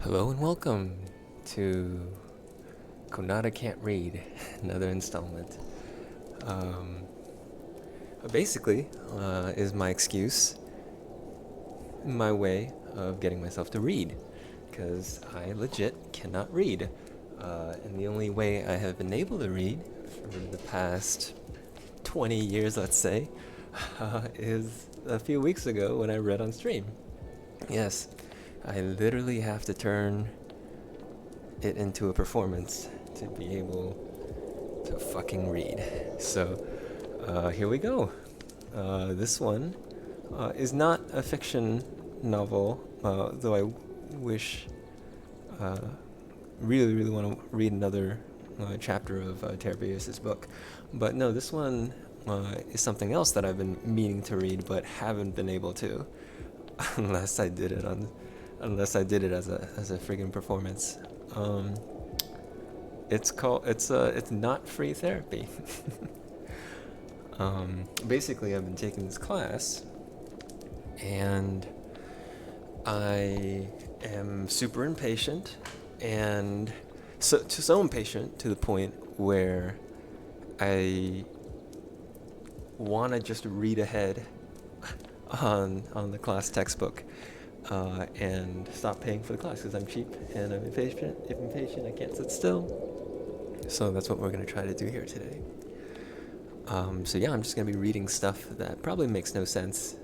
Hello and welcome to Konata Can't Read, another installment. Um, basically, is my excuse, my way of getting myself to read, because I legit cannot read. And the only way I have been able to read for the past 20 years, let's say, is a few weeks ago when I read on stream. Yes, I literally have to turn it into a performance to be able to fucking read. So, here we go. This one is not a fiction novel, though I wish, uh, really want to read another chapter of Terbius's book. But no, this one is something else that I've been meaning to read but haven't been able to, unless I did it as a friggin' performance. Um, it's not free therapy. Basically, I've been taking this class, and I am super impatient, and so impatient to the point where I want to just read ahead on the class textbook and stop paying for the class because I'm cheap and I'm impatient. If impatient, I can't sit still. So that's what we're going to try to do here today. So yeah, I'm just going to be reading stuff that probably makes no sense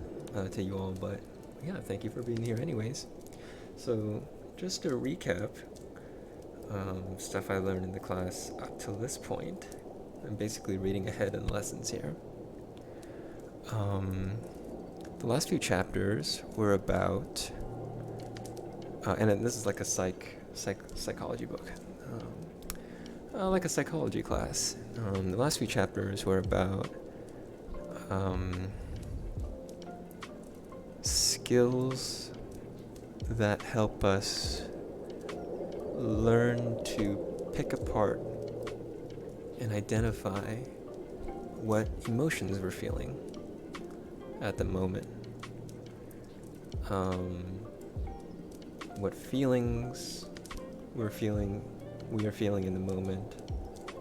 to you all, but yeah, thank you for being here anyways. So just to recap stuff I learned in the class up till this point, I'm basically reading ahead in lessons here. The last few chapters were about, and then this is like a psychology book, like a psychology class. The last few chapters were about skills that help us learn to pick apart and identify what emotions we're feeling at the moment. What feelings we are feeling in the moment,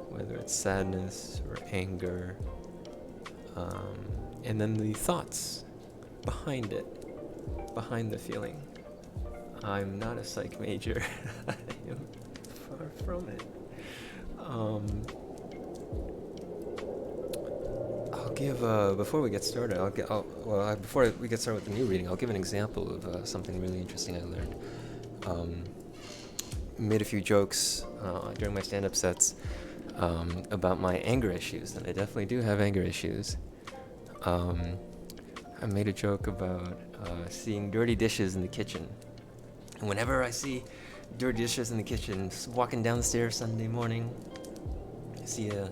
whether it's sadness or anger, and then the thoughts behind the feeling. I'm not a psych major. I am far from it. I'll give before we get started. Before we get started with the new reading, I'll give an example of something really interesting I learned. Made a few jokes during my stand-up sets about my anger issues, and I definitely do have anger issues. I made a joke about seeing dirty dishes in the kitchen. And whenever I see dirty dishes in the kitchen, just walking down the stairs Sunday morning, I see a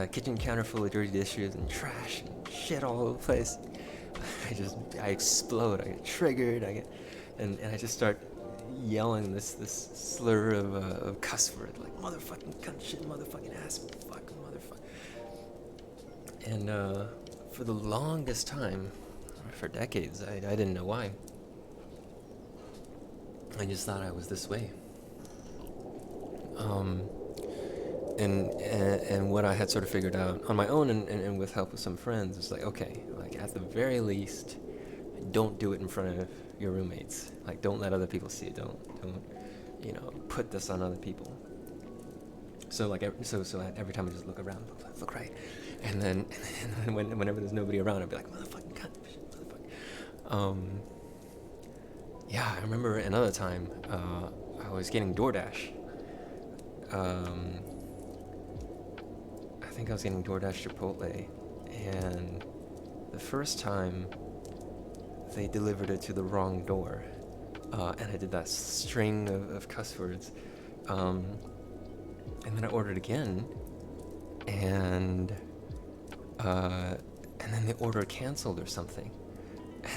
kitchen counter full of dirty dishes and trash and shit all over the place. I explode. I get triggered. And I just start yelling this slur of cuss word, like motherfucking cunt shit, motherfucking ass, fucking motherfucker. And for the longest time, for decades, I didn't know why. I just thought I was this way. And what I had sort of figured out on my own and with help of some friends is like, okay, like at the very least, don't do it in front of your roommates. Like, don't let other people see it. Don't put this on other people. So like, so every time I just look around, look right, and then whenever there's nobody around, I'd be like, motherfucking cunt, motherfucker. Yeah, I remember another time I was getting DoorDash. I think I was getting DoorDash Chipotle, and the first time they delivered it to the wrong door, and I did that string of cuss words, and then I ordered again, and then the order canceled or something,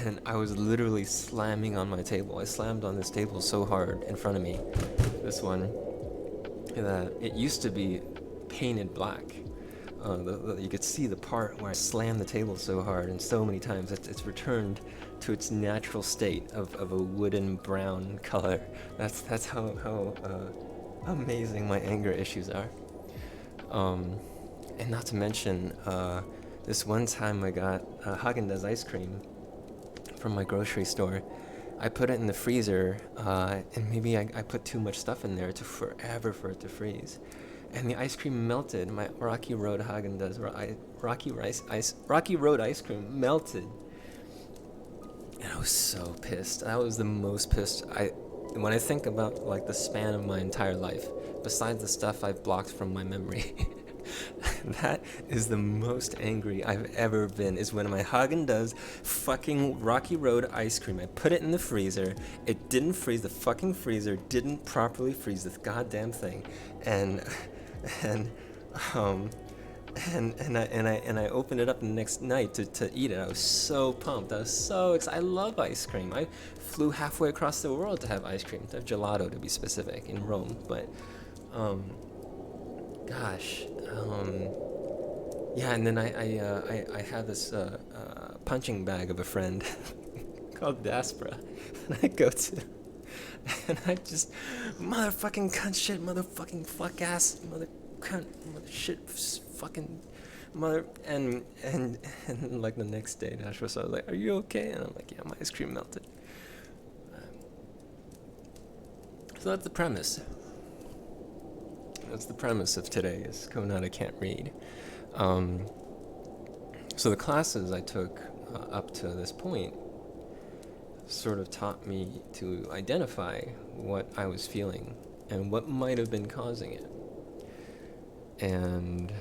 and I was literally slamming on my table. I slammed on this table so hard in front of me, this one, that it used to be painted black. you could see the part where I slammed the table so hard and so many times it's returned to its natural state of a wooden brown color. That's how amazing my anger issues are. And not to mention, this one time I got Haagen-Dazs ice cream from my grocery store. I put it in the freezer, and maybe I put too much stuff in there. It took forever for it to freeze. And the ice cream melted. My Rocky Road Haagen-Dazs, Rocky Road ice cream melted. And I was so pissed. I was the most pissed. When I think about like the span of my entire life, besides the stuff I've blocked from my memory, that is the most angry I've ever been, is when my Haagen-Dazs fucking Rocky Road ice cream, I put it in the freezer, it didn't freeze, the fucking freezer didn't properly freeze this goddamn thing, and I opened it up the next night to eat it. I was so pumped. I was so excited. I love ice cream. I flew halfway across the world to have ice cream, to have gelato to be specific, in Rome. But, yeah. And then I had this punching bag of a friend called Daspera, and I go to, and I just motherfucking cunt shit, motherfucking fuck ass, mother cunt, mother shit, fucking mother, and like the next day, Dash was like, "Are you okay?" And I'm like, "Yeah, my ice cream melted." So that's the premise. That's the premise of today. Is Konata can't read. So the classes I took up to this point sort of taught me to identify what I was feeling and what might have been causing it. And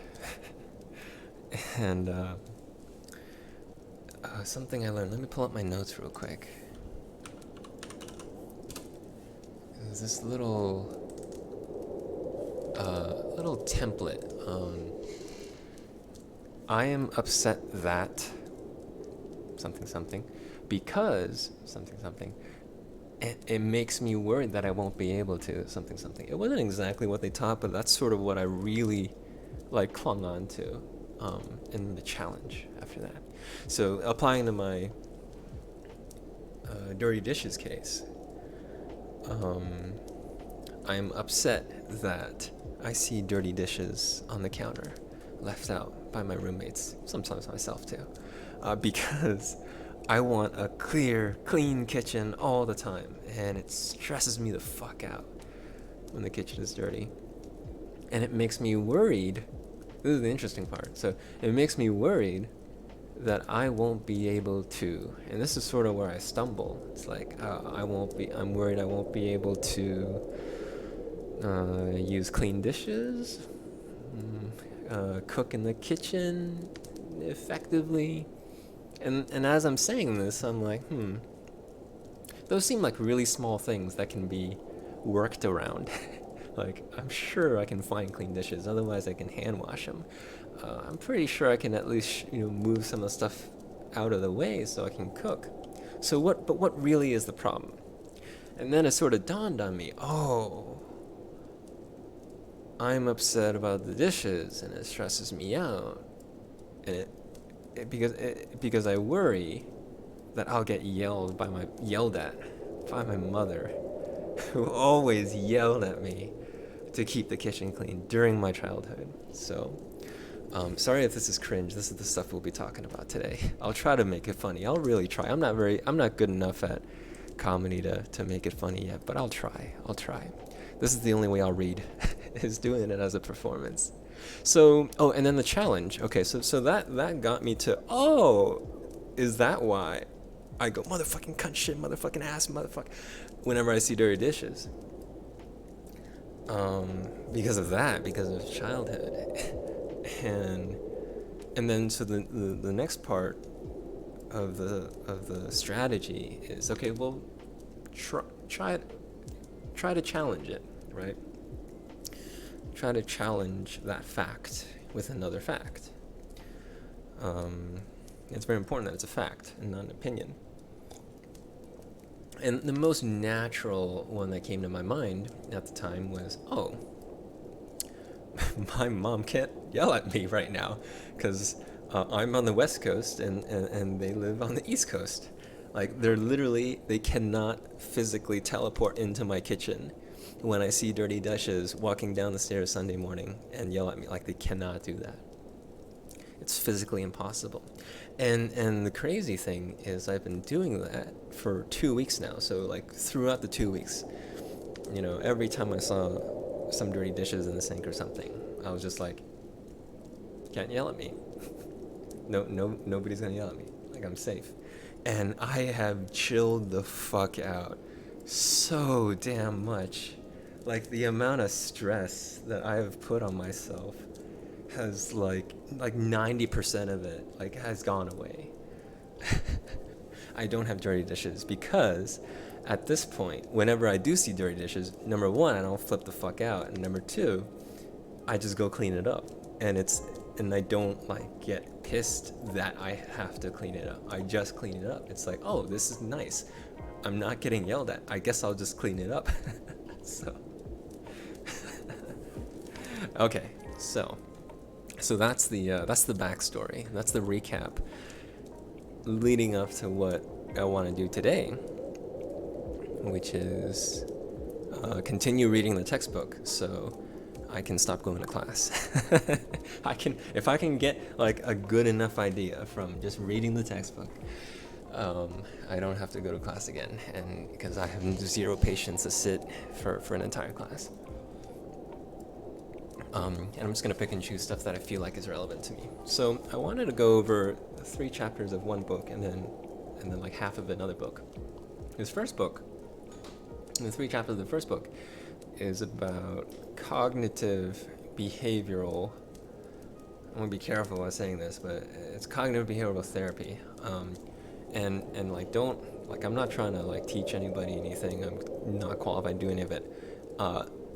something I learned. Let me pull up my notes real quick. There's this little template. I am upset that something because something. It makes me worried that I won't be able to something. It wasn't exactly what they taught, but that's sort of what I really clung on to in the challenge after that. So applying to my dirty dishes case, I'm upset that I see dirty dishes on the counter, left out by my roommates, sometimes myself too, because I want a clear, clean kitchen all the time, and it stresses me the fuck out when the kitchen is dirty. And it makes me worried. This is the interesting part. So it makes me worried that I won't be able to, and this is sort of where I stumble. It's like, I'm worried I won't be able to use clean dishes, cook in the kitchen effectively. And as I'm saying this, I'm like, those seem like really small things that can be worked around. Like, I'm sure I can find clean dishes, otherwise I can hand wash them. I'm pretty sure I can at least, move some of the stuff out of the way so I can cook. But what really is the problem? And then it sort of dawned on me, I'm upset about the dishes and it stresses me out. And because I worry that I'll get yelled at by my mother, who always yelled at me to keep the kitchen clean during my childhood. So, sorry if this is cringe. This is the stuff we'll be talking about today. I'll try to make it funny. I'll really try. I'm not good enough at comedy to make it funny yet, but I'll try. This is the only way I'll read, is doing it as a performance. So, and then the challenge. Okay, so that got me to, is that why I go motherfucking cunt shit, motherfucking ass, motherfucker, whenever I see dirty dishes? Because of childhood. And then so the next part of the strategy is, okay, well, try to challenge it, right? Try to challenge that fact with another fact. It's very important that it's a fact and not an opinion. And the most natural one that came to my mind at the time was, my mom can't yell at me right now because I'm on the West Coast and they live on the East Coast. Like they cannot physically teleport into my kitchen when I see dirty dishes walking down the stairs Sunday morning and yell at me. Like they cannot do that. It's physically impossible. And the crazy thing is I've been doing that for 2 weeks now. So like throughout the 2 weeks, every time I saw some dirty dishes in the sink or something, I was just like, can't yell at me. No, nobody's gonna yell at me. Like I'm safe. And I have chilled the fuck out so damn much. Like the amount of stress that I have put on myself has like 90% of it like has gone away. I don't have dirty dishes because at this point, whenever I do see dirty dishes, number one, I don't flip the fuck out, and number two, I just go clean it up. And I don't like get pissed that I have to clean it up. I just clean it up. It's like, oh, this is nice. I'm not getting yelled at. I guess I'll just clean it up. So okay, so that's the backstory. That's the recap leading up to what I want to do today, which is continue reading the textbook so I can stop going to class. If I can get like a good enough idea from just reading the textbook, I don't have to go to class again, and because I have zero patience to sit for an entire class. And I'm just gonna pick and choose stuff that I feel like is relevant to me. So I wanted to go over 3 chapters of one book and then like half of another book. This first book, the 3 chapters of the first book, is about cognitive behavioral. I'm gonna be careful while saying this, but it's cognitive behavioral therapy. And like I'm not trying to like teach anybody anything. I'm not qualified to do any of it.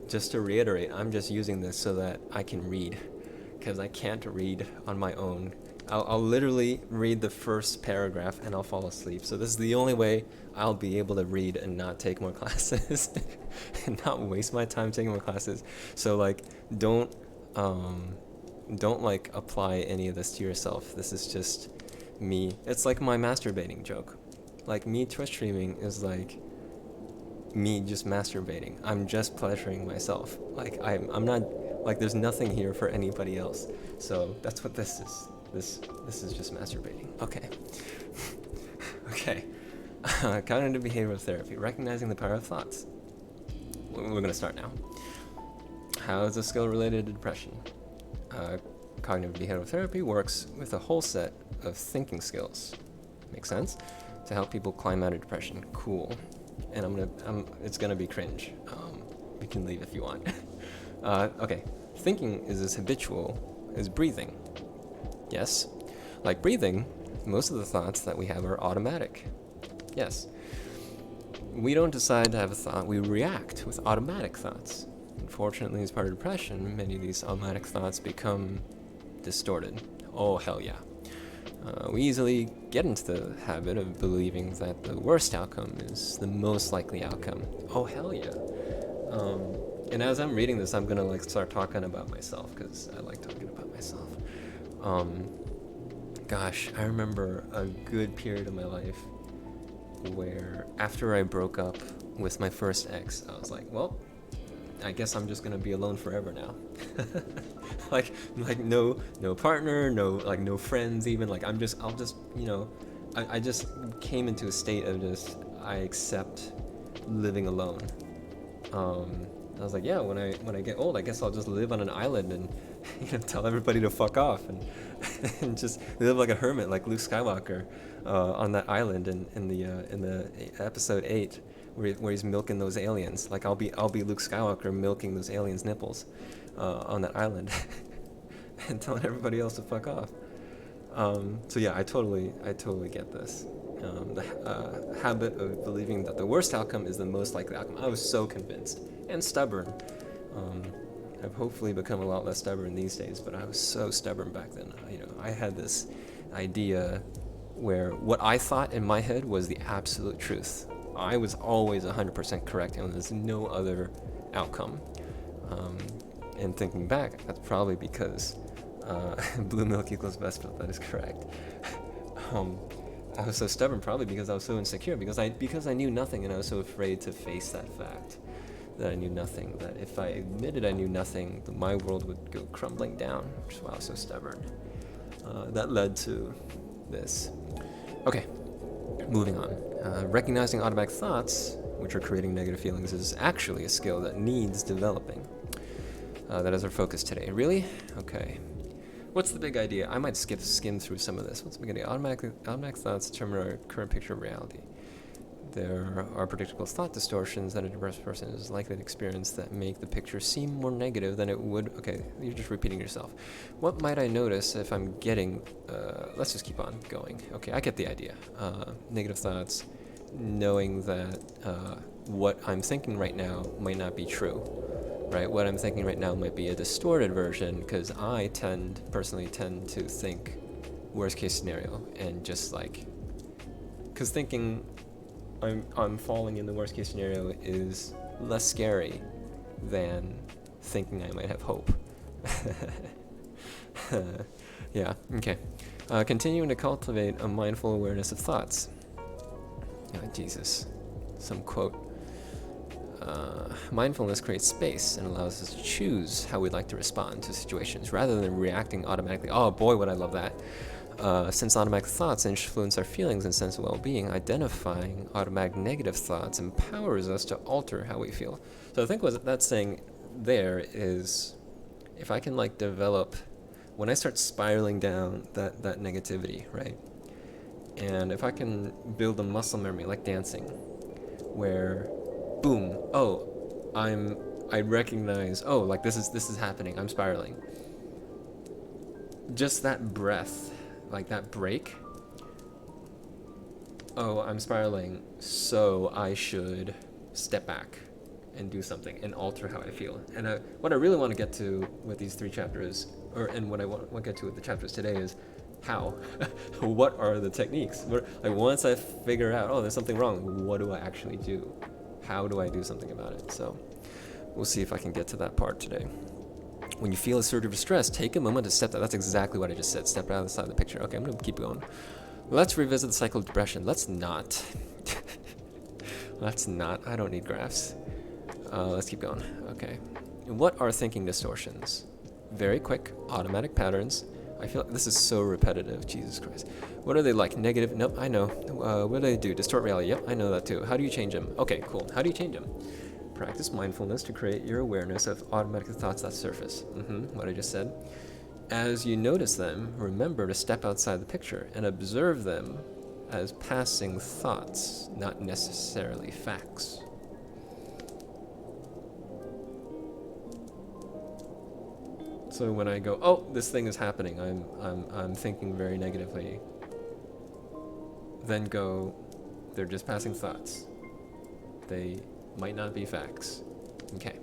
Just to reiterate, I'm just using this so that I can read, because I can't read on my own. I'll literally read the first paragraph and I'll fall asleep. So this is the only way I'll be able to read and not take more classes and not waste my time taking more classes. So like, don't like apply any of this to yourself. This is just me. It's like my masturbating joke. Like me Twitch streaming is like me just masturbating. I'm just pleasuring myself. Like I'm not like there's nothing here for anybody else. So that's what this is. This is just masturbating. Okay. Okay. Cognitive behavioral therapy, recognizing the power of thoughts. We're going to start now. How is this skill related to depression? Cognitive behavioral therapy works with a whole set of thinking skills. Makes sense? To help people climb out of depression. Cool. And it's gonna be cringe. You can leave if you want. Okay. Thinking is as habitual as breathing. Yes. Like breathing, most of the thoughts that we have are automatic. Yes. We don't decide to have a thought, we react with automatic thoughts. Unfortunately, as part of depression, many of these automatic thoughts become distorted. Oh, hell yeah. We easily get into the habit of believing that the worst outcome is the most likely outcome. Oh, hell yeah. And as I'm reading this, I'm gonna like start talking about myself, because I like talking about myself. Gosh, I remember a good period of my life where after I broke up with my first ex, I was like, well, I guess I'm just gonna be alone forever now. like no partner, no friends even. Like I just came into a state of just I accept living alone. I was like, yeah, when I get old, I guess I'll just live on an island and tell everybody to fuck off and and just live like a hermit, like Luke Skywalker on that island in the episode 8. Where he's milking those aliens. Like I'll be Luke Skywalker milking those aliens' nipples on that island and telling everybody else to fuck off. So yeah, I totally get this. The habit of believing that the worst outcome is the most likely outcome. I was so convinced and stubborn. I've hopefully become a lot less stubborn these days, but I was so stubborn back then. I had this idea where what I thought in my head was the absolute truth. I was always 100% correct, and there's no other outcome. And thinking back, that's probably because blue milk equals best milk. That is correct. I was so stubborn, probably because I was so insecure, because I knew nothing, and I was so afraid to face that fact, that I knew nothing. That if I admitted I knew nothing, my world would go crumbling down, which is why I was so stubborn. That led to this. Okay, moving on. Recognizing automatic thoughts, which are creating negative feelings, is actually a skill that needs developing. That is our focus today. Really? Okay. What's the big idea? I might skim through some of this. What's the big idea? Automatic thoughts determine our current picture of reality. There are predictable thought distortions that a depressed person is likely to experience that make the picture seem more negative than it would. Okay, you're just repeating yourself. What might I notice if I'm getting... let's just keep on going. Okay, I get the idea. Negative thoughts, knowing that what I'm thinking right now might not be true. Right, what I'm thinking right now might be a distorted version, because I personally tend to think worst case scenario, and just like, because thinking I'm falling in the worst case scenario is less scary than thinking I might have hope. Yeah, okay. Continuing to cultivate a mindful awareness of thoughts. Oh, Jesus, some quote. Mindfulness creates space and allows us to choose how we'd like to respond to situations rather than reacting automatically. Oh boy, would I love that. Since automatic thoughts influence our feelings and sense of well-being, identifying automatic negative thoughts empowers us to alter how we feel. So I think what that's saying there is, if I can like develop, when I start spiraling down that negativity, right? And if I can build a muscle memory like dancing, where boom, oh, I recognize, oh, like this is happening, I'm spiraling. Just that breath, like that break. Oh, I'm spiraling, so I should step back and do something and alter how I feel. And what I really want to get to with these 3 chapters, and what I want to get to with the chapters today is how. What are the techniques? Like once I figure out, oh, there's something wrong, what do I actually do? How do I do something about it? So we'll see if I can get to that part today. When you feel a surge of distress, take a moment to step out. That's exactly what I just said. Step out of the side of the picture. Okay, I'm going to keep going. Let's revisit the cycle of depression. Let's not. I don't need graphs. Let's keep going. Okay. What are thinking distortions? Very quick, automatic patterns. I feel like this is so repetitive. Jesus Christ. What are they like? Negative? Nope, I know. What do they do? Distort reality? Yep, I know that too. How do you change them? Okay, cool. How do you change them? Practice mindfulness to create your awareness of automatic thoughts that surface. What I just said. As you notice them, remember to step outside the picture and observe them as passing thoughts, not necessarily facts. So when I go, oh, this thing is happening, I'm thinking very negatively, then go, they're just passing thoughts. They might not be facts. Okay.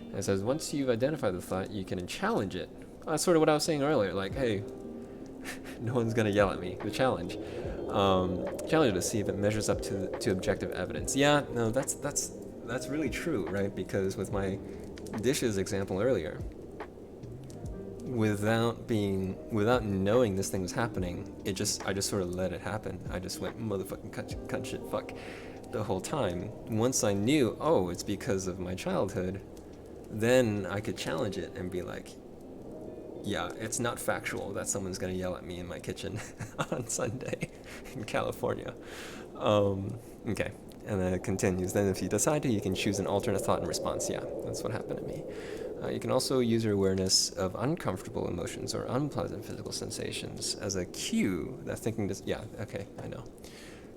And it says, once you've identified the thought, you can challenge it. That's sort of what I was saying earlier, like, hey, no one's gonna yell at me. The challenge. Challenge it to see if it measures up to objective evidence. Yeah, no, that's really true, right? Because with my dishes example earlier, without knowing this thing was happening, I just sort of let it happen. I just went motherfucking cunt shit fuck the whole time. Once I knew, oh, it's because of my childhood, then I could challenge it and be like, yeah, it's not factual that someone's gonna yell at me in my kitchen on Sunday in California. Okay, and then it continues. Then if you decide to, you can choose an alternate thought and response. Yeah, that's what happened to me. You can also use your awareness of uncomfortable emotions or unpleasant physical sensations as a cue that thinking yeah, okay, I know.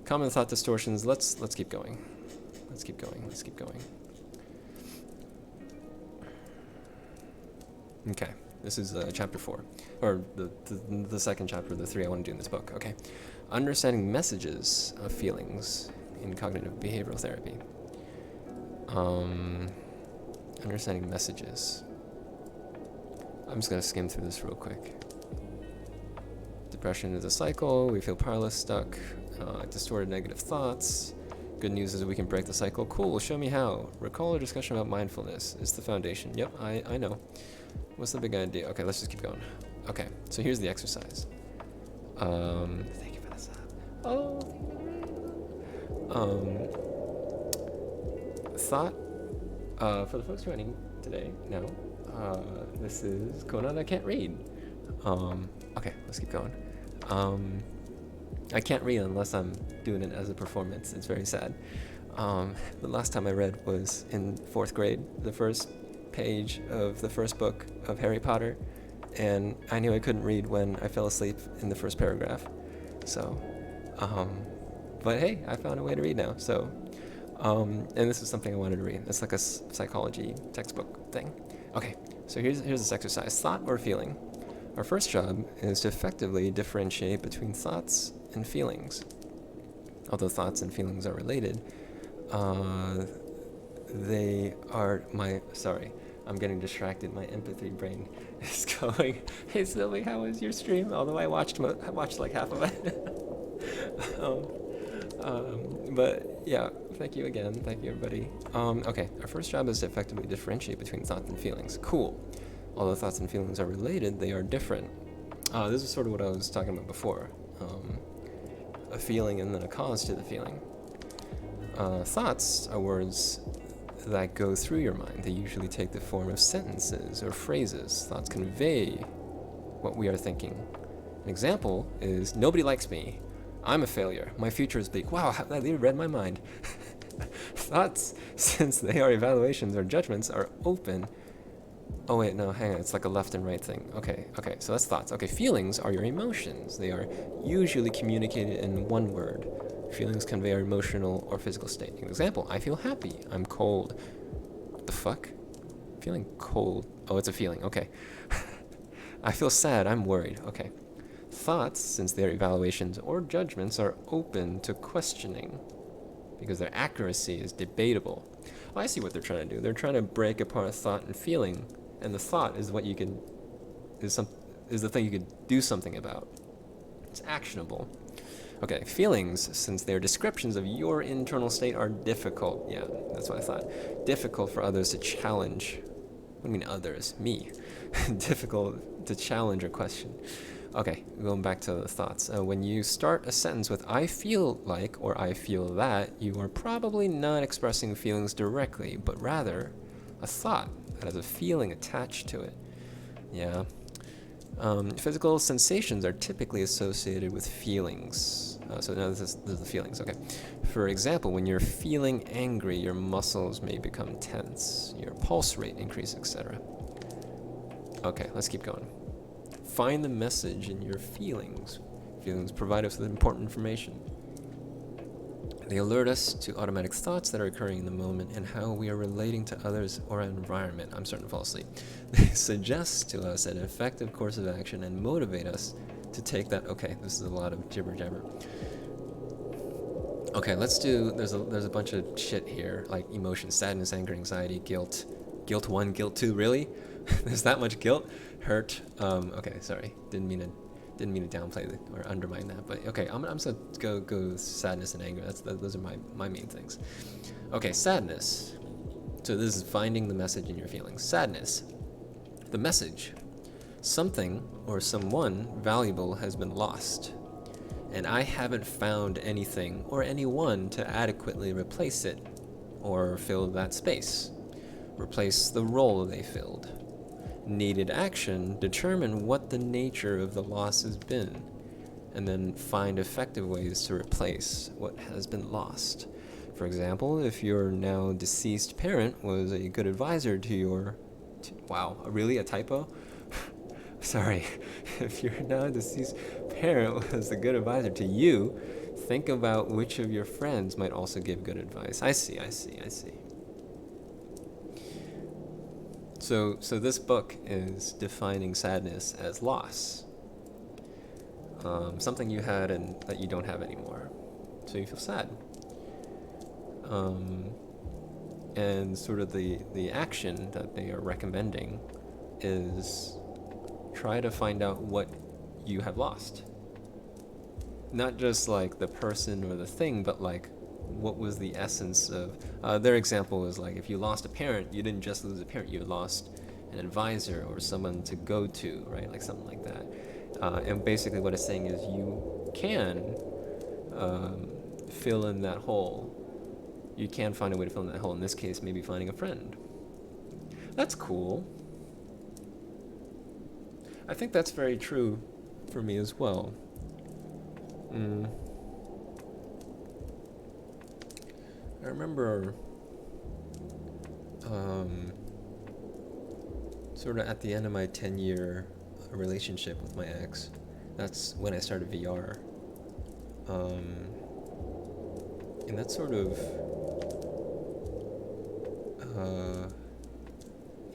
Common thought distortions. Let's keep going. Let's keep going. Okay, this is chapter 4, or the second chapter of the 3 I want to do in this book. Okay, understanding messages of feelings in cognitive behavioral therapy. Understanding messages. I'm just going to skim through this real quick. Depression is a cycle. We feel powerless, stuck, distorted negative thoughts. Good news is we can break the cycle. Cool, show me how. Recall a discussion about mindfulness. It's the foundation. Yep, I know. What's the big idea? Okay, let's just keep going. Okay, so here's the exercise. Thank you for the sub. Oh. Thought, for the folks joining today, now, this is konata can't read. Okay, let's keep going. I can't read unless I'm doing it as a performance. It's very sad. The last time I read was in 4th grade, the first page of the first book of Harry Potter, and I knew I couldn't read when I fell asleep in the first paragraph. So, but hey, I found a way to read now. So, and this is something I wanted to read. It's like a psychology textbook thing. Okay, so here's this exercise. Thought or feeling? Our first job is to effectively differentiate between thoughts and feelings. Although thoughts and feelings are related, they are sorry, I'm getting distracted. My empathy brain is going, hey Sylvie, how was your stream? Although I watched like half of it. But yeah, thank you again. Thank you, everybody. Okay, our first job is to effectively differentiate between thoughts and feelings. Cool. Although thoughts and feelings are related, they are different. This is sort of what I was talking about before. A feeling and then a cause to the feeling. Thoughts are words that go through your mind. They usually take the form of sentences or phrases. Thoughts convey what we are thinking. An example is, nobody likes me. I'm a failure. My future is bleak. Wow, they read my mind. Thoughts, since they are evaluations or judgments, are open. Oh wait, no, hang on, it's like a left and right thing. Okay, so that's thoughts. Okay, feelings are your emotions. They are usually communicated in one word. Feelings convey our emotional or physical state. An example, I feel happy. I'm cold. What the fuck? Feeling cold. Oh, it's a feeling, okay. I feel sad. I'm worried. Okay. Thoughts, since they're evaluations or judgments, are open to questioning because their accuracy is debatable. Oh, I see what they're trying to do. They're trying to break apart thought and feeling, and the thought is what you can is the thing you could do something about. It's actionable. Okay, feelings, since they're descriptions of your internal state, are difficult. Yeah, that's what I thought. Difficult for others to challenge. What do you mean others? Me. Difficult to challenge or question. Okay, going back to the thoughts. When you start a sentence with I feel like or I feel that, you are probably not expressing feelings directly, but rather a thought that has a feeling attached to it. Yeah. Physical sensations are typically associated with feelings. So now this is the feelings, okay. For example, when you're feeling angry, your muscles may become tense, your pulse rate increase, etc. Okay, let's keep going. Find the message in your feelings. Feelings provide us with important information. They alert us to automatic thoughts that are occurring in the moment and how we are relating to others or our environment. I'm starting to fall asleep. They suggest to us an effective course of action and motivate us to take that. Okay, this is a lot of jibber jabber. Okay, let's do. There's a bunch of shit here, like emotions: sadness, anger, anxiety, guilt. Guilt 1, guilt 2. Really? There's that much guilt? Hurt. Okay, sorry. Didn't mean to downplay or undermine that, but okay, I'm just gonna go with sadness and anger. Those are my main things. Okay, sadness. So this is finding the message in your feelings. Sadness. The message. Something or someone valuable has been lost, and I haven't found anything or anyone to adequately replace it or fill that space. Replace the role they filled. Needed action, determine what the nature of the loss has been, and then find effective ways to replace what has been lost. For example, if your now deceased parent was a good advisor to your... wow, really? A typo? Sorry. If your now deceased parent was a good advisor to you, think about which of your friends might also give good advice. I see. So this book is defining sadness as loss. Something you had and that you don't have anymore. So you feel sad. And sort of the action that they are recommending is try to find out what you have lost. Not just like the person or the thing, but like what was the essence of their example was like if you lost a parent, you didn't just lose a parent, you lost an advisor or someone to go to, right? Like something like that. And basically, what it's saying is you can fill in that hole. You can find a way to fill in that hole. In this case, maybe finding a friend. That's cool. I think that's very true for me as well. I remember sort of at the end of my 10-year relationship with my ex. That's when I started VR. And that sort of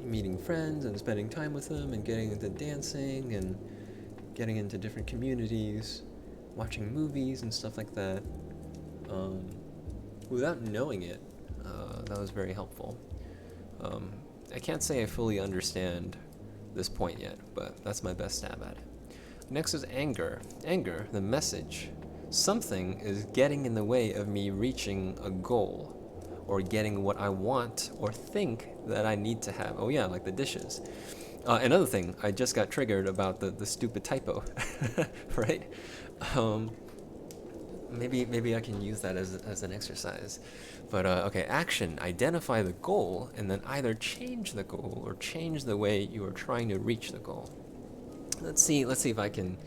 meeting friends and spending time with them and getting into dancing and getting into different communities, watching movies and stuff like that. Without knowing it, that was very helpful. I can't say I fully understand this point yet, but that's my best stab at it. Next is anger. Anger, the message. Something is getting in the way of me reaching a goal or getting what I want or think that I need to have. Oh yeah, like the dishes. Another thing, I just got triggered about the stupid typo, right? Maybe I can use that as an exercise. But okay, action, identify the goal, and then either change the goal or change the way you are trying to reach the goal. Let's see if I can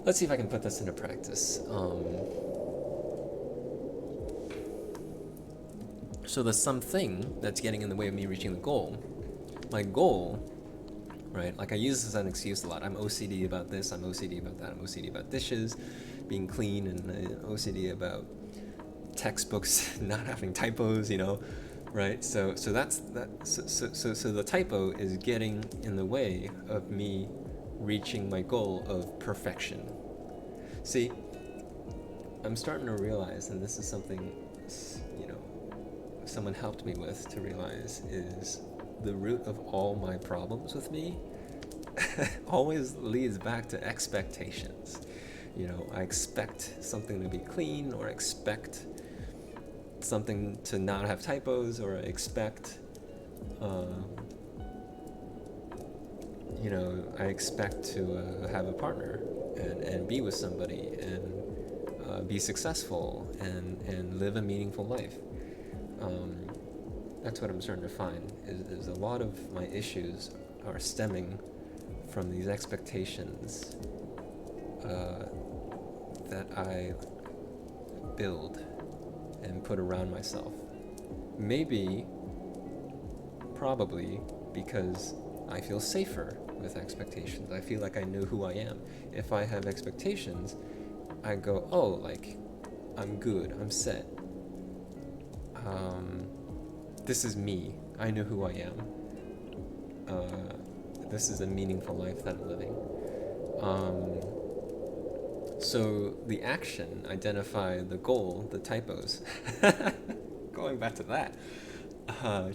put this into practice. So the something that's getting in the way of me reaching the goal, my goal, right? Like I use this as an excuse a lot. I'm OCD about this, I'm OCD about that, I'm OCD about dishes being clean, and OCD about textbooks not having typos, right? So that's that. So the typo is getting in the way of me reaching my goal of perfection. See, I'm starting to realize, and this is something, someone helped me with to realize, is the root of all my problems with me always leads back to expectations. I expect something to be clean, or I expect something to not have typos, or I expect, I expect to have a partner and be with somebody and be successful and live a meaningful life. That's what I'm starting to find, is a lot of my issues are stemming from these expectations that I build and put around myself. Maybe, probably, because I feel safer with expectations. I feel like I know who I am. If I have expectations, I go, oh, like, I'm good, I'm set. This is me. I know who I am. This is a meaningful life that I'm living. So the action, identify the goal, the typos. Going back to that.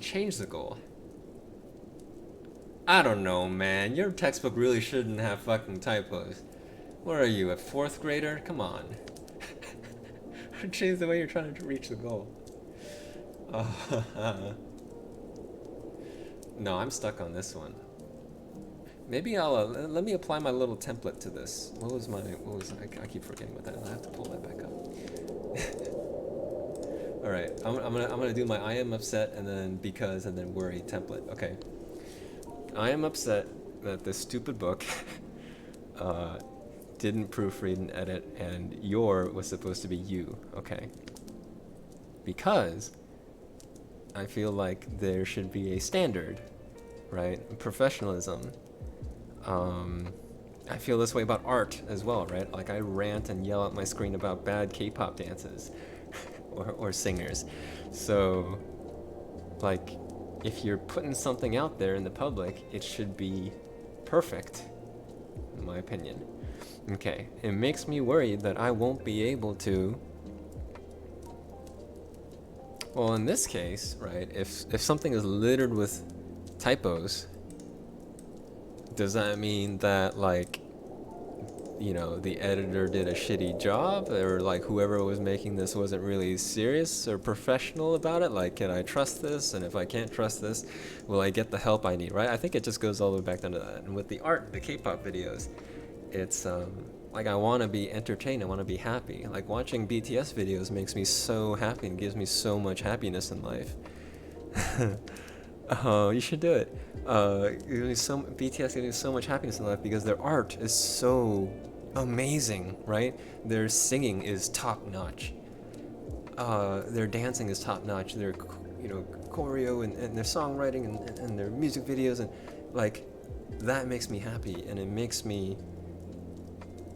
Change the goal. I don't know, man. Your textbook really shouldn't have fucking typos. What are you, a 4th grader? Come on. Change the way you're trying to reach the goal. No, I'm stuck on this one. Maybe I'll let me apply my little template to this. I keep forgetting what that is. I have to pull that back up. All right, I'm gonna do my I am upset and then because and then worry template. Okay. I am upset that this stupid book didn't proofread and edit, and your was supposed to be you. Okay. Because I feel like there should be a standard, right? Professionalism. I feel this way about art as well, right? Like I rant and yell at my screen about bad K-pop dances or singers. So, like, if you're putting something out there in the public, it should be perfect, in my opinion. Okay, it makes me worried that I won't be able to. Well, in this case, right, if something is littered with typos, does that mean that, like, you know, the editor did a shitty job, or like whoever was making this wasn't really serious or professional about it. Like, can I trust this? And if I can't trust this, will I get the help I need, right? I think it just goes all the way back down to that. And with the art, the K-pop videos, it's like I want to be entertained, I want to be happy. Like watching BTS videos makes me so happy and gives me so much happiness in life. Oh, you should do it. BTS gives me so much happiness in life because their art is so amazing, right? Their singing is top notch. Their dancing is top notch. Their, you know, choreo and their songwriting and their music videos, and like that makes me happy, and it makes me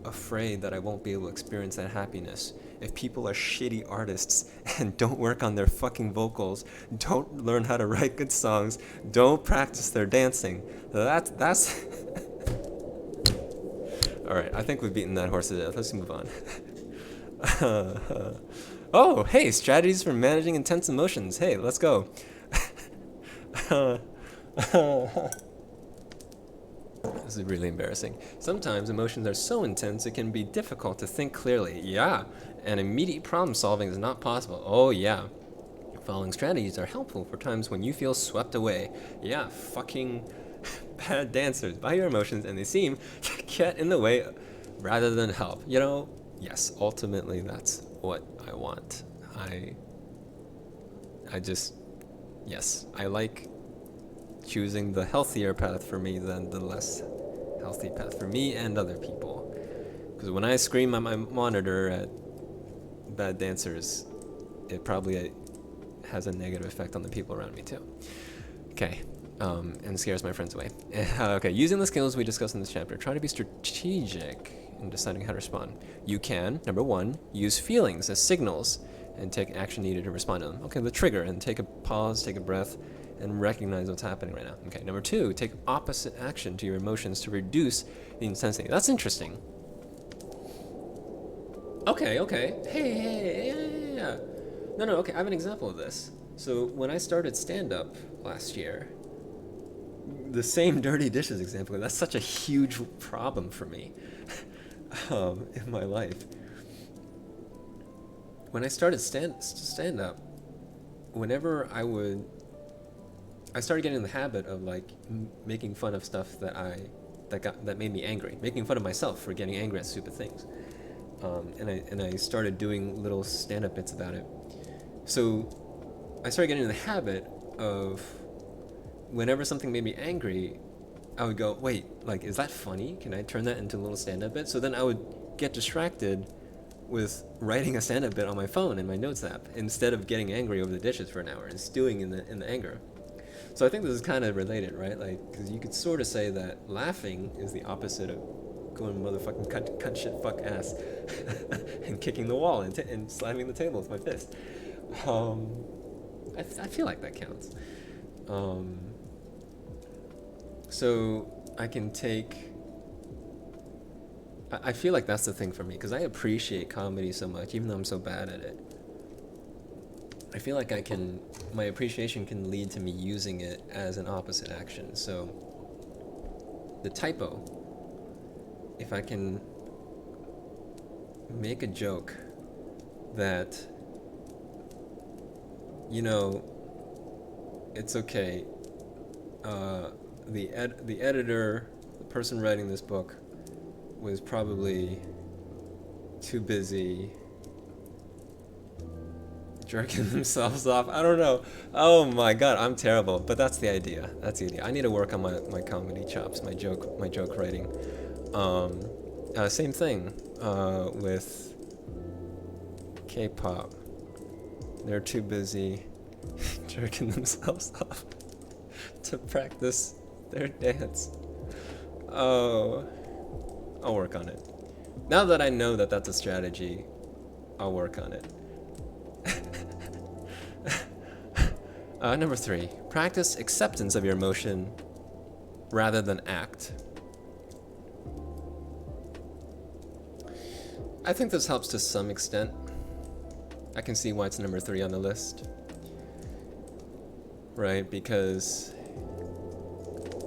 afraid that I won't be able to experience that happiness if people are shitty artists and don't work on their fucking vocals, don't learn how to write good songs, don't practice their dancing. That's all right. I think we've beaten that horse to death. Let's move on. Oh, hey, strategies for managing intense emotions. Hey, let's go. This is really embarrassing. Sometimes emotions are so intense it can be difficult to think clearly. Yeah, and immediate problem solving is not possible. Oh yeah. Following strategies are helpful for times when you feel swept away. Yeah, fucking bad dancers by your emotions, and they seem to get in the way rather than help. You know, yes, ultimately that's what I want. I just, yes, I like choosing the healthier path for me than the less healthy path for me and other people. Because when I scream at my monitor at bad dancers, it probably has a negative effect on the people around me too. Okay, and scares my friends away. Okay, using the skills we discussed in this chapter, try to be strategic in deciding how to respond. You can, number one, use feelings as signals and take action needed to respond to them. Okay, the trigger, and take a pause, take a breath, and recognize what's happening right now. Okay, number two, take opposite action to your emotions to reduce the intensity. That's interesting. Okay. Hey, yeah. No, okay, I have an example of this. So when I started stand-up last year, the same dirty dishes example, that's such a huge problem for me in my life. When I started stand-up, whenever I started getting in the habit of like making fun of stuff that made me angry, making fun of myself for getting angry at stupid things, and I started doing little stand-up bits about it. So I started getting in the habit of whenever something made me angry, I would go, wait, like, is that funny? Can I turn that into a little stand-up bit? So then I would get distracted with writing a stand-up bit on my phone in my notes app instead of getting angry over the dishes for an hour and stewing in the anger. So I think this is kind of related, right? Like, because you could sort of say that laughing is the opposite of going motherfucking cut shit fuck ass and kicking the wall and slamming the table with my fist. I feel like that counts. So I can take. I feel like that's the thing for me because I appreciate comedy so much, even though I'm so bad at it. I feel like my appreciation can lead to me using it as an opposite action. So the typo, if I can make a joke that, you know, it's okay. The editor, the person writing this book, was probably too busy jerking themselves off. I don't know. Oh my god, I'm terrible. But that's the idea. I need to work on my comedy chops, my joke writing. Same thing with K-pop. They're too busy jerking themselves off to practice their dance. Oh, I'll work on it. Now that I know that that's a strategy, I'll work on it. Number 3, practice acceptance of your emotion rather than act. I think this helps to some extent. I can see why it's number 3 on the list. Right, because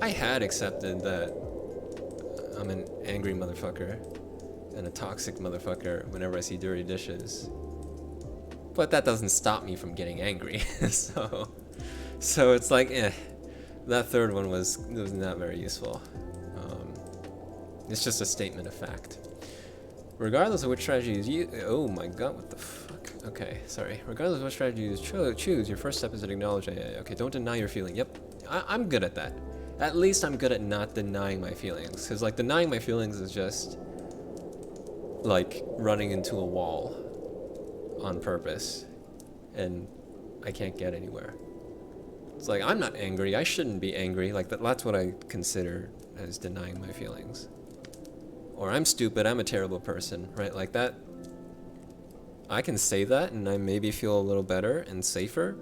I had accepted that I'm an angry motherfucker. and a toxic motherfucker whenever I see dirty dishes. But that doesn't stop me from getting angry. So it's like, that third one was not very useful. It's just a statement of fact. Regardless of which strategy you use, oh my god, what the fuck? Okay, sorry. Regardless of what strategy you choose, your first step is to acknowledge it. Okay, don't deny your feeling. Yep, I'm good at that. At least I'm good at not denying my feelings. Because, like, denying my feelings is just, like, running into a wall on purpose. And I can't get anywhere. It's like, I'm not angry. I shouldn't be angry. Like, that's what I consider as denying my feelings. Or I'm stupid, I'm a terrible person, right? Like that, I can say that and I maybe feel a little better and safer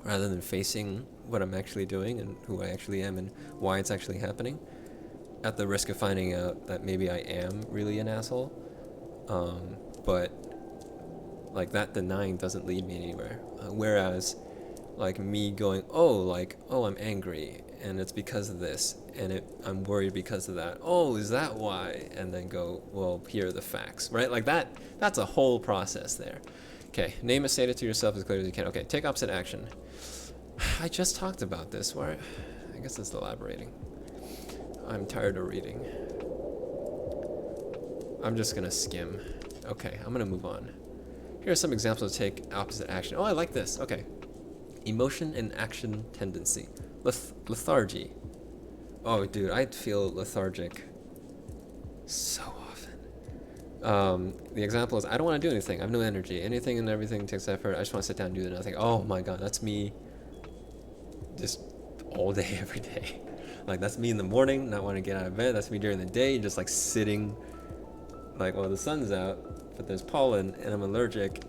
rather than facing what I'm actually doing and who I actually am and why it's actually happening, at the risk of finding out that maybe I am really an asshole. But like that denying doesn't lead me anywhere. Whereas like me going, oh, I'm angry and it's because of this, and I'm worried because of that. Oh, is that why? And then go, well, here are the facts, right? Like that's a whole process there. Okay, name and state it to yourself as clearly as you can. Okay, take opposite action. I just talked about this. Where I guess it's elaborating. I'm tired of reading. I'm just gonna skim. Okay, I'm gonna move on. Here are some examples of take opposite action. Oh, I like this. Okay. Emotion and action tendency. Lethargy. Oh, dude, I feel lethargic so often. The example is, I don't want to do anything. I have no energy. Anything and everything takes effort. I just want to sit down and do nothing. Oh my god, that's me just all day, every day. Like, that's me in the morning, not wanting to get out of bed. That's me during the day, just like sitting, like, well, the sun's out, but there's pollen, and I'm allergic.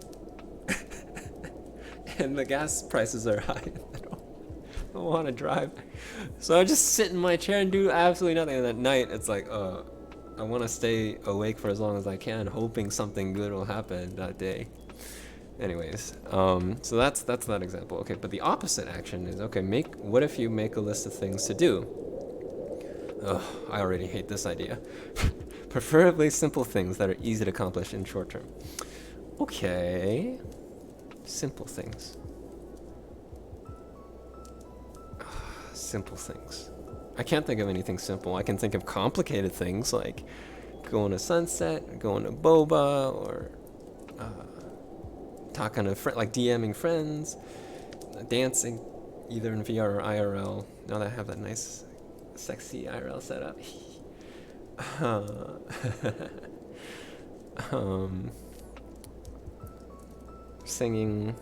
And the gas prices are high. I don't want to drive. So I just sit in my chair and do absolutely nothing. And at night, it's like, I want to stay awake for as long as I can, hoping something good will happen that day. Anyways, so that's that example. Okay, but the opposite action is, okay, what if you make a list of things to do? Ugh, I already hate this idea. Preferably simple things that are easy to accomplish in short term. Okay. Simple things. Simple things. I can't think of anything simple. I can think of complicated things like going to Sunset, going to Boba, or talking to like DMing friends, dancing, either in VR or IRL. Now that I have that nice, sexy IRL setup. Singing,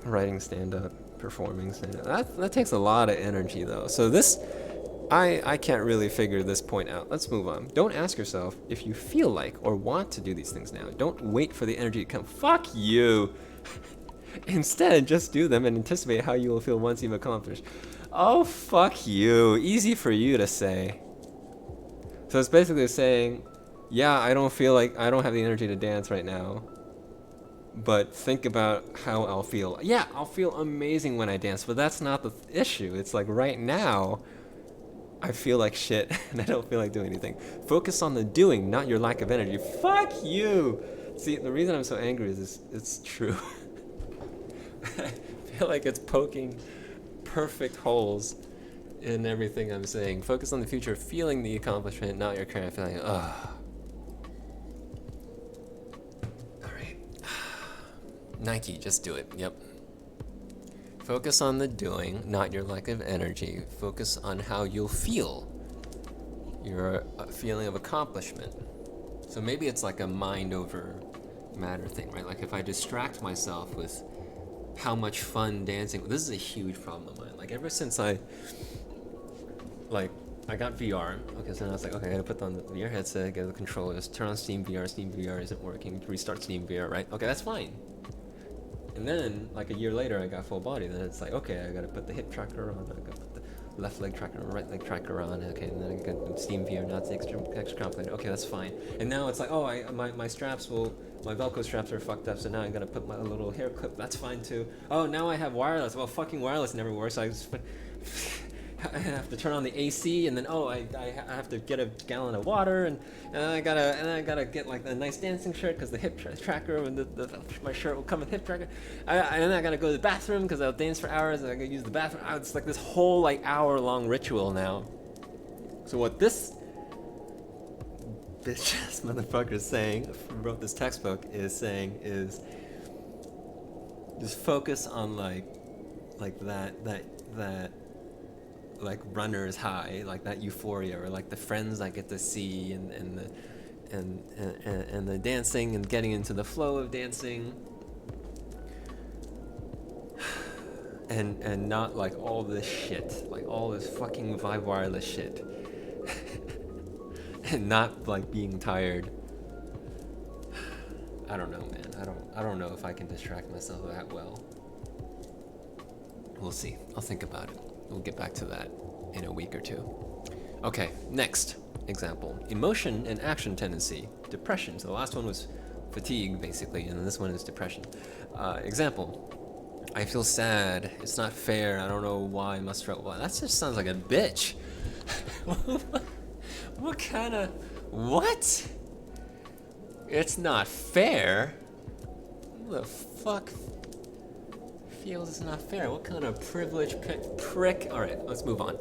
writing stand-up, performing stand-up. That takes a lot of energy, though. So this, I can't really figure this point out. Let's move on. Don't ask yourself if you feel like or want to do these things now. Don't wait for the energy to come. Fuck you. Instead, just do them and anticipate how you will feel once you've accomplished. Oh, fuck you. Easy for you to say. So it's basically saying, yeah, I don't have the energy to dance right now, but think about how I'll feel. Yeah, I'll feel amazing when I dance, but that's not the issue. It's like right now, I feel like shit and I don't feel like doing anything. Focus on the doing, not your lack of energy. Fuck you! See, the reason I'm so angry is it's true. I feel like it's poking perfect holes in everything I'm saying. Focus on the future, feeling the accomplishment, not your current feeling. Ugh. Alright. Nike, just do it. Yep. Focus on the doing, not your lack of energy. Focus on how you'll feel. Your feeling of accomplishment. So maybe it's like a mind over matter thing, right? Like if I distract myself with how much fun dancing, this is a huge problem of mine. Like ever since I got VR, okay, so now it's like, okay, I gotta put on the VR headset, get the controllers, turn on Steam VR isn't working, restart Steam VR, right? Okay, that's fine. And then, like a year later, I got full body, then it's like, okay, I gotta put the hip tracker on, I gotta put the left leg tracker on, right leg tracker on, okay, and then I got Steam VR, now it's extra complicated, okay, that's fine. And now it's like, oh, my straps my Velcro straps are fucked up, so now I gotta put my little hair clip, that's fine too. Oh, now I have wireless, well, fucking wireless never works, so I just put... I have to turn on the AC, and then I have to get a gallon of water, and I gotta get like a nice dancing shirt because the tracker and my shirt will come with hip tracker. And then I gotta go to the bathroom because I'll dance for hours, and I gotta use the bathroom. It's like this whole like hour-long ritual now. So what this bitch ass motherfucker is saying, who wrote this textbook, is saying is just focus on like that like runner's high, like that euphoria, or like the friends I get to see, and the dancing and getting into the flow of dancing, and not like all this shit, like all this fucking Vibe Wireless shit, and not like being tired. I don't know, man. I don't know if I can distract myself that well. We'll see. I'll think about it. We'll get back to that in a week or two. Okay, next example. Emotion and action tendency. Depression. So the last one was fatigue, basically, and this one is depression. Example. I feel sad. It's not fair. I don't know why I must feel. Well, that just sounds like a bitch. What kind of... What? It's not fair? Who the fuck feels it's not fair? What kind of privileged prick? Alright, let's move on.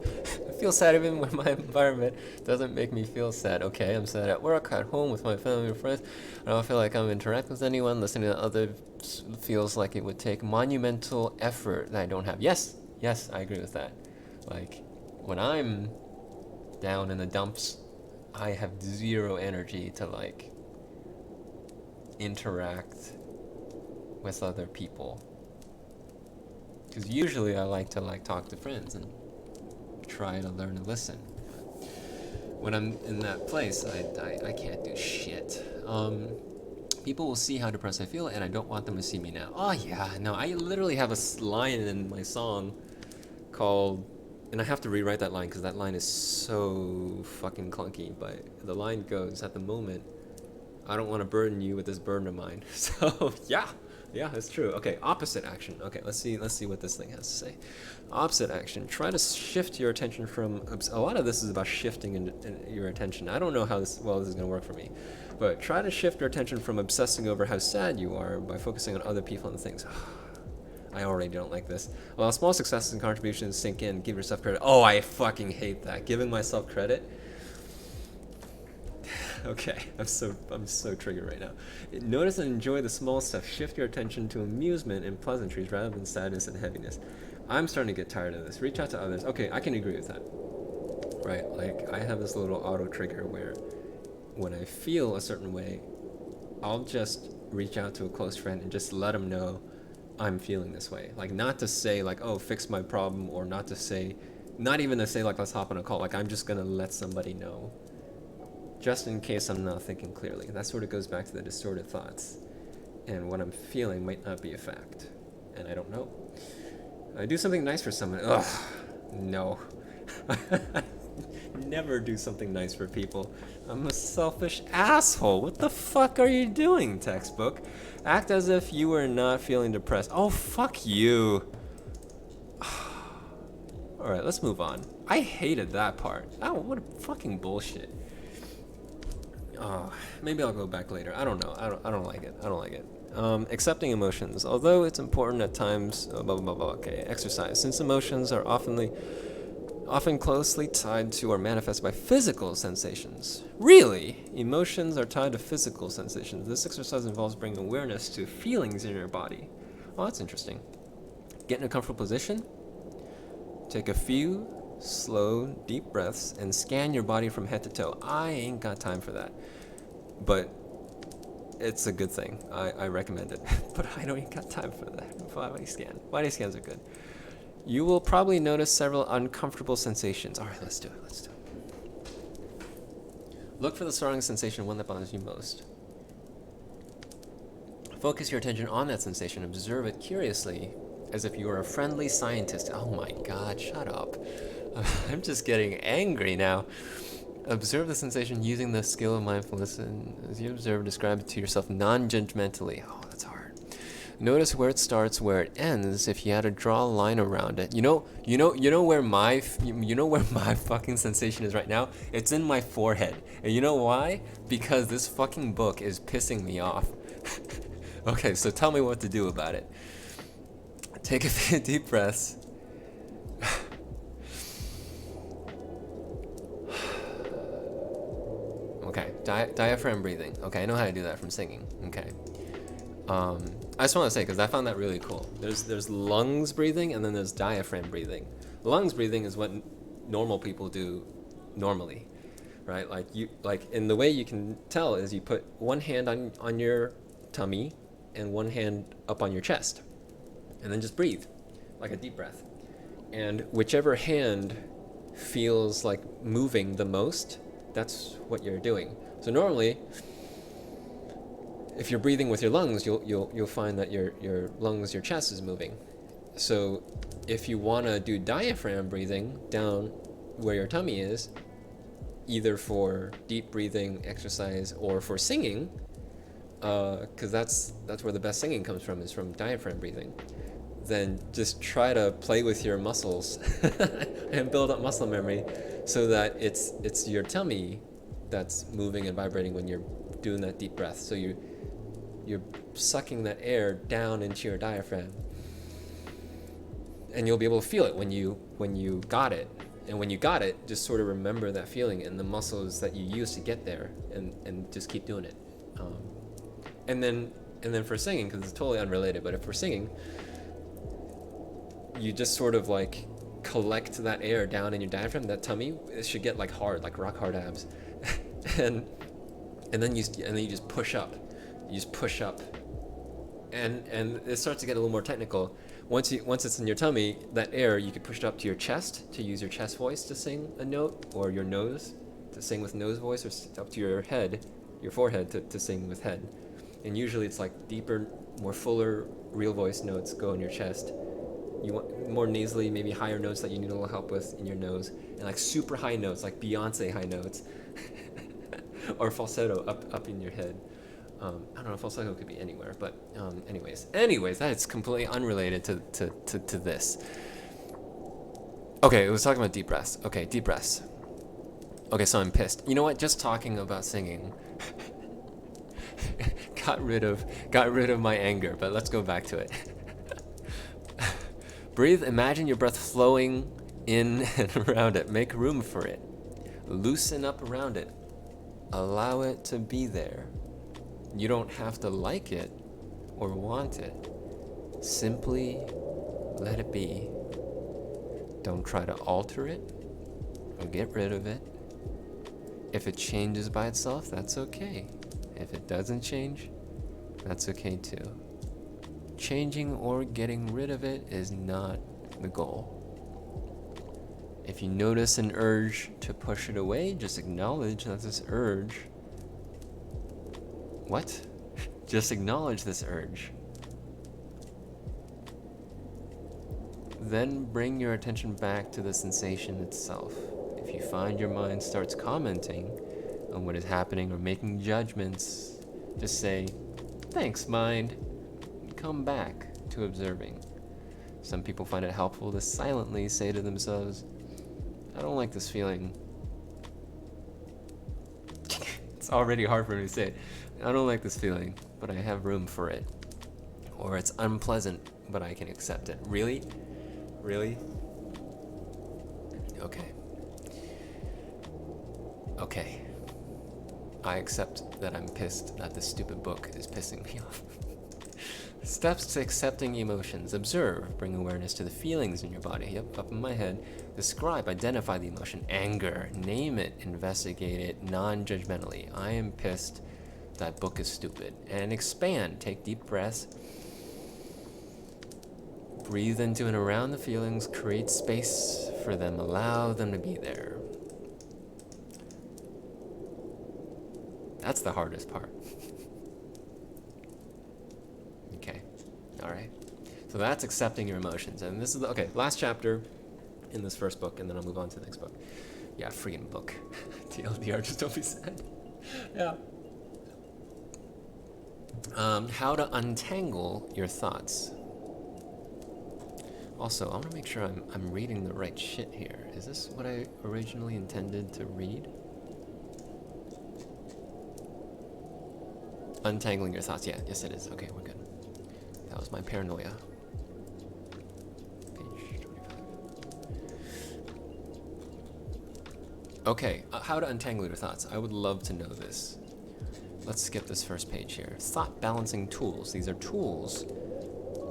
I feel sad even when my environment doesn't make me feel sad. Okay, I'm sad at work, at home, with my family and friends. I don't feel like I'm interacting with anyone. Listening to others feels like it would take monumental effort that I don't have. Yes, I agree with that. Like, when I'm down in the dumps, I have zero energy to, like, interact with other people. Because usually I like to talk to friends and try to learn and listen. When I'm in that place, I can't do shit. People will see how depressed I feel, and I don't want them to see me now. Oh yeah, no, I literally have a line in my song called, and I have to rewrite that line because that line is so fucking clunky, but the line goes, at the moment, I don't want to burden you with this burden of mine. So yeah, that's true. Okay, opposite action. Okay, let's see what this thing has to say. Opposite action. Try to shift your attention from. A lot of this is about shifting in your attention. I don't know how this is going to work for me, but try to shift your attention from obsessing over how sad you are by focusing on other people and things. I already don't like this. While small successes and contributions sink in, give yourself credit. Oh, I fucking hate that. Giving myself credit. Okay, I'm so triggered right now. Notice and enjoy the small stuff. Shift your attention to amusement and pleasantries rather than sadness and heaviness. I'm starting to get tired of this. Reach out to others. Okay, I can agree with that. Right, like I have this little auto trigger where when I feel a certain way, I'll just reach out to a close friend and just let them know I'm feeling this way. Like, not to say like, oh, fix my problem, or not even to say like, let's hop on a call. Like, I'm just gonna let somebody know, just in case I'm not thinking clearly. That sort of goes back to the distorted thoughts, and what I'm feeling might not be a fact, and I don't know. I do something nice for someone. Ugh, no. Never do something nice for people. I'm a selfish asshole. What the fuck are you doing, textbook? Act as if you were not feeling depressed. Oh, fuck you. Alright, let's move on. I hated that part. Oh, what a fucking bullshit. Oh, maybe I'll go back later. I don't know. I don't like it. Accepting emotions. Although it's important at times, blah, blah, blah, blah. Okay, exercise. Since emotions are often closely tied to or manifested by physical sensations. Really? Emotions are tied to physical sensations. This exercise involves bringing awareness to feelings in your body. Oh, that's interesting. Get in a comfortable position. Take a few slow, deep breaths and scan your body from head to toe. I ain't got time for that. But it's a good thing. I recommend it. But I don't even got time for that. Body scan. Body scans are good. You will probably notice several uncomfortable sensations. All right, let's do it. Look for the surrounding sensation, one that bothers you most. Focus your attention on that sensation. Observe it curiously, as if you were a friendly scientist. Oh my God, shut up. I'm just getting angry now. Observe the sensation using the skill of mindfulness, and as you observe, describe it to yourself non-judgmentally. Oh, that's hard. Notice where it starts, where it ends. If you had to draw a line around it, you know where where my fucking sensation is right now. It's in my forehead, and you know why? Because this fucking book is pissing me off. Okay, so tell me what to do about it. Take a few deep breaths. Okay, diaphragm breathing. Okay, I know how to do that from singing. Okay. I just want to say, because I found that really cool. There's lungs breathing, and then there's diaphragm breathing. Lungs breathing is what normal people do normally, right? In the way you can tell is you put one hand on your tummy and one hand up on your chest, and then just breathe like a deep breath. And whichever hand feels like moving the most, that's what you're doing. So normally, if you're breathing with your lungs, you'll find that your lungs, your chest is moving. So if you want to do diaphragm breathing down where your tummy is, either for deep breathing exercise or for singing, because that's where the best singing comes from, is from diaphragm breathing, then just try to play with your muscles and build up muscle memory so that it's your tummy that's moving and vibrating when you're doing that deep breath. So you're sucking that air down into your diaphragm, and you'll be able to feel it when you got it. And when you got it, just sort of remember that feeling and the muscles that you use to get there, and just keep doing it. And then for singing, because it's totally unrelated, but if we're singing, you just sort of like collect that air down in your diaphragm, that tummy. It should get like hard, like rock hard abs, and then you just push up. You just push up, and it starts to get a little more technical. Once it's in your tummy, that air, you can push it up to your chest to use your chest voice to sing a note, or your nose to sing with nose voice, or up to your head, your forehead to sing with head. And usually it's like deeper, more fuller, real voice notes go in your chest. You want more nasally, maybe higher notes that you need a little help with in your nose, and like super high notes, like Beyonce high notes, or falsetto up in your head. I don't know, falsetto could be anywhere, but anyways, that's completely unrelated to this. Okay, it was talking about deep breaths. Okay, deep breaths. Okay, so I'm pissed. You know what? Just talking about singing got rid of my anger, but let's go back to it. Breathe, imagine your breath flowing in and around it. Make room for it. Loosen up around it. Allow it to be there. You don't have to like it or want it. Simply let it be. Don't try to alter it or get rid of it. If it changes by itself, that's okay. If it doesn't change, that's okay too. Changing or getting rid of it is not the goal. If you notice an urge to push it away, just acknowledge that this urge... What? Just acknowledge this urge. Then bring your attention back to the sensation itself. If you find your mind starts commenting on what is happening or making judgments, just say, "Thanks, mind," and come back to observing. Some people find it helpful to silently say to themselves, "I don't like this feeling." It's already hard for me to say. I don't like this feeling, but I have room for it. Or it's unpleasant, but I can accept it. Really? Really? Okay. Okay. I accept that I'm pissed that this stupid book is pissing me off. Steps to accepting emotions. Observe. Bring awareness to the feelings in your body. Yep, up in my head. Describe, identify the emotion. Anger. Name it. Investigate it non-judgmentally. I am pissed. That book is stupid. And expand. Take deep breaths. Breathe into and around the feelings. Create space for them. Allow them to be there. That's the hardest part. Okay. All right. So that's accepting your emotions. And this is the last chapter in this first book, and then I'll move on to the next book. Yeah, freaking book. TLDR, just don't be sad. Yeah. How to untangle your thoughts. Also, I want to make sure I'm reading the right shit here. Is this what I originally intended to read? Untangling your thoughts. Yeah, yes it is. Okay, we're good. That was my paranoia. Page 25. Okay, how to untangle your thoughts. I would love to know this. Let's skip this first page here. Thought balancing tools. These are tools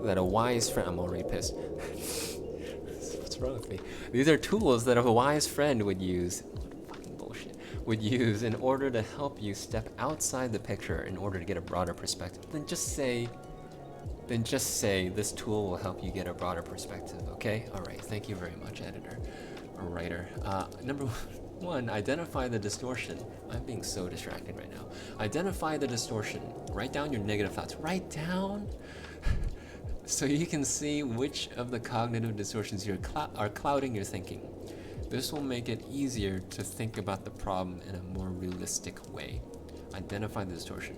that a wise friend... I'm already pissed. What's wrong with me? These are tools that a wise friend would use... Fucking bullshit. Would use in order to help you step outside the picture in order to get a broader perspective. Then just say this tool will help you get a broader perspective, okay? Alright, thank you very much, editor or writer. Number one, identify the distortion. I'm being so distracted right now. Identify the distortion. Write down your negative thoughts. Write down so you can see which of the cognitive distortions are clouding your thinking. This will make it easier to think about the problem in a more realistic way. Identify the distortion.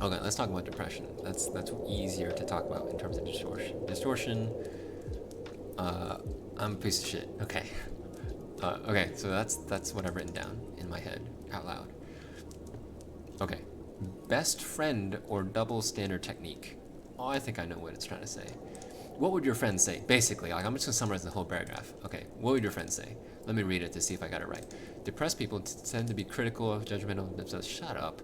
Okay, let's talk about depression. That's easier to talk about in terms of distortion. Distortion, I'm a piece of shit. Okay. Okay, so that's what I've written down in my head out loud. Okay. Best friend or double standard technique. Oh, I think I know what it's trying to say. What would your friend say? Basically, like, I'm just gonna summarize the whole paragraph. Okay, what would your friend say? Let me read it to see if I got it right. Depressed people tend to be critical of judgmental of themselves. Shut up.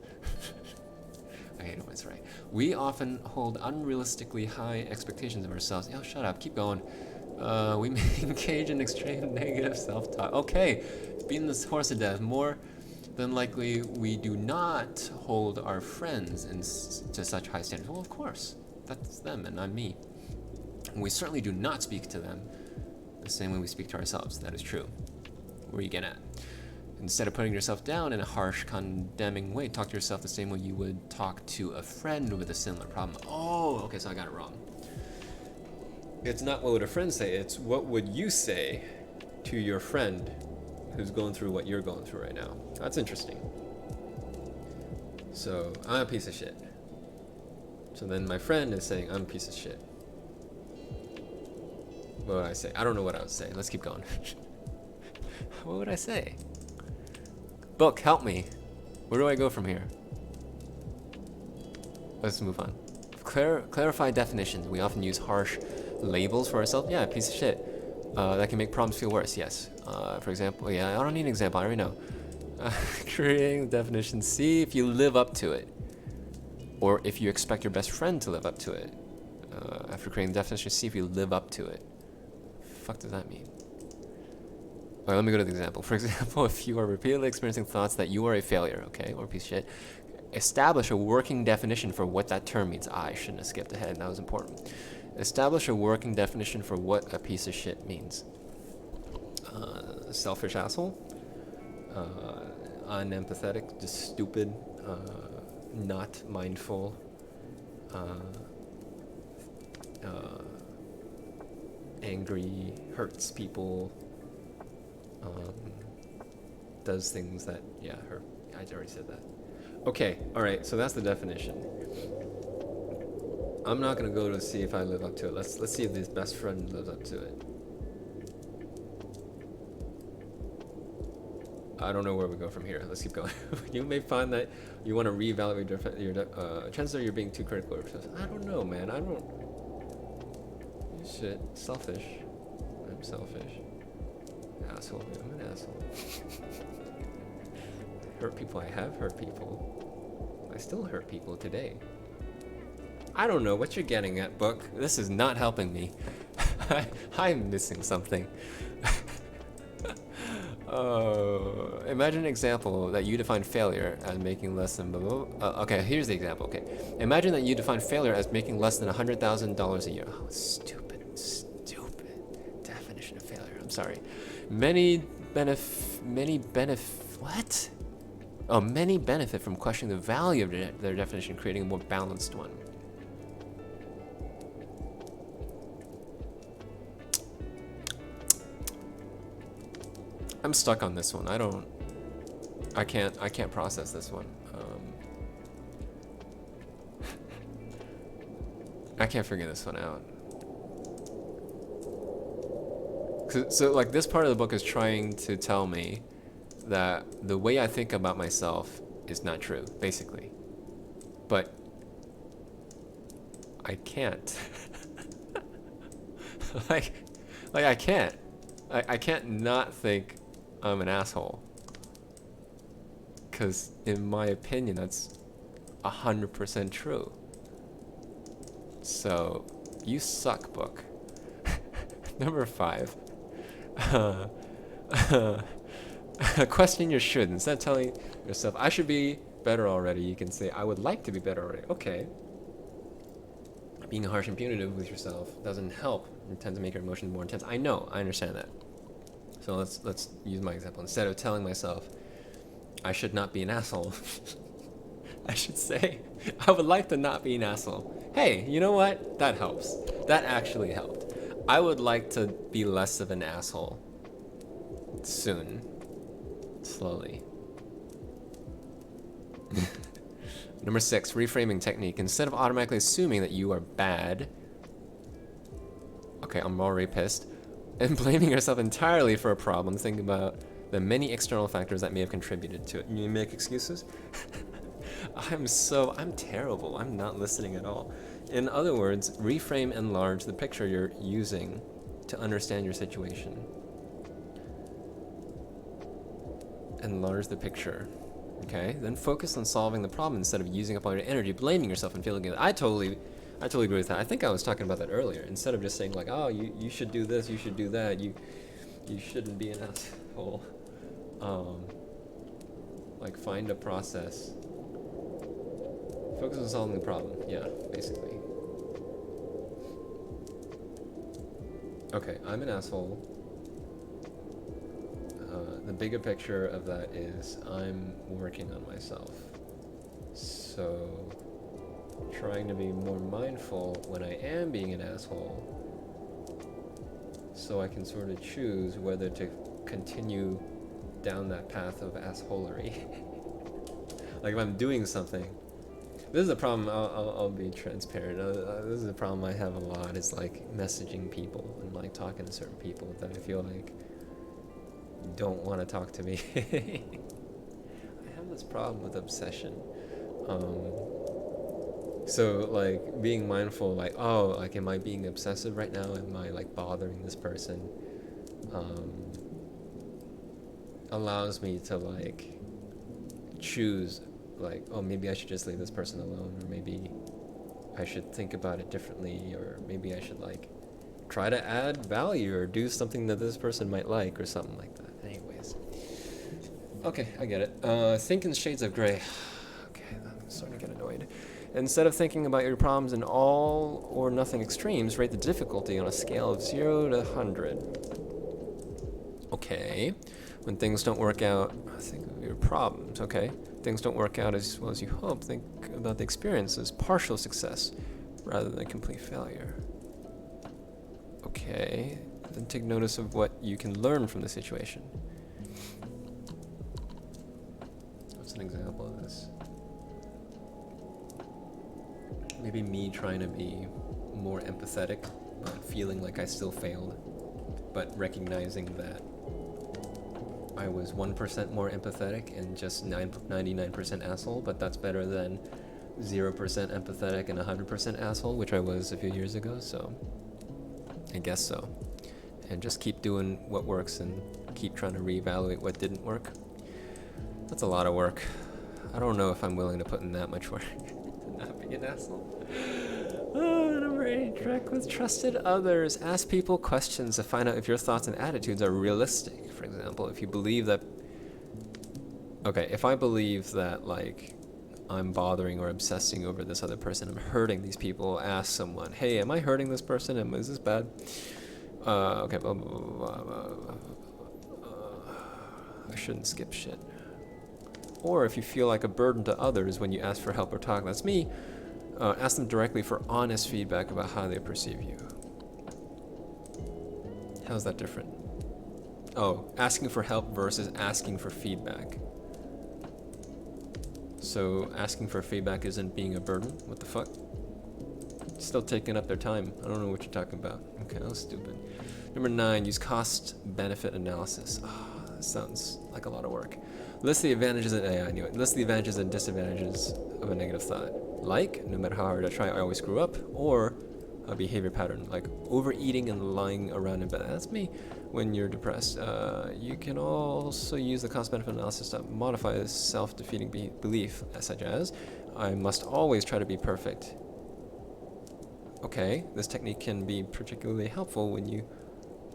I hate it when it's right. We often hold unrealistically high expectations of ourselves. Oh, shut up. Keep going. We may engage in extreme negative self-talk. Okay, beating this horse to death. More than likely, we do not hold our friends to such high standards. Well, of course. That's them and I'm me. We certainly do not speak to them the same way we speak to ourselves. That is true. Where are you getting at? Instead of putting yourself down in a harsh, condemning way, talk to yourself the same way you would talk to a friend with a similar problem. Oh, okay, so I got it wrong. It's not what would a friend say, it's what would you say to your friend who's going through what you're going through right now. That's interesting. So, I'm a piece of shit. So then my friend is saying, I'm a piece of shit. What would I say? I don't know what I would say. Let's keep going. What would I say? Book, help me. Where do I go from here? Let's move on. Clarify definitions. We often use harsh labels for ourselves. Yeah, piece of shit. That can make problems feel worse. Yes. For example, yeah, I don't need an example. I already know. Creating the definition. See if you live up to it. Or if you expect your best friend to live up to it. After creating the definition, see if you live up to it. Fuck does that mean? Alright, let me go to the example. For example, if you are repeatedly experiencing thoughts that you are a failure, okay, or a piece of shit, establish a working definition for what that term means. I shouldn't have skipped ahead, that was important. Establish a working definition for what a piece of shit means. Selfish asshole, unempathetic, just stupid, not mindful, angry, hurts people, does things that, yeah, hurt. I already said that. Okay, alright, so that's the definition. I'm not gonna go to see if I live up to it. Let's see if this best friend lives up to it. I don't know where we go from here. Let's keep going. You may find that you want to reevaluate your chances are you're being too critical of yourself. I don't know, man. I don't. Shit. Selfish. I'm selfish. Asshole. I'm an asshole. Hurt people. I have hurt people. I still hurt people today. I don't know what you're getting at, book. This is not helping me. I'm missing something. Imagine an example that you define failure as making less than blah, blah, blah. Okay, here's the example. Okay, imagine that you define failure as making less than $100,000 a year. Oh, stupid definition of failure. I'm sorry. Many benefit from questioning the value of their definition, creating a more balanced one. I'm stuck on this one. I can't process this one. I can't figure this one out. So like this part of the book is trying to tell me that the way I think about myself is not true, basically. But I can't. like, like I can't. I can't not think I'm an asshole. Because in my opinion, that's 100% true. So, you suck, book. Number 5. Question your should. Instead of telling yourself, I should be better already, you can say, I would like to be better already. Okay. Being harsh and punitive with yourself doesn't help. It tends to make your emotions more intense. I know, I understand that. So let's use my example. Instead of telling myself, I should not be an asshole, I should say, I would like to not be an asshole. Hey, you know what? That helps. That actually helped. I would like to be less of an asshole. Soon. Slowly. Number 6, reframing technique. Instead of automatically assuming that you are bad, okay, I'm already pissed, and blaming yourself entirely for a problem, think about the many external factors that may have contributed to it. You make excuses? I'm terrible. I'm not listening at all. In other words, reframe and enlarge the picture you're using to understand your situation. Enlarge the picture. Okay, then focus on solving the problem instead of using up all your energy, blaming yourself and feeling guilty. I totally agree with that. I think I was talking about that earlier. Instead of just saying like, oh, you should do this, you should do that, you shouldn't be an asshole. Like find a process. Focus on solving the problem. Yeah, basically. Okay, I'm an asshole. The bigger picture of that is I'm working on myself. So, trying to be more mindful when I am being an asshole, so I can sort of choose whether to continue down that path of assholery. Like if I'm doing something, this is a problem. I'll be transparent. This is a problem I have a lot. Is like messaging people and like talking to certain people that I feel like don't want to talk to me. I have this problem with obsession. So like being mindful, like, oh, like am I being obsessive right now? Am I like bothering this person? Allows me to like choose, like, oh, maybe I should just leave this person alone, or maybe I should think about it differently, or maybe I should like try to add value or do something that this person might like or something like that. Anyways. Okay, I get it. Think in shades of gray. Okay, I'm starting to get annoyed. Instead of thinking about your problems in all or nothing extremes, rate the difficulty on a scale of 0 to 100. Okay. When things don't work out, think of your problems. Okay. Things don't work out as well as you hope. Think about the experience as partial success rather than complete failure. Okay. Then take notice of what you can learn from the situation. What's an example of this? Maybe me trying to be more empathetic, but feeling like I still failed, but recognizing that I was 1% more empathetic and just 99% asshole, but that's better than 0% empathetic and 100% asshole, which I was a few years ago, so I guess so. And just keep doing what works and keep trying to reevaluate what didn't work. That's a lot of work. I don't know if I'm willing to put in that much work to not be an asshole. Number 8, interact with trusted others. Ask people questions to find out if your thoughts and attitudes are realistic. For example, if you believe that... Okay, if I believe that, like, I'm bothering or obsessing over this other person, I'm hurting these people, ask someone, hey, am I hurting this person? Is this bad? Okay, blah, blah, blah, blah, blah. I shouldn't skip shit. Or if you feel like a burden to others when you ask for help or talk, that's me, ask them directly for honest feedback about how they perceive you. How's that different? Oh, asking for help versus asking for feedback. So asking for feedback isn't being a burden? What the fuck? Still taking up their time. I don't know what you're talking about. Okay, that was stupid. Number 9, use cost-benefit analysis. That sounds like a lot of work. List the advantages and I knew it. List the advantages and disadvantages of a negative thought. Like, no matter how hard I try, I always screw up. Or a behavior pattern, like overeating and lying around in bed. That's me when you're depressed. You can also use the cost-benefit analysis to modify a self-defeating belief, such as, I must always try to be perfect. Okay, this technique can be particularly helpful when you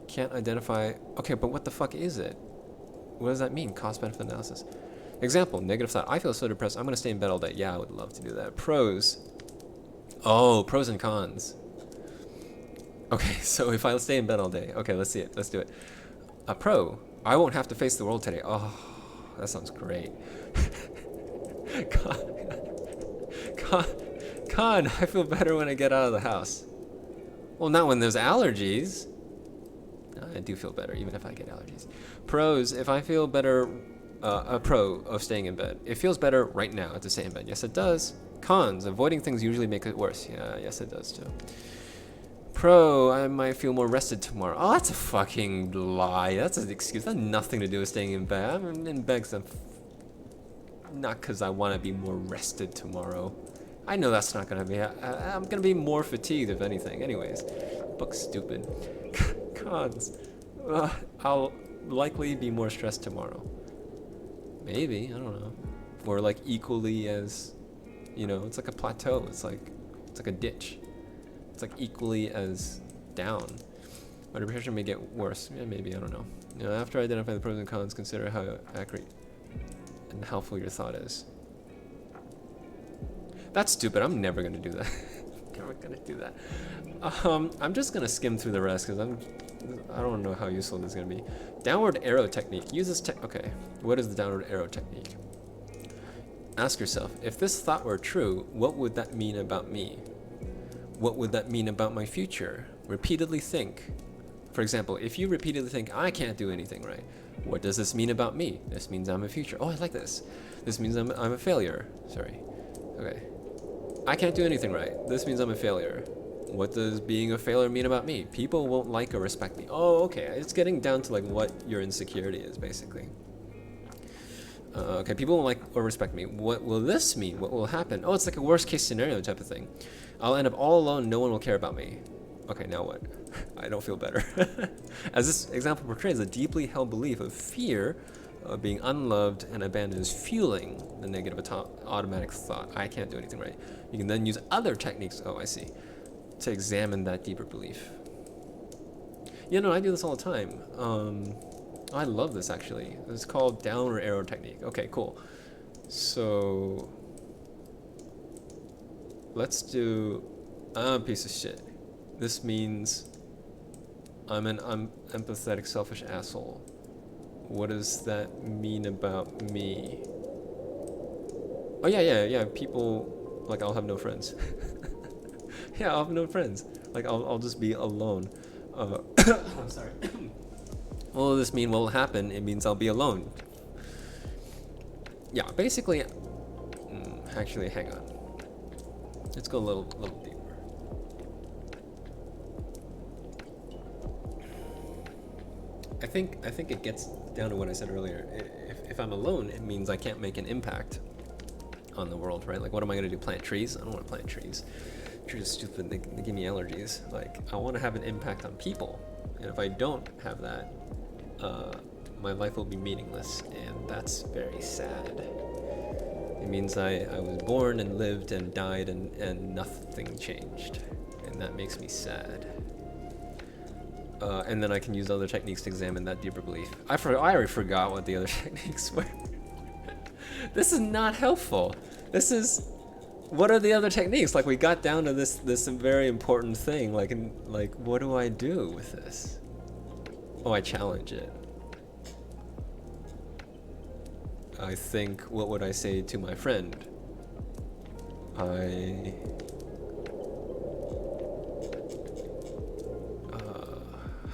can't identify... Okay, but what the fuck is it? What does that mean, cost-benefit analysis? Example, negative thought. I feel so depressed, I'm going to stay in bed all day. Yeah, I would love to do that. Pros. Oh, pros and cons. Okay, so if I stay in bed all day... Okay, let's see it. Let's do it. A pro. I won't have to face the world today. Oh, that sounds great. Con, I feel better when I get out of the house. Well, not when there's allergies. I do feel better, even if I get allergies. Pros, if I feel better, a pro of staying in bed. It feels better right now to stay in bed. Yes, it does. Cons, avoiding things usually makes it worse. Yeah, yes, it does too. Pro, I might feel more rested tomorrow. Oh, that's a fucking lie. That's an excuse. That has nothing to do with staying in bed. I'm in bed not because I want to be more rested tomorrow. I know that's not going to be... I'm going to be more fatigued, if anything. Anyways, book's stupid. Cons. I'll likely be more stressed tomorrow. Maybe, I don't know. Or like equally as... You know, it's like a plateau. It's like a ditch. It's like equally as down. My depression may get worse. Yeah, maybe, I don't know. You know, after identifying the pros and cons, consider how accurate and helpful your thought is. That's stupid. I'm never gonna do that. Never gonna do that. I'm just gonna skim through the rest because I don't know how useful this is gonna be. Downward arrow technique. Use this okay. What is the downward arrow technique? Ask yourself, if this thought were true, what would that mean about me? What would that mean about my future? Repeatedly think. For example, if you repeatedly think, I can't do anything right, what does this mean about me? This means I'm a future. Oh, I like this. This means I'm a failure. Sorry. Okay. I can't do anything right. This means I'm a failure. What does being a failure mean about me? People won't like or respect me. Oh, okay. It's getting down to like what your insecurity is, basically. Okay, people won't like or respect me. What will this mean? What will happen? Oh, it's like a worst case scenario type of thing. I'll end up all alone. No one will care about me. Okay, now what? I don't feel better. As this example portrays, a deeply held belief of fear of being unloved and abandoned is fueling the negative automatic thought. I can't do anything right. You can then use other techniques, oh, I see, to examine that deeper belief. You know, I do this all the time. I love this, actually. It's called downward arrow technique. Okay, cool. So let's do I'm a piece of shit. This means I'm an unempathetic, selfish asshole. What does that mean about me? Oh, yeah. People, like, I'll have no friends. Yeah, I'll have no friends. Like, I'll just be alone. I'm sorry. What will this mean? What will happen? It means I'll be alone. Yeah, basically... actually, hang on. Let's go a little deeper. I think it gets down to what I said earlier. If I'm alone, it means I can't make an impact on the world, right? Like, what am I gonna do? Plant trees? I don't want to plant trees. Trees are stupid. They give me allergies. Like, I want to have an impact on people, and if I don't have that, my life will be meaningless, and that's very sad. It means I was born and lived and died and nothing changed, and that makes me sad. And then I can use other techniques to examine that deeper belief. I already forgot what the other techniques were. This is not helpful. This is... What are the other techniques? Like, we got down to this very important thing. Like, what do I do with this? Oh, I challenge it. I think, what would I say to my friend?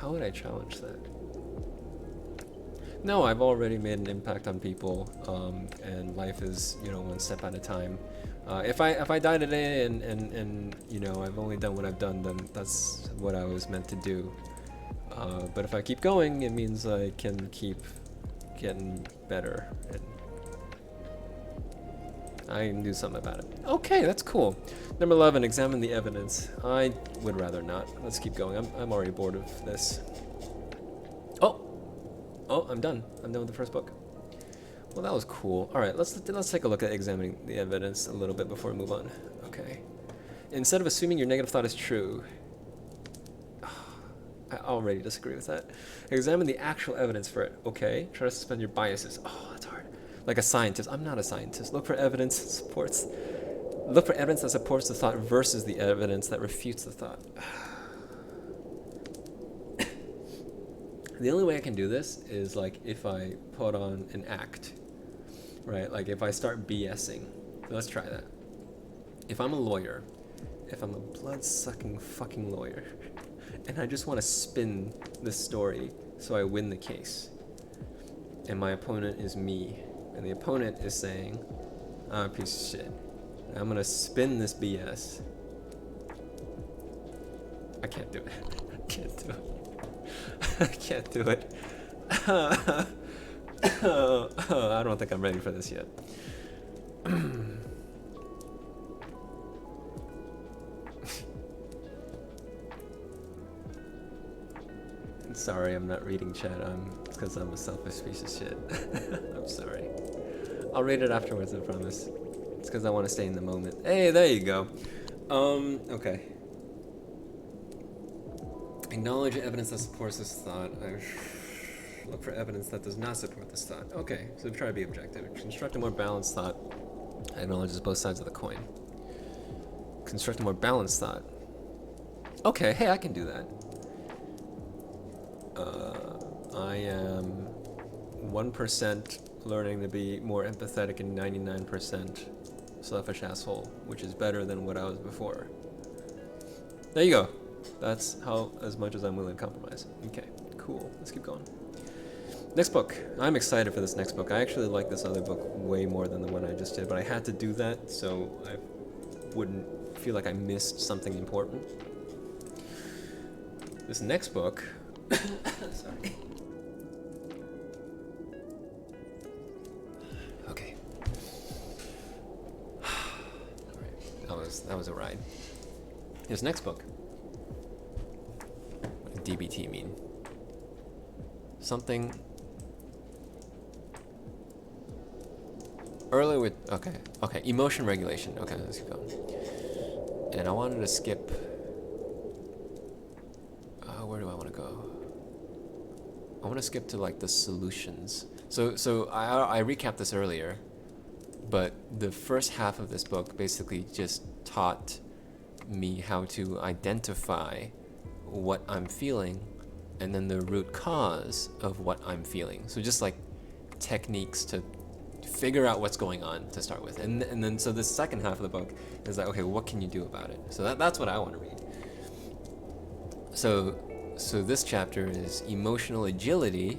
How would I challenge that? No, I've already made an impact on people, and life is, one step at a time. If I die today and you know I've only done what I've done, then that's what I was meant to do. But if I keep going, it means I can keep getting better, and I can do something about it. Okay, that's cool. Number 11, examine the evidence. I would rather not. Let's keep going. I'm already bored of this. Oh, I'm done. I'm done with the first book. Well, that was cool. All right, let's take a look at examining the evidence a little bit before we move on. Okay. Instead of assuming your negative thought is true, I already disagree with that. Examine the actual evidence for it. Okay. Try to suspend your biases. Oh, that's hard. Like a scientist. I'm not a scientist. Look for evidence that supports the thought versus the evidence that refutes the thought. The only way I can do this is like if I put on an act, right? Like if I start BSing. Let's try that. If I'm a lawyer, if I'm a blood-sucking fucking lawyer, and I just want to spin this story so I win the case, and my opponent is me, and the opponent is saying, I'm a piece of shit, and I'm gonna spin this BS. I can't do it. I can't do it. I can't do it. I don't think I'm ready for this yet. Sorry, I'm not reading chat. It's because I'm a selfish piece of shit. I'm sorry. I'll read it afterwards, I promise. It's because I want to stay in the moment. Hey, there you go. Okay. Acknowledge evidence that supports this thought. Look for evidence that does not support this thought. Okay, so try to be objective. Construct a more balanced thought. Acknowledges both sides of the coin. Construct a more balanced thought. Okay, hey, I can do that. I am 1% learning to be more empathetic and 99% selfish asshole, which is better than what I was before. There you go. That's as much as I'm willing to compromise. Okay, cool. Let's keep going. Next book. I'm excited for this next book. I actually like this other book way more than the one I just did, but I had to do that so I wouldn't feel like I missed something important. This next book... Sorry. Okay. Alright, that was a ride. This next book. What does DBT mean? Something earlier with okay, emotion regulation. Okay, let's keep going. And I wanted to skip. Where do I want to go? I want to skip to like the solutions. So I recapped this earlier, but the first half of this book basically just taught me how to identify what I'm feeling and then the root cause of what I'm feeling. So just like techniques to figure out what's going on to start with. And then so the second half of the book is like, okay, what can you do about it? So that's what I want to read. So this chapter is emotional agility,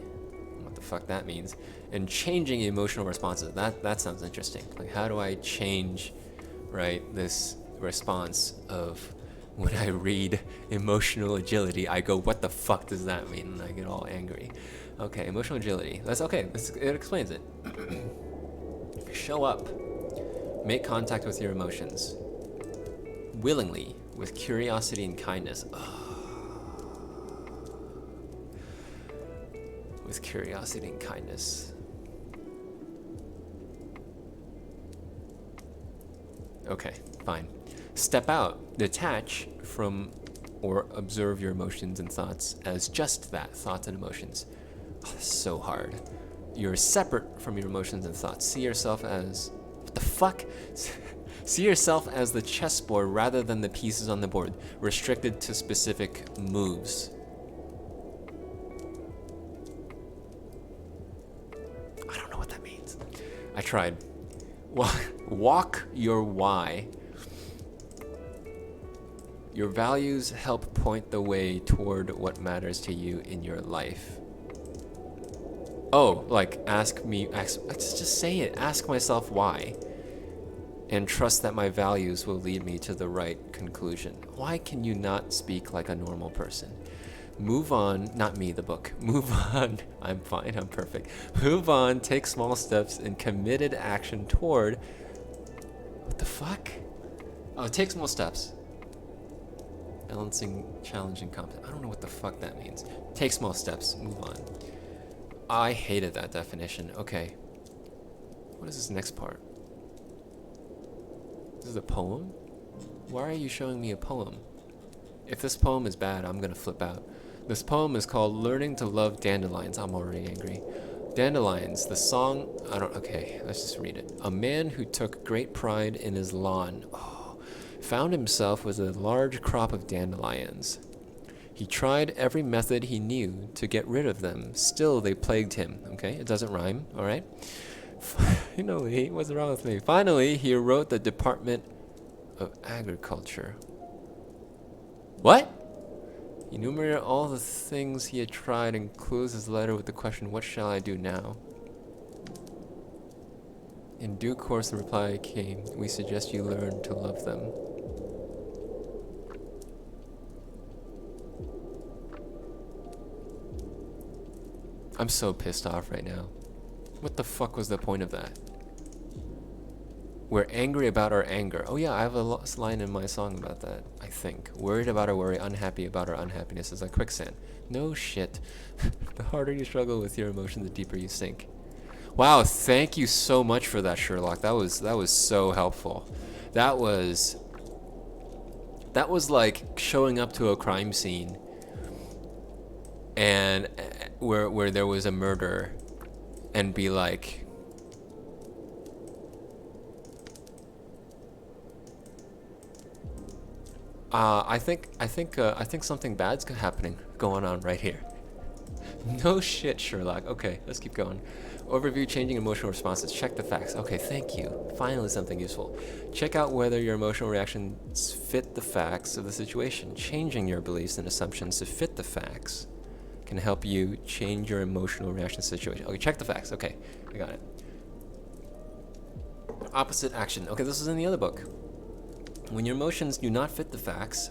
what the fuck that means, and changing emotional responses. That sounds interesting. Like how do I change, right, this response of when I read emotional agility, I go, what the fuck does that mean? And I get all angry. Okay, emotional agility. That's okay. It explains it. Show up. Make contact with your emotions. Willingly, with curiosity and kindness. With curiosity and kindness. Okay, fine. Step out, detach from or observe your emotions and thoughts as just that, thoughts and emotions. Oh, that's so hard. You're separate from your emotions and thoughts. See yourself as, what the fuck? See yourself as the chessboard rather than the pieces on the board, restricted to specific moves. I don't know what that means. I tried. Walk your why. Your values help point the way toward what matters to you in your life. Oh, like just say it. Ask myself why. and trust that my values will lead me to the right conclusion. Why can you not speak like a normal person? Move on, not me, the book. Move on. I'm fine, I'm perfect. Move on, take small steps in committed action toward. What the fuck? Oh, take small steps. Balancing challenge and competence. I don't know what the fuck that means. Take small steps, move on. I hated that definition. Okay. What is this next part? This is a poem? Why are you showing me a poem? If this poem is bad, I'm gonna flip out. This poem is called Learning to Love Dandelions. I'm already angry. Dandelions, the song, okay, let's just read it. A man who took great pride in his lawn, found himself with a large crop of dandelions. He tried every method he knew to get rid of them. Still, they plagued him. Okay, it doesn't rhyme, all right? Finally, what's wrong with me? Finally, he wrote the Department of Agriculture. What? He enumerated all the things he had tried and closed his letter with the question, what shall I do now? In due course, the reply came, we suggest you learn to love them. I'm so pissed off right now. What the fuck was the point of that? We're angry about our anger. Oh yeah, I have a line in my song about that, I think. Worried about our worry, unhappy about our unhappiness is like quicksand. No shit. The harder you struggle with your emotion, the deeper you sink. Wow, thank you so much for that, Sherlock. That was so helpful. That was like showing up to a crime scene and where there was a murder and be like, I think something bad's going on right here. No shit, Sherlock. Okay, let's keep going. Overview changing emotional responses. Check the facts. Okay, thank you. Finally, something useful. Check out whether your emotional reactions fit the facts of the situation. Changing your beliefs and assumptions to fit the facts can help you change your emotional reaction to the situation. Okay, check the facts. Okay, I got it. Opposite action. Okay, this is in the other book. When your emotions do not fit the facts,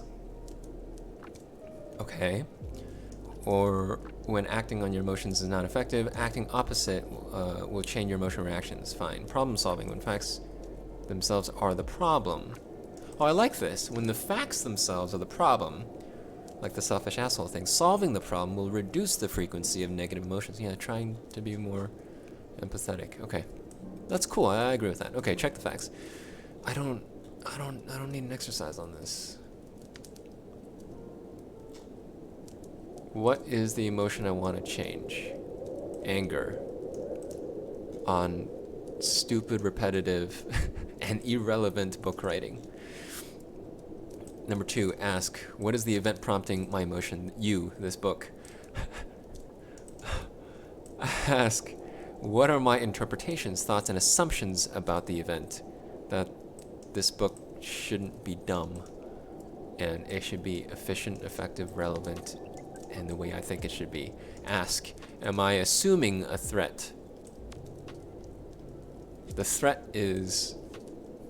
okay, or when acting on your emotions is not effective, acting opposite will change your emotional reactions. Fine. Problem solving, when facts themselves are the problem. Oh, I like this. When the facts themselves are the problem, like the selfish asshole thing, solving the problem will reduce the frequency of negative emotions. Yeah, trying to be more empathetic. Okay, that's cool. I agree with that. Okay, check the facts. I don't need an exercise on this. What is the emotion I want to change? Anger. On stupid, repetitive, and irrelevant book writing. Number 2, ask, what is the event prompting my emotion? You, this book. Ask, what are my interpretations, thoughts, and assumptions about the event? That this book shouldn't be dumb, and it should be efficient, effective, relevant, and the way I think it should be. Ask, am I assuming a threat? The threat is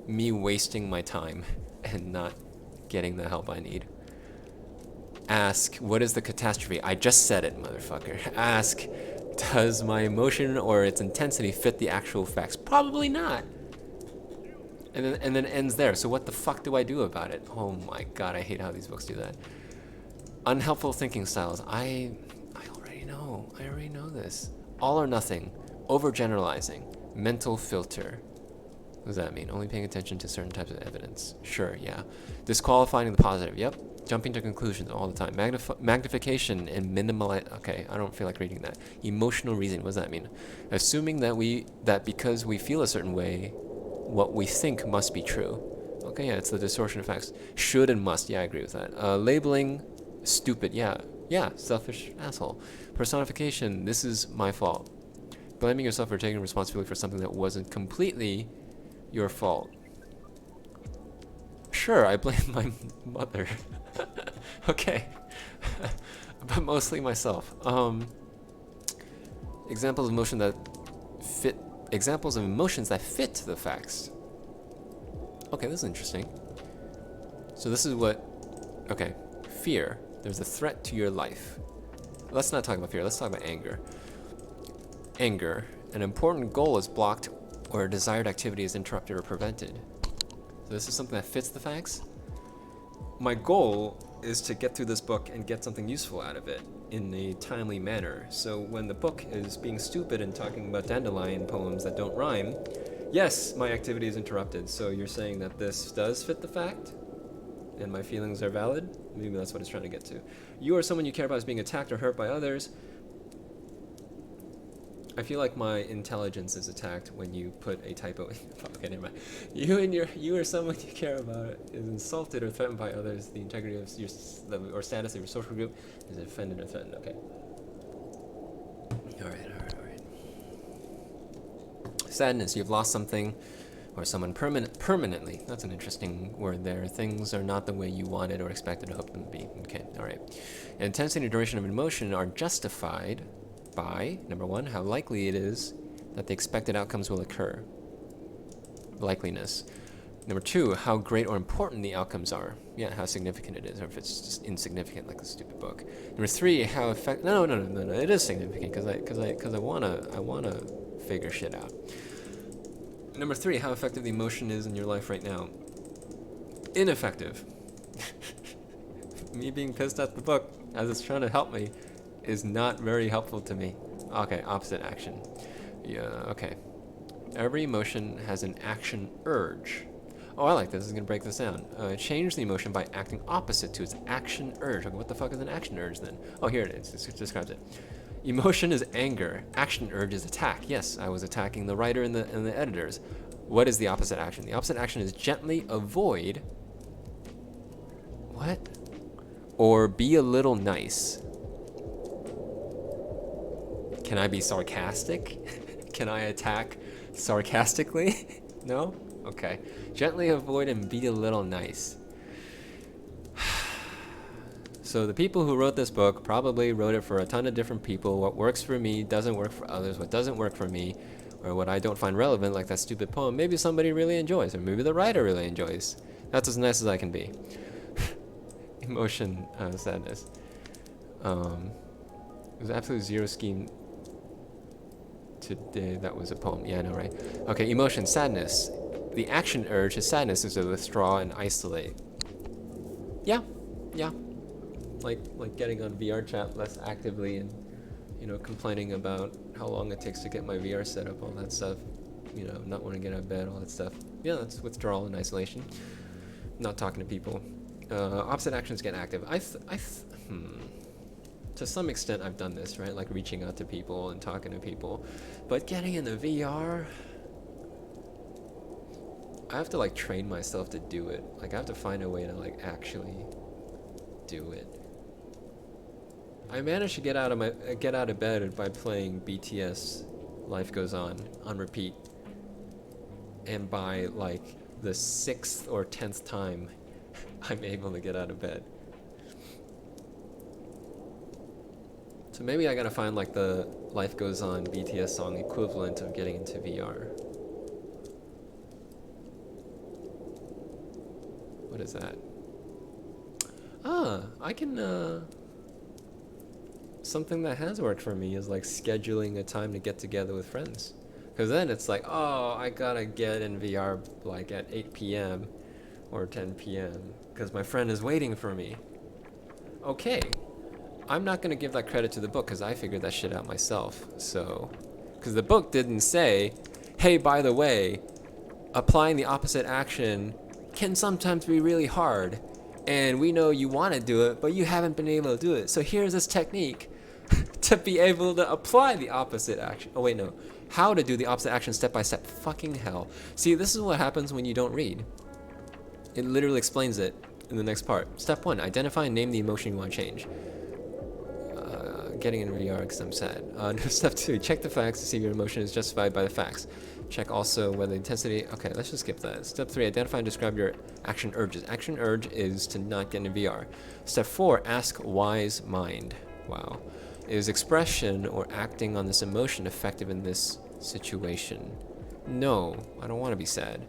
me wasting my time and not getting the help I need. Ask, what is the catastrophe? I just said it, motherfucker. Ask, does my emotion or its intensity fit the actual facts? Probably not. And then ends there. So what the fuck do I do about it? Oh my god, I hate how these books do that. Unhelpful thinking styles. I already know. I already know this. All or nothing. Overgeneralizing. Mental filter. What does that mean? Only paying attention to certain types of evidence. Sure, yeah. Disqualifying the positive. Yep. Jumping to conclusions all the time. Magnification and minimalize. Okay, I don't feel like reading that. Emotional reasoning. What does that mean? Assuming that because we feel a certain way, what we think must be true. Okay, yeah, it's the distortion of facts. Should and must. Yeah, I agree with that. Labeling. Stupid. Yeah. Selfish asshole. Personification. This is my fault. Blaming yourself for taking responsibility for something that wasn't completely your fault. Sure, I blame my mother. Okay. But mostly myself. Examples of emotions that fit the facts. Okay, this is interesting. So this is what, okay, fear. There's a threat to your life. Let's not talk about fear, let's talk about anger. Anger. An important goal is blocked or a desired activity is interrupted or prevented. So this is something that fits the facts. My goal is to get through this book and get something useful out of it in a timely manner. So when the book is being stupid and talking about dandelion poems that don't rhyme, yes, my activity is interrupted. So you're saying that this does fit the fact? And my feelings are valid? Maybe that's what it's trying to get to. You or someone you care about is being attacked or hurt by others. I feel like my intelligence is attacked when you put a typo in. Okay, never mind. You or someone you care about is insulted or threatened by others. The integrity of your or status of your social group is offended or threatened. Okay. All right. Sadness. You've lost something or someone permanently. That's an interesting word there. Things are not the way you wanted or expected or hoped them to be. Okay. All right. Intensity and duration of emotion are justified by, number one, how likely it is that the expected outcomes will occur. Likeliness. Number two, how great or important the outcomes are. Yeah, how significant it is, or if it's just insignificant, like the stupid book. Number three, how effective. No. It is significant because I wanna figure shit out. Number three, how effective the emotion is in your life right now. Ineffective. Me being pissed at the book as it's trying to help me is not very helpful to me. Okay, opposite action. Yeah, okay. Every emotion has an action urge. Oh, I like this. This is going to break this down. Change the emotion by acting opposite to its action urge. Okay, what the fuck is an action urge then? Oh, here it is. It describes it. Emotion is anger. Action urge is attack. Yes, I was attacking the writer and the editors. What is the opposite action? The opposite action is gently avoid. What? Or be a little nice. Can I be sarcastic? Can I attack sarcastically? No? Okay. Gently avoid and be a little nice. So the people who wrote this book probably wrote it for a ton of different people. What works for me doesn't work for others. What doesn't work for me, or what I don't find relevant, like that stupid poem, maybe somebody really enjoys, or maybe the writer really enjoys. That's as nice as I can be. Emotion, sadness. There's absolutely zero scheme today. That was a poem. Yeah, I know, right? Okay, emotion, sadness. The action urge is sadness is to withdraw and isolate. Yeah. Like getting on VR chat less actively and, complaining about how long it takes to get my VR set up, all that stuff. Not wanting to get out of bed, all that stuff. Yeah, that's withdrawal and isolation. Not talking to people. Opposite actions get active. To some extent I've done this, right? Like reaching out to people and talking to people. But getting in the VR, I have to like train myself to do it. Like I have to find a way to like actually do it. I managed to get out of bed by playing BTS Life Goes On repeat. And by like the 6th or 10th time I'm able to get out of bed. So maybe I gotta find like the Life Goes On BTS song equivalent of getting into VR. What is that? I can, something that has worked for me is like scheduling a time to get together with friends. Because then it's like, oh, I gotta get in VR like at 8 p.m. or 10 p.m. because my friend is waiting for me. Okay. I'm not going to give that credit to the book because I figured that shit out myself. So, because the book didn't say, hey, by the way, applying the opposite action can sometimes be really hard. And we know you want to do it, but you haven't been able to do it. So here's this technique to be able to apply the opposite action. Oh, wait, no. How to do the opposite action step by step. Fucking hell. See, this is what happens when you don't read. It literally explains it in the next part. Step 1, identify and name the emotion you want to change. Getting in VR because I'm sad. Step 2, check the facts to see if your emotion is justified by the facts. Check also whether the intensity... Okay, let's just skip that. Step 3, identify and describe your action urges. Action urge is to not get in VR. Step 4, ask wise mind. Wow. Is expression or acting on this emotion effective in this situation? No, I don't want to be sad.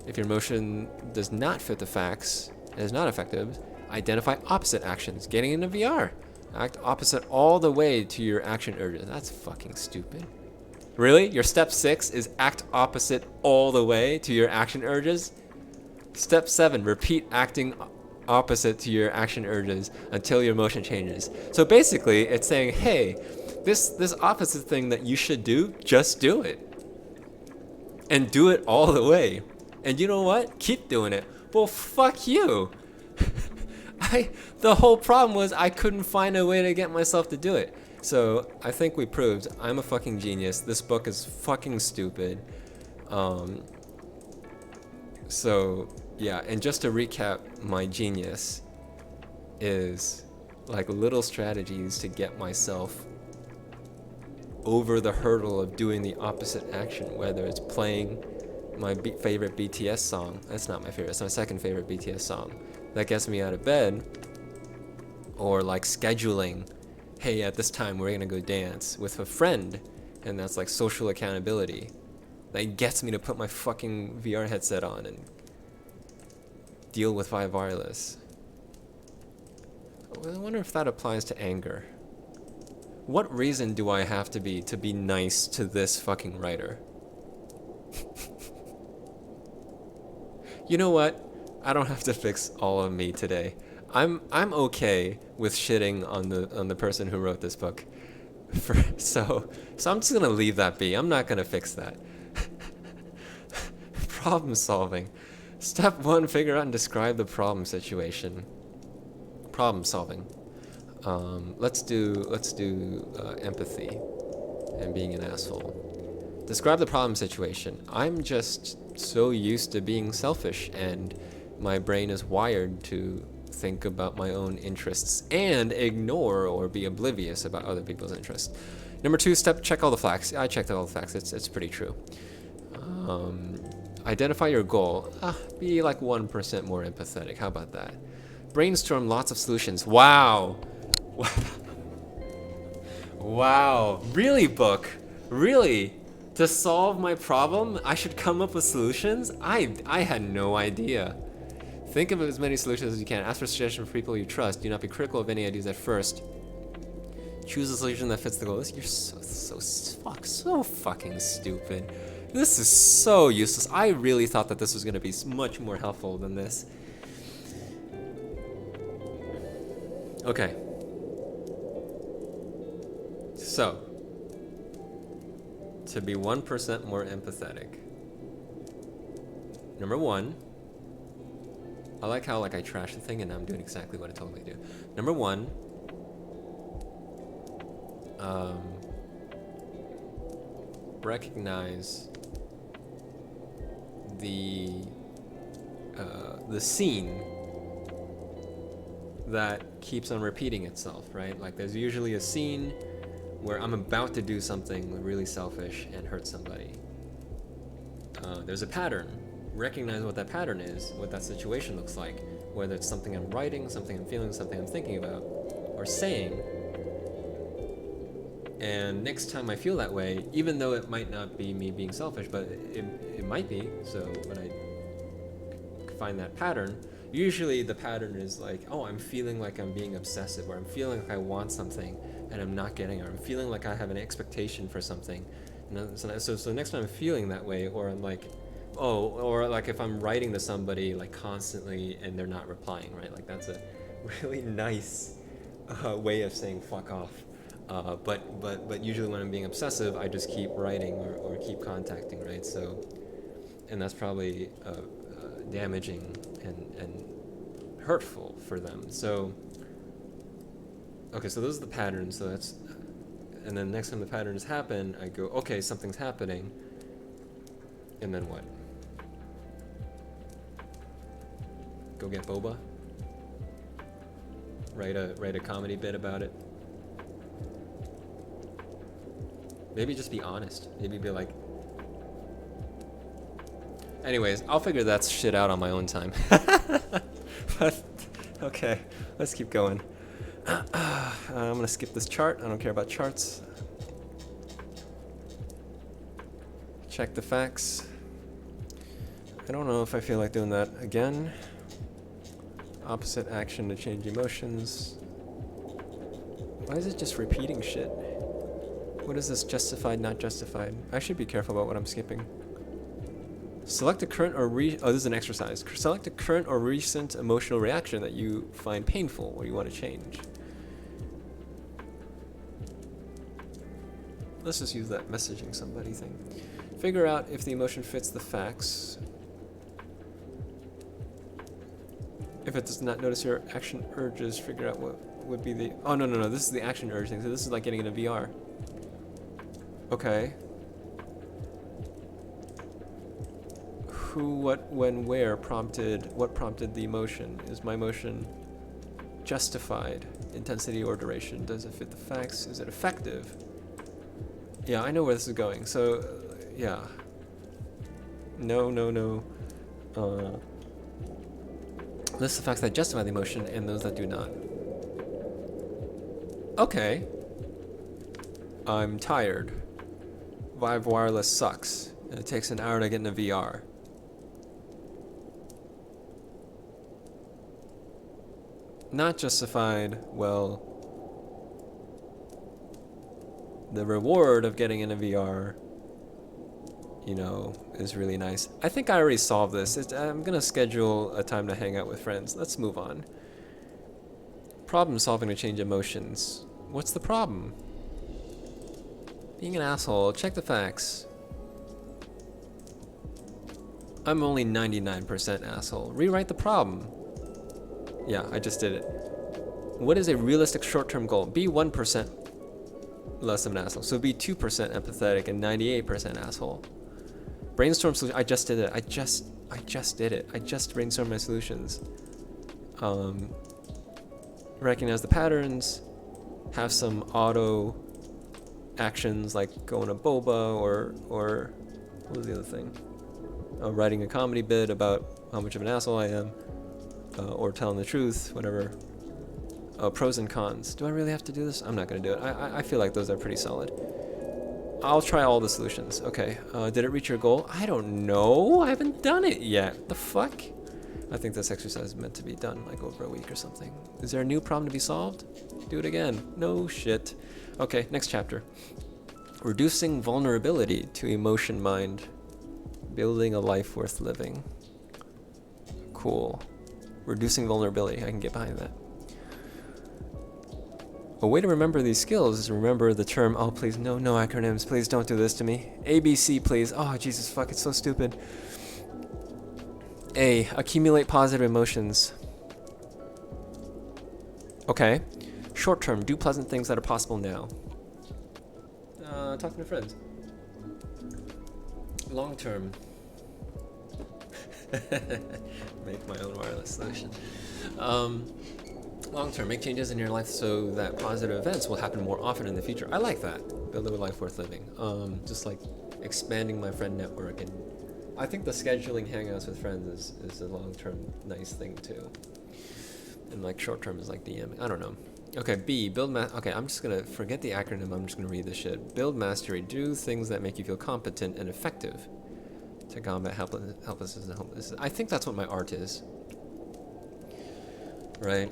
If your emotion does not fit the facts and is not effective, identify opposite actions. Getting into VR. Act opposite all the way to your action urges. That's fucking stupid. Really? Your step 6 is act opposite all the way to your action urges? Step 7, repeat acting opposite to your action urges until your emotion changes. So basically, it's saying, hey, this opposite thing that you should do, just do it. And do it all the way. And you know what? Keep doing it. Well, fuck you. The whole problem was I couldn't find a way to get myself to do it. So I think we proved I'm a fucking genius. This book is fucking stupid. So yeah, and just to recap, my genius is like little strategies to get myself over the hurdle of doing the opposite action, whether it's playing my favorite BTS song. That's not my favorite, it's my second favorite BTS song. That gets me out of bed. Or like scheduling, hey, at this time we're gonna go dance with a friend. And that's like social accountability. That gets me to put my fucking VR headset on and deal with via wireless. I wonder if that applies to anger. What reason do I have to be nice to this fucking writer? You know what? I don't have to fix all of me today. I'm okay with shitting on the person who wrote this book. So I'm just gonna leave that be. I'm not gonna fix that. Problem solving. Step 1, figure out and describe the problem situation. Problem solving. Let's do empathy and being an asshole. Describe the problem situation. I'm just so used to being selfish, and my brain is wired to think about my own interests and ignore or be oblivious about other people's interests. Number 2 step, check all the facts. I checked all the facts. It's pretty true. Identify your goal. Be like 1% more empathetic. How about that? Brainstorm lots of solutions. Wow. Wow. Really, book? Really? To solve my problem, I should come up with solutions? I had no idea. Think of as many solutions as you can. Ask for suggestions from people you trust. Do not be critical of any ideas at first. Choose a solution that fits the goal. You're so fucking stupid. This is so useless. I really thought that this was going to be much more helpful than this. Okay. So, to be 1% more empathetic. Number 1, I like how I trashed the thing and now I'm doing exactly what I told me to do. Number 1, recognize the scene that keeps on repeating itself, right? Like there's usually a scene where I'm about to do something really selfish and hurt somebody. There's a pattern. Recognize what that pattern is, what that situation looks like, whether it's something I'm writing, something I'm feeling, something I'm thinking about, or saying. And next time I feel that way, even though it might not be me being selfish, but it might be, so when I find that pattern, usually the pattern is like, oh, I'm feeling like I'm being obsessive, or I'm feeling like I want something and I'm not getting it, or I'm feeling like I have an expectation for something. And so next time I'm feeling that way, or I'm like, oh, or like if I'm writing to somebody like constantly and they're not replying, right? Like that's a really nice way of saying fuck off. But usually when I'm being obsessive, I just keep writing or keep contacting, right? So, and that's probably damaging and hurtful for them. So, okay, so those are the patterns. So that's, and then next time the patterns happen, I go, okay, something's happening, and then what? Go get boba? Write a comedy bit about it? Maybe just be honest. Maybe be like... Anyways, I'll figure that shit out on my own time. But, okay, let's keep going. I'm gonna skip this chart. I don't care about charts. Check the facts. I don't know if I feel like doing that again. Opposite action to change emotions. Why is it just repeating shit? What is this justified, not justified? I should be careful about what I'm skipping. Select a current or oh, this is an exercise. Select a current or recent emotional reaction that you find painful or you want to change. Let's just use that messaging somebody thing. Figure out if the emotion fits the facts. If it does not, notice your action urges. Figure out what would be the... Oh, no. This is the action urge thing. So this is like getting into VR. Okay. Who, what, when, where prompted... What prompted the emotion? Is my emotion justified? Intensity or duration? Does it fit the facts? Is it effective? Yeah, I know where this is going. So, yeah. No. List the facts that justify the emotion and those that do not. Okay. I'm tired. Vive Wireless sucks. And it takes an hour to get into VR. Not justified. Well, the reward of getting into VR, you know, is really nice. I think I already solved this. I'm gonna schedule a time to hang out with friends. Let's move on. Problem solving to change emotions. What's the problem? Being an asshole. Check the facts. I'm only 99% asshole. Rewrite the problem. Yeah, I just did it. What is a realistic short-term goal? Be 1% less of an asshole. So be 2% empathetic and 98% asshole. Brainstorm solution. I just did it. I just did it. I just brainstormed my solutions. Recognize the patterns. Have some auto actions like going to boba or what was the other thing? Writing a comedy bit about how much of an asshole I am, or telling the truth, whatever. Pros and cons. Do I really have to do this? I'm not going to do it. I feel like those are pretty solid. I'll try all the solutions. Okay. Did it reach your goal? I don't know. I haven't done it yet. The fuck? I think this exercise is meant to be done like over a week or something. Is there a new problem to be solved? Do it again. No shit. Okay, next chapter. Reducing vulnerability to emotion mind. Building a life worth living. Cool. Reducing vulnerability. I can get behind that. A way to remember these skills is remember the term, oh please, no acronyms, please don't do this to me. ABC, please. Oh, Jesus fuck, it's so stupid. A, accumulate positive emotions. Okay. Short term, do pleasant things that are possible now. Talking to friends. Long term. Make my own wireless solution. Long term, make changes in your life so that positive events will happen more often in the future. I like that. Build a life worth living. Just like expanding my friend network, and I think the scheduling hangouts with friends is a long term nice thing too. And like short term is like DMing. I don't know. Okay, B, build okay, I'm just gonna forget the acronym, I'm just gonna read this shit. Build mastery, do things that make you feel competent and effective to combat helplessness and hopelessness. I think that's what my art is. Right?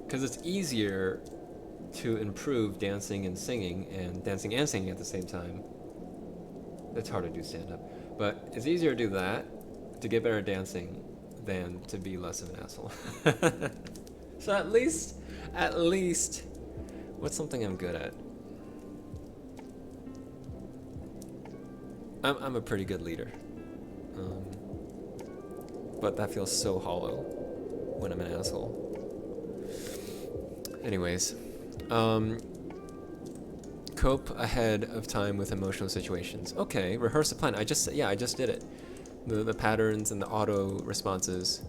Because it's easier to improve dancing and singing at the same time. It's hard to do stand-up. But it's easier to do that, to get better at dancing, than to be less of an asshole. So at least, what's something I'm good at? I'm a pretty good leader. But that feels so hollow when I'm an asshole. Anyways, cope ahead of time with emotional situations. Okay, rehearse a plan. I just did it. The patterns and the auto responses.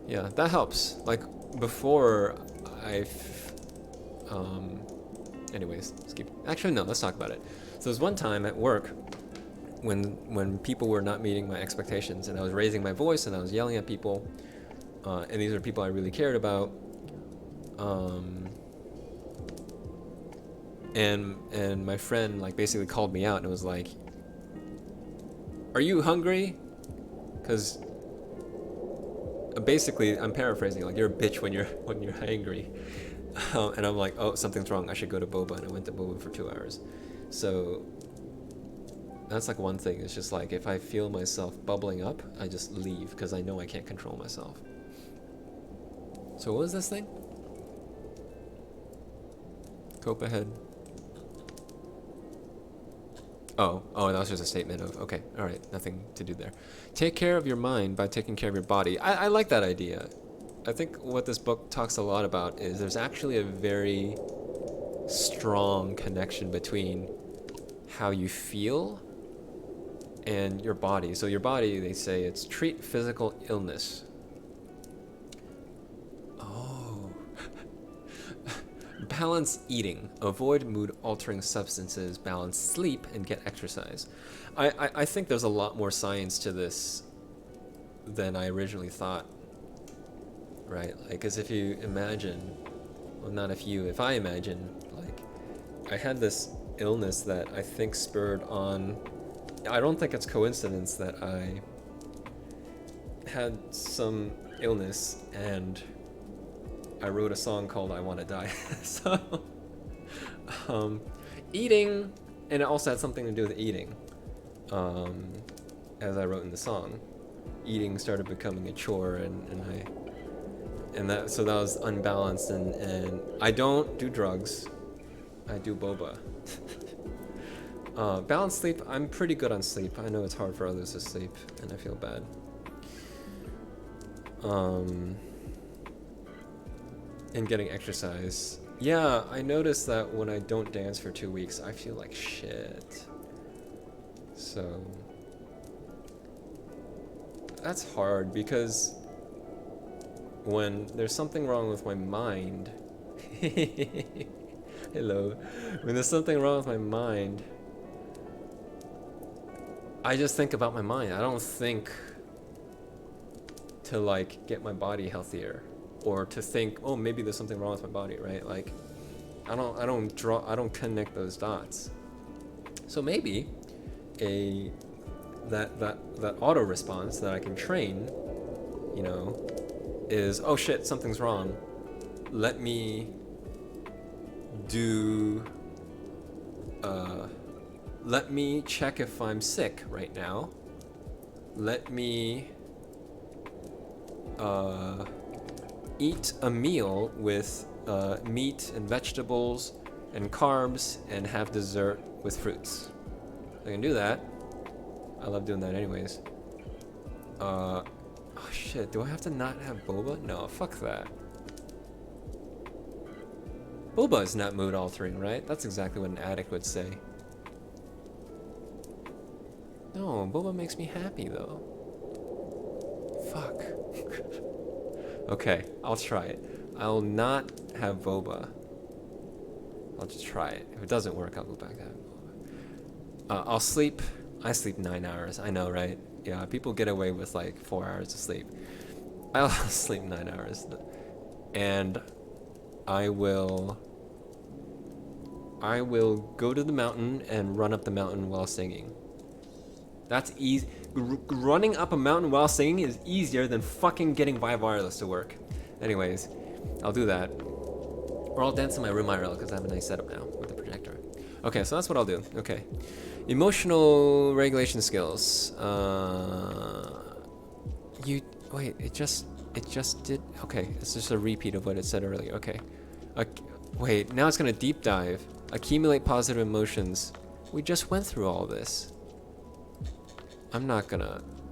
Yeah, that helps. Like before, anyways, actually no, let's talk about it. So there's one time at work when people were not meeting my expectations, and I was raising my voice and I was yelling at people, and these are people I really cared about. And my friend like basically called me out and was like, "Are you hungry?" because basically I'm paraphrasing, like you're a bitch when you're angry, and I'm like, oh, something's wrong, I should go to boba, and I went to boba for 2 hours. So that's like one thing. It's just like if I feel myself bubbling up, I just leave because I know I can't control myself. So what was this thing? Cope ahead. Oh, that was just a statement of, okay, all right, nothing to do there. Take care of your mind by taking care of your body. I like that idea. I think what this book talks a lot about is there's actually a very strong connection between how you feel and your body. So your body, they say, it's treat physical illness. Oh. Balance eating, avoid mood-altering substances, balance sleep, and get exercise. I think there's a lot more science to this than I originally thought, right? Like, because if you imagine, well, not if I imagine, like, I had this illness that I think spurred on, I don't think it's coincidence that I had some illness and I wrote a song called I Wanna Die. So, eating, and it also had something to do with eating. As I wrote in the song, eating started becoming a chore, and that was unbalanced, and I don't do drugs, I do boba. Balanced sleep, I'm pretty good on sleep. I know it's hard for others to sleep, and I feel bad. And getting exercise. Yeah, I noticed that when I don't dance for 2 weeks, I feel like shit. So that's hard because when there's something wrong with my mind, hello, when there's something wrong with my mind, I just think about my mind. I don't think to like get my body healthier or to think, oh, maybe there's something wrong with my body, right? Like I don't connect those dots. So maybe that auto response that I can train, you know, is, oh shit, something's wrong. Let me check if I'm sick right now. Let me eat a meal with meat and vegetables and carbs and have dessert with fruits. I can do that. I love doing that anyways. Oh shit, do I have to not have boba? No, fuck that. Boba is not mood altering, right? That's exactly what an addict would say. No, boba makes me happy though. Fuck. Okay, I'll try it. I'll not have boba. I'll just try it. If it doesn't work, I'll go back to having boba. I'll sleep. I sleep 9 hours. I know, right? Yeah, people get away with like 4 hours of sleep. I'll sleep 9 hours. And I will go to the mountain and run up the mountain while singing. That's easy. Running up a mountain while singing is easier than fucking getting by wireless to work. Anyways, I'll do that. Or I'll dance in my room IRL because I have a nice setup now with the projector. Okay, so that's what I'll do. Okay. Emotional regulation skills. It just did. Okay, it's just a repeat of what it said earlier. Okay. Wait, now it's gonna deep dive. Accumulate positive emotions. We just went through all this.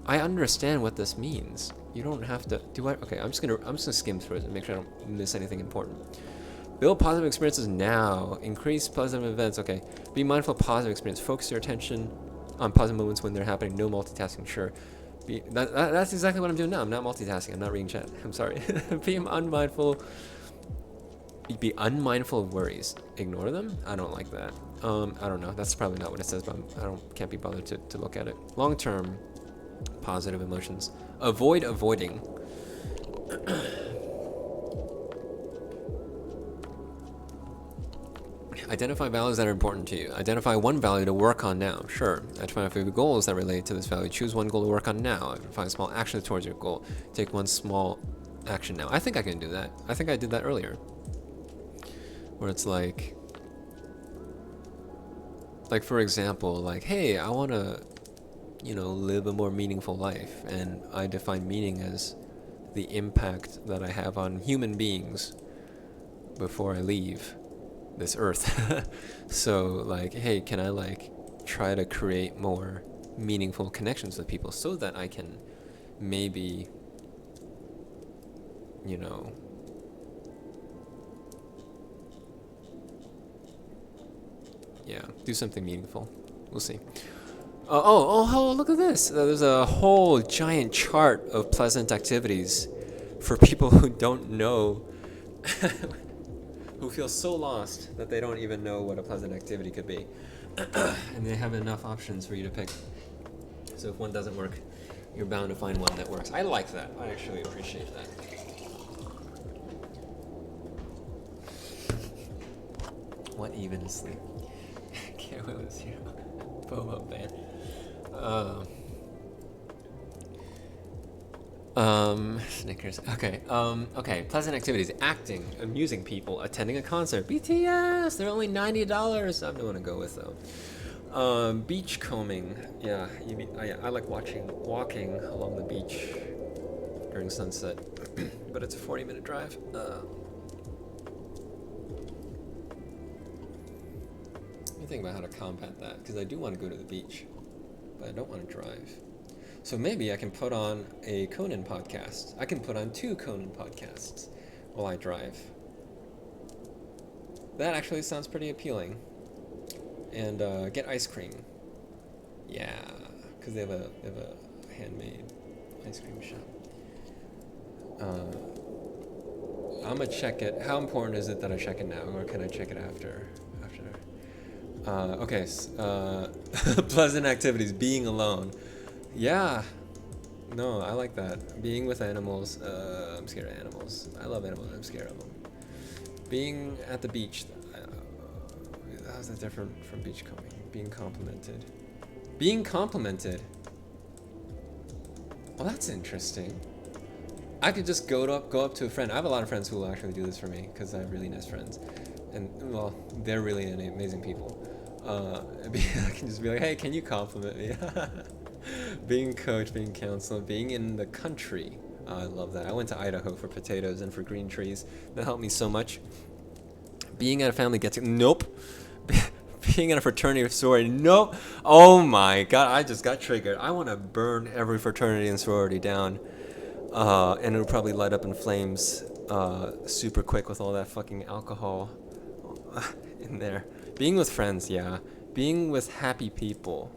I understand what this means. You don't have to. Okay, I'm just gonna skim through it and make sure I don't miss anything important. Build positive experiences now. Increase positive events. Okay. Be mindful of positive experience. Focus your attention on positive moments when they're happening. No multitasking. Sure. That's exactly what I'm doing now. I'm not multitasking. I'm not reading chat. I'm sorry. Be unmindful of worries. Ignore them? I don't like that. I don't know. That's probably not what it says, but can't be bothered to look at it. Long-term positive emotions. Avoid avoiding. Identify values that are important to you. Identify one value to work on now. Sure. Identify goals that relate to this value. Choose one goal to work on now. Identify small actions towards your goal. Take one small action now. I think I can do that. I think I did that earlier. Where it's like for example, like, hey, I want to, live a more meaningful life. And I define meaning as the impact that I have on human beings before I leave this earth. So like, hey, can I like try to create more meaningful connections with people so that I can maybe, yeah, do something meaningful. We'll see. Oh, look at this. There's a whole giant chart of pleasant activities for people who don't know, who feel so lost that they don't even know what a pleasant activity could be. And they have enough options for you to pick. So if one doesn't work, you're bound to find one that works. I like that. I actually appreciate that. What even is sleep? Can't wait to see you. FOMO ban. Snickers. Okay. Okay. Pleasant activities: acting, amusing people, attending a concert. BTS. They're only $90. I'm the one to go with though. Beach combing. Yeah. I like walking along the beach during sunset, but it's a 40-minute drive. Let me think about how to combat that, because I do want to go to the beach, but I don't want to drive. So maybe I can put on a Conan podcast. I can put on 2 Conan podcasts while I drive. That actually sounds pretty appealing. And get ice cream. Yeah, because they have a handmade ice cream shop. I'm gonna check it. How important is it that I check it now, or can I check it after? Okay. Pleasant activities. Being alone. Yeah. No, I like that. Being with animals. I'm scared of animals. I love animals. I'm scared of them. Being at the beach. How's that different from beachcombing? Being complimented. Being complimented. Well, that's interesting. I could just go up to a friend. I have a lot of friends who will actually do this for me because I have really nice friends, and well, they're really amazing people. I can just be like, hey, can you compliment me? Being coached, being counseled, being in the country. I love that. I went to Idaho for potatoes and for green trees. That helped me so much. Being at a family get-together. Nope. Being in a fraternity or sorority. Nope. Oh my god, I just got triggered. I want to burn every fraternity and sorority down. And it'll probably light up in flames super quick with all that fucking alcohol in there. Being with friends, yeah. Being with happy people.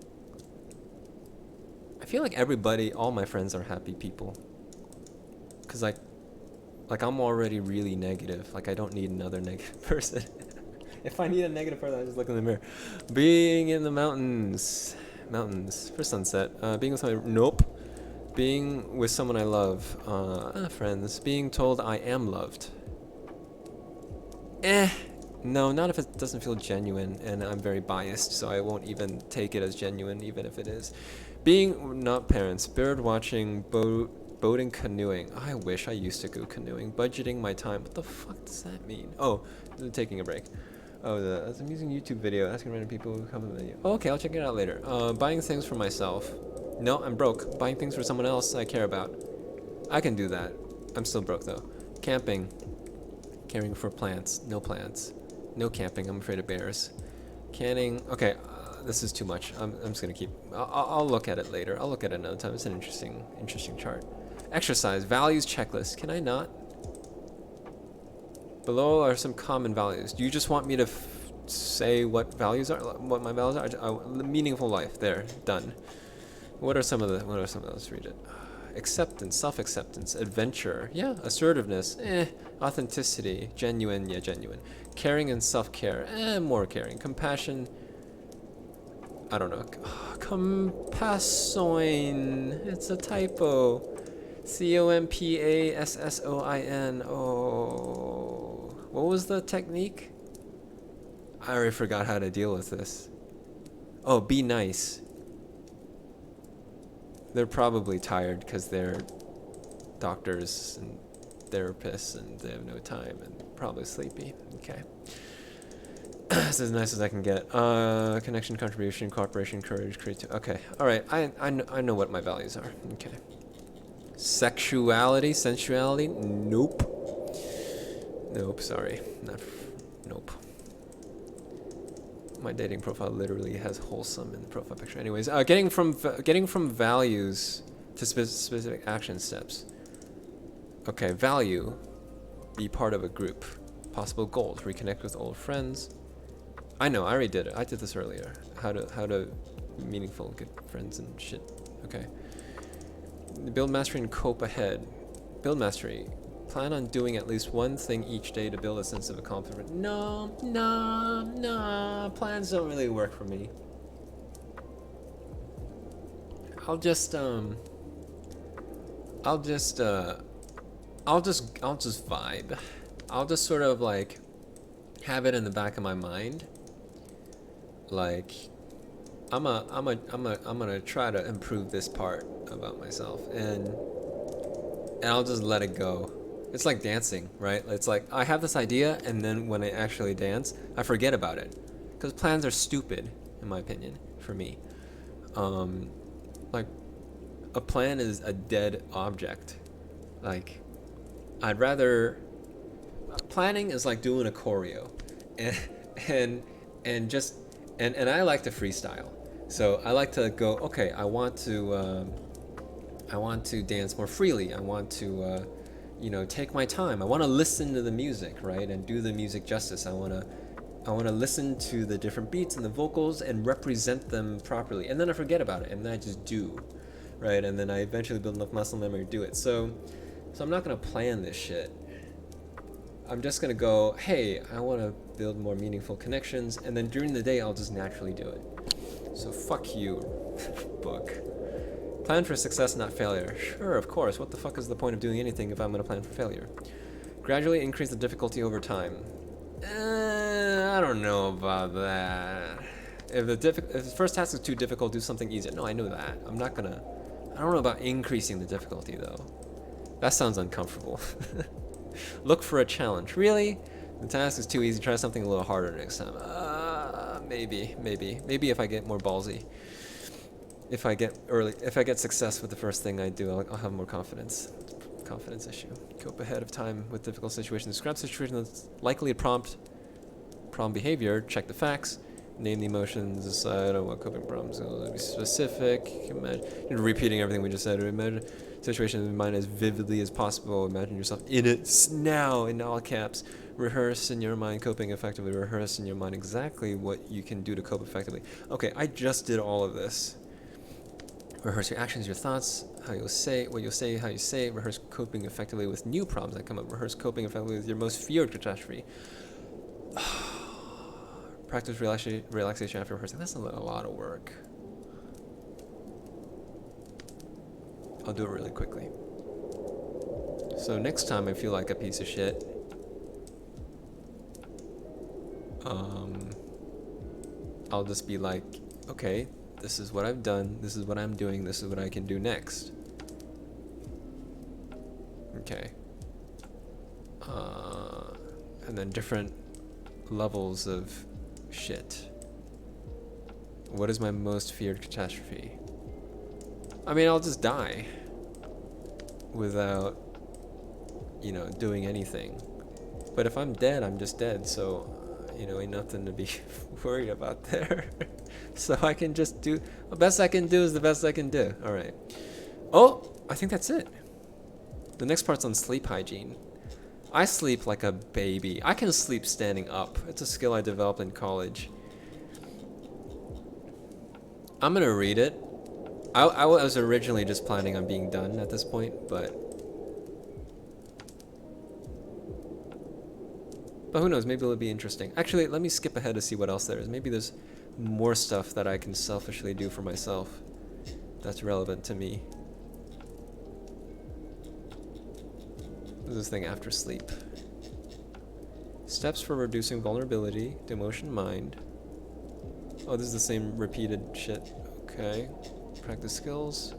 I feel like all my friends are happy people. Because like I'm already really negative. Like I don't need another negative person. If I need a negative person, I just look in the mirror. Being in the mountains for sunset. Being with nope. Being with someone I love, friends. Being told I am loved. No, not if it doesn't feel genuine, and I'm very biased, so I won't even take it as genuine, even if it is. Being not parents. Bird watching, boating, canoeing. I wish I used to go canoeing. Budgeting my time. What the fuck does that mean? Oh, taking a break. Oh, that's an amusing YouTube video asking random people who come in the video. Oh, okay, I'll check it out later. Buying things for myself. No, I'm broke. Buying things for someone else I care about. I can do that. I'm still broke though. Camping. Caring for plants. No plants. No camping. I'm afraid of bears. Canning. Okay, this is too much. I'm just gonna keep. I'll look at it later. I'll look at it another time. It's an interesting chart. Exercise. Values checklist. Can I not? Below are some common values. Do you just want me to say what values are? What my values are? Meaningful life. There. Done. What are some of those? Read it. Acceptance, self-acceptance, adventure, yeah, assertiveness, authenticity, genuine, yeah, genuine, caring and self-care, more caring, compassion, I don't know, compassoin, it's a typo, compassoin, oh, what was the technique? I already forgot how to deal with this. Oh, be nice. They're probably tired because they're doctors and therapists and they have no time and probably sleepy. Okay. This is as nice as I can get. Connection, contribution, cooperation, courage, creativity. Okay. All right. I know what my values are. Okay. Sexuality, sensuality. Nope. Nope. Sorry. Not. Nope. My dating profile literally has wholesome in the profile picture. Anyways, getting from values to specific action steps. Okay, value, be part of a group. Possible goals, reconnect with old friends. I know, I already did it. I did this earlier. How to meaningful good friends and shit. Okay. Build mastery and cope ahead. Build mastery. Plan on doing at least one thing each day to build a sense of accomplishment. No. Plans don't really work for me. I'll just vibe. I'll just sort of like have it in the back of my mind. Like I'm gonna try to improve this part about myself and I'll just let it go. It's like dancing, right? It's like I have this idea and then when I actually dance, I forget about it. Because plans are stupid, in my opinion, for me. Like a plan is a dead object. Like I'd rather planning is like doing a choreo and and just and I like to freestyle. So I like to go, okay, I want to dance more freely. I want to take my time. I want to listen to the music, right? And do the music justice. I want to listen to the different beats and the vocals and represent them properly. And then I forget about it and then I just do, right? And then I eventually build enough muscle memory to do it. So I'm not going to plan this shit. I'm just going to go, hey, I want to build more meaningful connections. And then during the day, I'll just naturally do it. So fuck you, book. Plan for success, not failure. Sure, of course. What the fuck is the point of doing anything if I'm going to plan for failure? Gradually increase the difficulty over time. I don't know about that. If the first task is too difficult, do something easier. No, I know that. I don't know about increasing the difficulty, though. That sounds uncomfortable. Look for a challenge. Really? The task is too easy. Try something a little harder next time. Maybe if I get more ballsy. If I get success with the first thing I do, I'll have more confidence. Confidence issue. Cope ahead of time with difficult situations. Describe a situation that's likely to prompt problem behavior. Check the facts. Name the emotions. Decide on what coping problems. Be specific. Imagine repeating everything we just said. Imagine situation in mind as vividly as possible. Imagine yourself in it now in all caps. Rehearse in your mind coping effectively. Rehearse in your mind exactly what you can do to cope effectively. Okay, I just did all of this. Rehearse your actions, your thoughts, how you'll say, what you'll say, how you say it. Rehearse coping effectively with new problems that come up. Rehearse coping effectively with your most feared catastrophe. Practice relaxation after rehearsing. That's a lot of work. I'll do it really quickly. So next time I feel like a piece of shit, I'll just be like, okay, this is what I've done, this is what I'm doing, this is what I can do next. Okay. And then different levels of shit. What is my most feared catastrophe? I mean, I'll just die without, doing anything. But if I'm dead, I'm just dead, so, ain't nothing to be worried about there. So I can just do, the best I can do is the best I can do. All right. Oh, I think that's it. The next part's on sleep hygiene. I sleep like a baby. I can sleep standing up. It's a skill I developed in college. I'm gonna read it. I was originally just planning on being done at this point, but who knows, maybe it'll be interesting. Actually, let me skip ahead to see what else there is. Maybe there's more stuff that I can selfishly do for myself that's relevant to me. There's this thing after sleep. Steps for reducing vulnerability to emotion mind. Oh, this is the same repeated shit. Okay. Practice skills.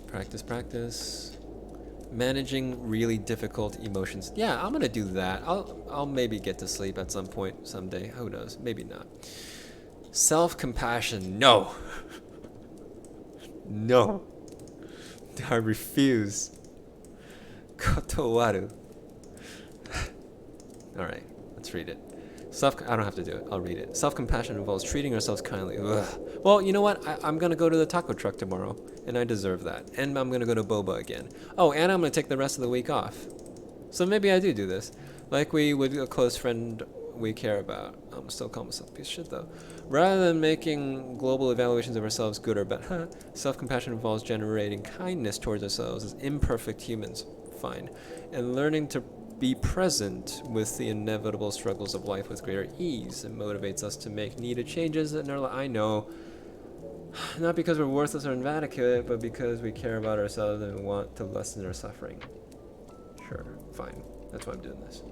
Practice. Managing really difficult emotions. Yeah, I'm gonna do that. I'll maybe get to sleep at some point someday. Who knows? Maybe not. Self-compassion. No. No. I refuse. Kotowaru. All right, let's read it. I don't have to do it. I'll read it. Self-compassion involves treating ourselves kindly. Ugh. Well, you know what? I'm going to go to the taco truck tomorrow, and I deserve that. And I'm going to go to Boba again. Oh, and I'm going to take the rest of the week off. So maybe I do this. Like we would a close friend we care about. I'm still calling myself a piece of shit, though. Rather than making global evaluations of ourselves good or bad, self-compassion involves generating kindness towards ourselves as imperfect humans. Fine. And learning to be present with the inevitable struggles of life with greater ease. It motivates us to make needed changes in our life. I know, not because we're worthless or inadequate, but because we care about ourselves and want to lessen our suffering. Sure, fine. That's why I'm doing this.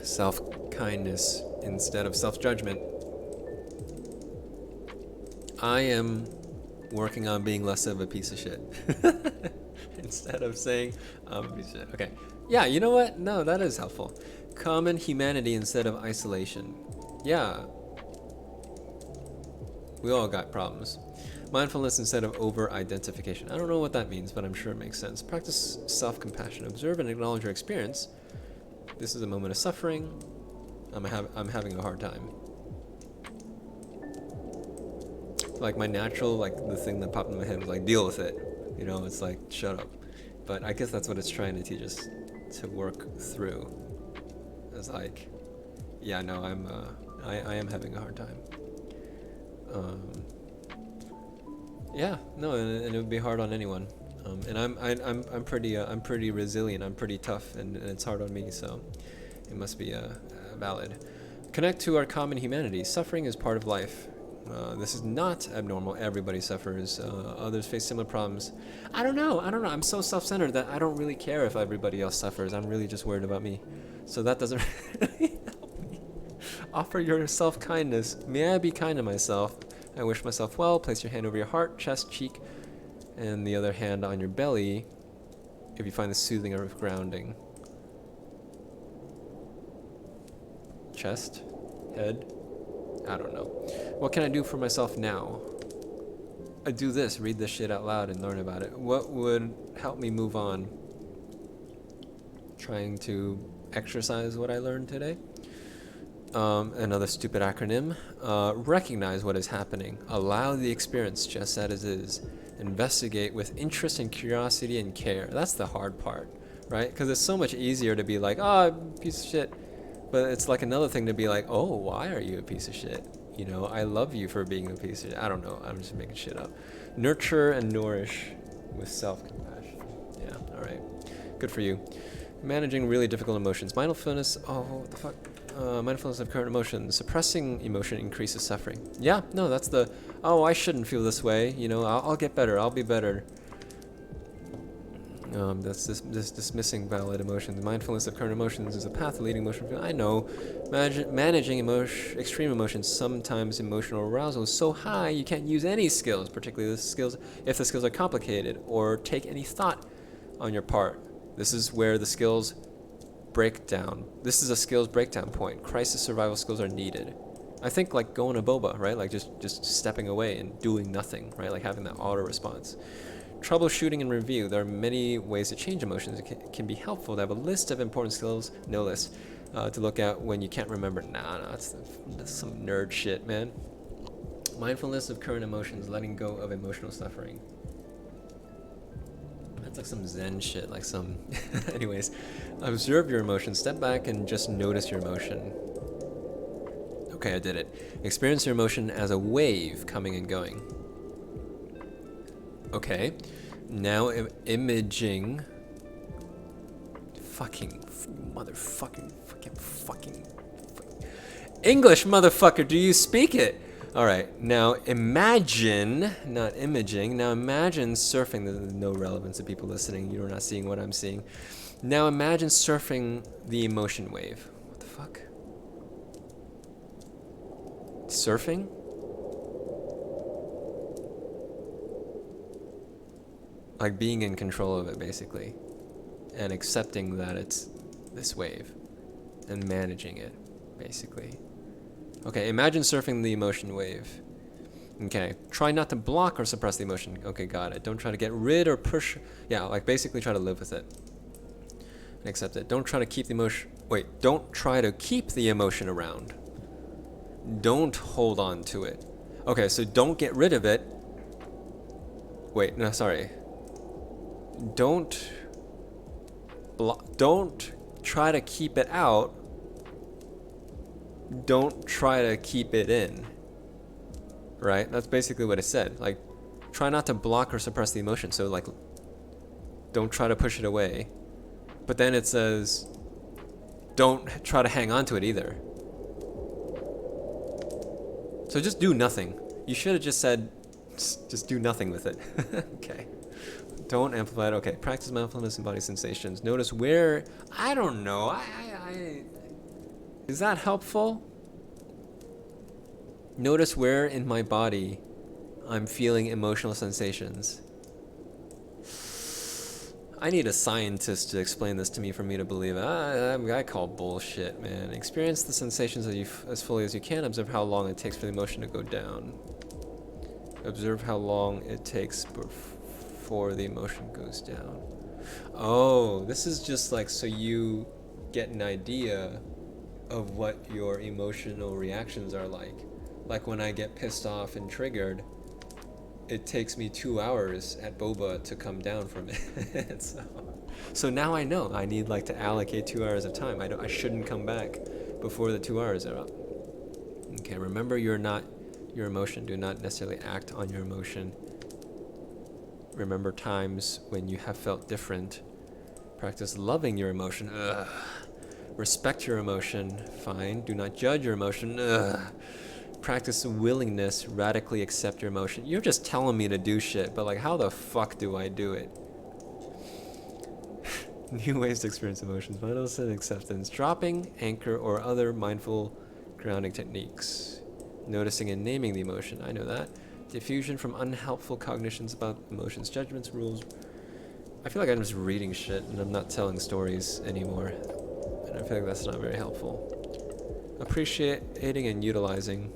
Self-kindness instead of self-judgment. I am working on being less of a piece of shit. Instead of saying I'm a piece of shit. Okay. Yeah, you know what? No, that is helpful. Common humanity instead of isolation. Yeah. We all got problems. Mindfulness instead of over-identification. I don't know what that means, but I'm sure it makes sense. Practice self-compassion. Observe and acknowledge your experience. This is a moment of suffering. I'm having a hard time. Like my natural, like the thing that popped in my head was like, deal with it. You know, it's like, shut up. But I guess that's what it's trying to teach us to work through. It's like, yeah, no, I am having a hard time. Yeah, no, and it would be hard on anyone. And I'm pretty resilient. I'm pretty tough, and it's hard on me. So it must be valid. Connect to our common humanity. Suffering is part of life. This is not abnormal. Everybody suffers. Others face similar problems. I don't know. I'm so self-centered that I don't really care if everybody else suffers. I'm really just worried about me. So that doesn't really help me. Offer your self-kindness. May I be kind to myself. I wish myself well. Place your hand over your heart, chest, cheek, and the other hand on your belly if you find this soothing or grounding. Chest, head, I don't know. What can I do for myself now? I do this, read this shit out loud and learn about it. What would help me move on? Trying to exercise what I learned today. Another stupid acronym. Recognize what is happening. Allow the experience just as it is. Investigate with interest and curiosity and care. That's the hard part, right? Because it's so much easier to be like, oh, piece of shit. But it's like another thing to be like, oh, why are you a piece of shit? You know, I love you for being a piece of shit. I don't know. I'm just making shit up. Nurture and nourish with self-compassion. Yeah, all right. Good for you. Managing really difficult emotions. Mindfulness. Oh, what the fuck? Mindfulness of current emotions. Suppressing emotion increases suffering. Yeah, no, that's the, oh, I shouldn't feel this way. You know, I'll get better. I'll be better. That's this dismissing valid emotions. Mindfulness of current emotions is a path to leading emotion. I know. Managing extreme emotions. Sometimes emotional arousal is so high you can't use any skills, particularly the skills if the skills are complicated or take any thought on your part. This is where the skills break down. This is a skills breakdown point. Crisis survival skills are needed. I think like going to boba, right? Like just stepping away and doing nothing, right? Like having that auto response. Troubleshooting and review. There are many ways to change emotions. It can be helpful to have a list of important skills, no list, to look at when you can't remember. Nah, that's some nerd shit, man. Mindfulness of current emotions, letting go of emotional suffering. That's like some Zen shit, like some... Anyways, observe your emotions. Step back and just notice your emotion. Okay, I did it. Experience your emotion as a wave coming and going. Okay, now imaging. Fucking English, motherfucker, do you speak it? All right, now imagine, not imaging, now imagine surfing, there's no relevance to people listening, you're not seeing what I'm seeing. Now imagine surfing the emotion wave. What the fuck? Surfing? Like being in control of it, basically. And accepting that it's this wave. And managing it, basically. Okay, imagine surfing the emotion wave. Okay, try not to block or suppress the emotion. Okay, got it. Don't try to get rid or push. Yeah, like basically try to live with it. And accept it. Don't try to keep the emotion. Wait, don't try to keep the emotion around. Don't hold on to it. Okay, so don't get rid of it. Wait, no, sorry. Don't try to keep it out. Don't try to keep it in. Right? That's basically what it said. Like, try not to block or suppress the emotion. So, like, don't try to push it away. But then it says, don't try to hang on to it either. So just do nothing. You should have just said, just do nothing with it. Okay. Don't amplify it. Okay. Practice mindfulness and body sensations. Notice where, I don't know. Is that helpful? Notice where in my body I'm feeling emotional sensations. I need a scientist to explain this to me for me to believe it. I call bullshit, man. Experience the sensations as fully as you can. Observe how long it takes for the emotion to go down. Observe how long it takes before the emotion goes down. Oh, this is just like so you get an idea of what your emotional reactions are like. Like when I get pissed off and triggered, it takes me 2 hours at boba to come down from it. So now I know I need like to allocate 2 hours of time. I shouldn't come back before the 2 hours are up. Okay, remember you're not your emotion. Do not necessarily act on your emotion. Remember times when you have felt different. Practice loving your emotion. Ugh. Respect your emotion. Fine. Do not judge your emotion. Ugh. Practice willingness. Radically accept your emotion. You're just telling me to do shit, but like, how the fuck do I do it? New ways to experience emotions. Mindfulness and acceptance. Dropping, anchor, or other mindful grounding techniques. Noticing and naming the emotion. I know that. Diffusion from unhelpful cognitions about emotions, judgments, rules. I feel like I'm just reading shit and I'm not telling stories anymore. And I feel like that's not very helpful. Appreciating and utilizing.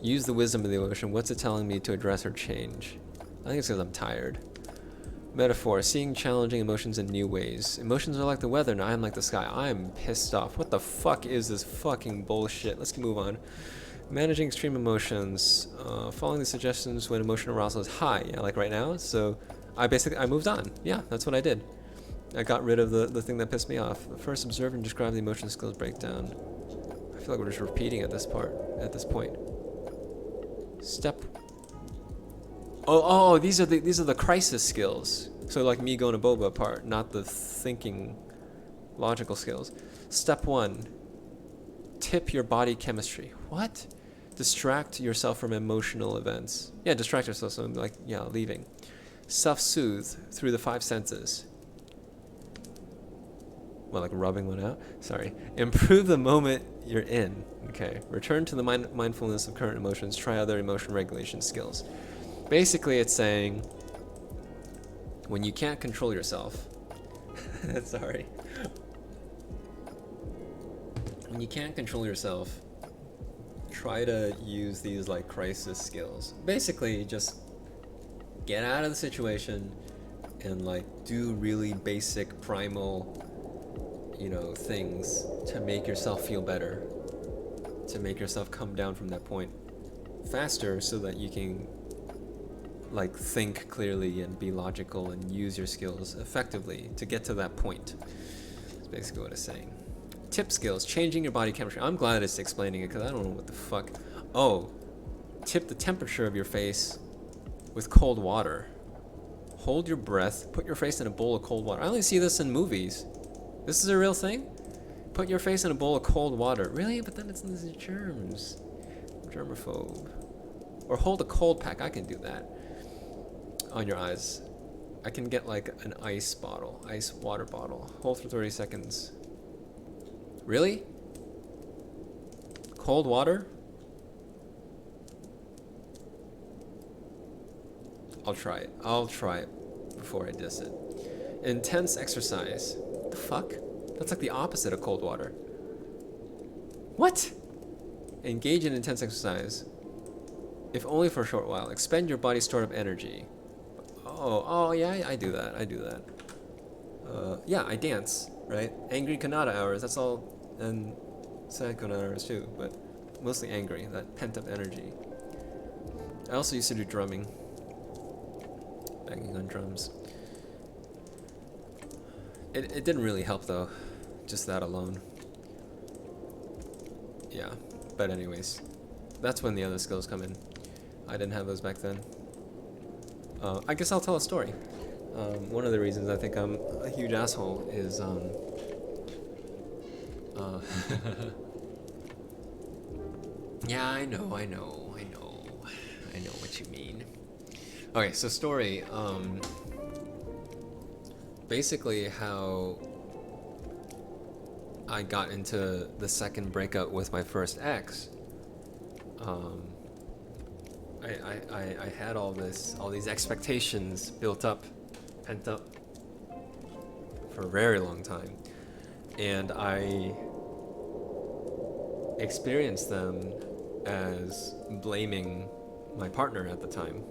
Use the wisdom of the emotion. What's it telling me to address or change? I think it's because I'm tired. Metaphor. Seeing challenging emotions in new ways. Emotions are like the weather and I am like the sky. I'm pissed off. What the fuck is this fucking bullshit? Let's move on. Managing extreme emotions. Following the suggestions when emotional arousal is high. Yeah, like right now. So I moved on. Yeah, that's what I did. I got rid of the thing that pissed me off. First, observe and describe the emotion skills breakdown. I feel like we're just repeating at this point. Step. Oh, these are the crisis skills. So like me going to boba part, not the thinking, logical skills. Step 1. Tip your body chemistry. What? Distract yourself from emotional events. Yeah, distract yourself. So I'm like, yeah, leaving. Self-soothe through the 5 senses. Well, like rubbing one out? Sorry. Improve the moment you're in. Okay. Return to the mindfulness of current emotions. Try other emotion regulation skills. Basically, it's saying when you can't control yourself. Sorry. When you can't control yourself, try to use these like crisis skills. Basically, just get out of the situation and like do really basic primal, things to make yourself feel better, to make yourself come down from that point faster so that you can like think clearly and be logical and use your skills effectively to get to that point. That's basically what it's saying. Tip skills, changing your body chemistry. I'm glad it's explaining it because I don't know what the fuck. Oh, tip the temperature of your face with cold water. Hold your breath, put your face in a bowl of cold water. I only see this in movies. This is a real thing? Put your face in a bowl of cold water. Really? But then it's in the germs. Germaphobe. Or hold a cold pack. I can do that. On your eyes. I can get like an ice water bottle. Hold for 30 seconds. Really? Cold water? I'll try it. I'll try it before I diss it. Intense exercise. What the fuck? That's like the opposite of cold water. What? Engage in intense exercise. If only for a short while. Expend your body's stored up energy. Oh, yeah, I do that. Yeah, I dance, right? Angry konata hours, that's all, and sad konata hours too, but mostly angry, that pent-up energy. I also used to do drumming. Banging on drums. It didn't really help though, just that alone. Yeah, but anyways, that's when the other skills come in. I didn't have those back then. I guess I'll tell a story. One of the reasons I think I'm a huge asshole is yeah, I know what you mean. Okay, so story. Basically how I got into the second breakup with my first ex. I had all these expectations built up, pent up for a very long time, and I experienced them as blaming my partner at the time,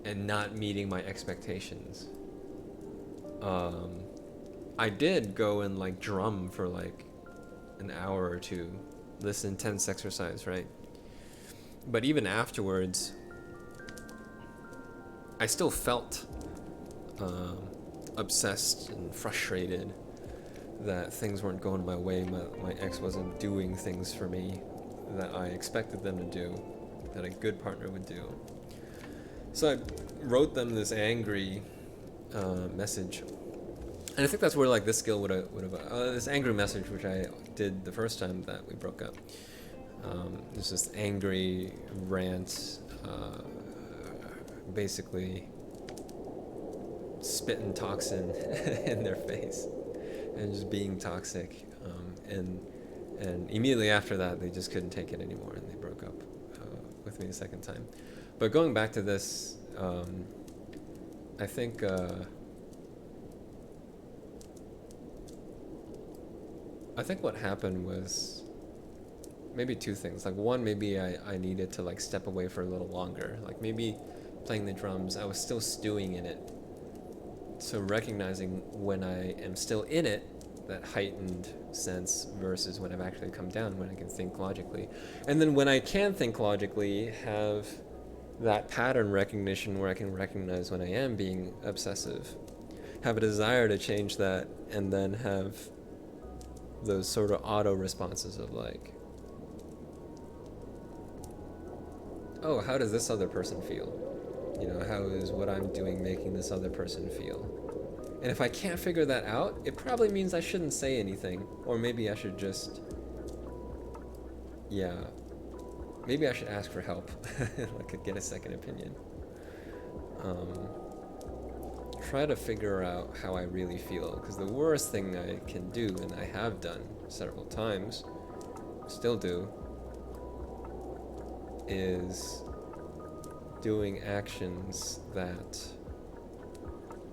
and not meeting my expectations. I did go and like drum for like an hour or two, this intense exercise, right? But even afterwards, I still felt obsessed and frustrated that things weren't going my way. My ex wasn't doing things for me that I expected them to do, that a good partner would do. So I wrote them this angry message. And I think that's where like this skill would have this angry message, which I did the first time that we broke up. It's this angry rant, basically spitting toxin in their face and just being toxic. And immediately after that, they just couldn't take it anymore, and they broke up with me the second time. But going back to this, I think. I think what happened was maybe two things. Like one, maybe I needed to like step away for a little longer. Like maybe playing the drums, I was still stewing in it. So recognizing when I am still in it, that heightened sense versus when I've actually come down, when I can think logically. And then when I can think logically, have that pattern recognition where I can recognize when I am being obsessive, have a desire to change that, and then have those sort of auto responses of like, oh, how does this other person feel? You know, how is what I'm doing making this other person feel? And if I can't figure that out, it probably means I shouldn't say anything. Or maybe I should just, yeah, maybe I should ask for help. Like get a second opinion. Try to figure out how I really feel, because the worst thing I can do, and I have done several times, still do, is doing actions that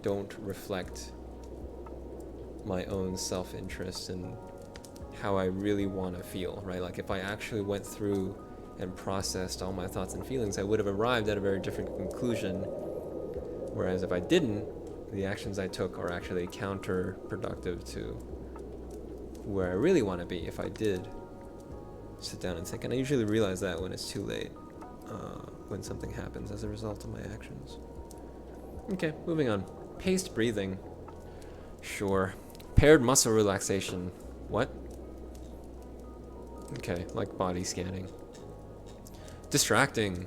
don't reflect my own self-interest and how I really want to feel, right? Like if I actually went through and processed all my thoughts and feelings, I would have arrived at a very different conclusion. Whereas if I didn't, the actions I took are actually counterproductive to where I really want to be if I did sit down and think. And I usually realize that when it's too late, when something happens as a result of my actions. Okay, moving on. Paced breathing. Sure. Paired muscle relaxation. What? Okay, like body scanning. Distracting.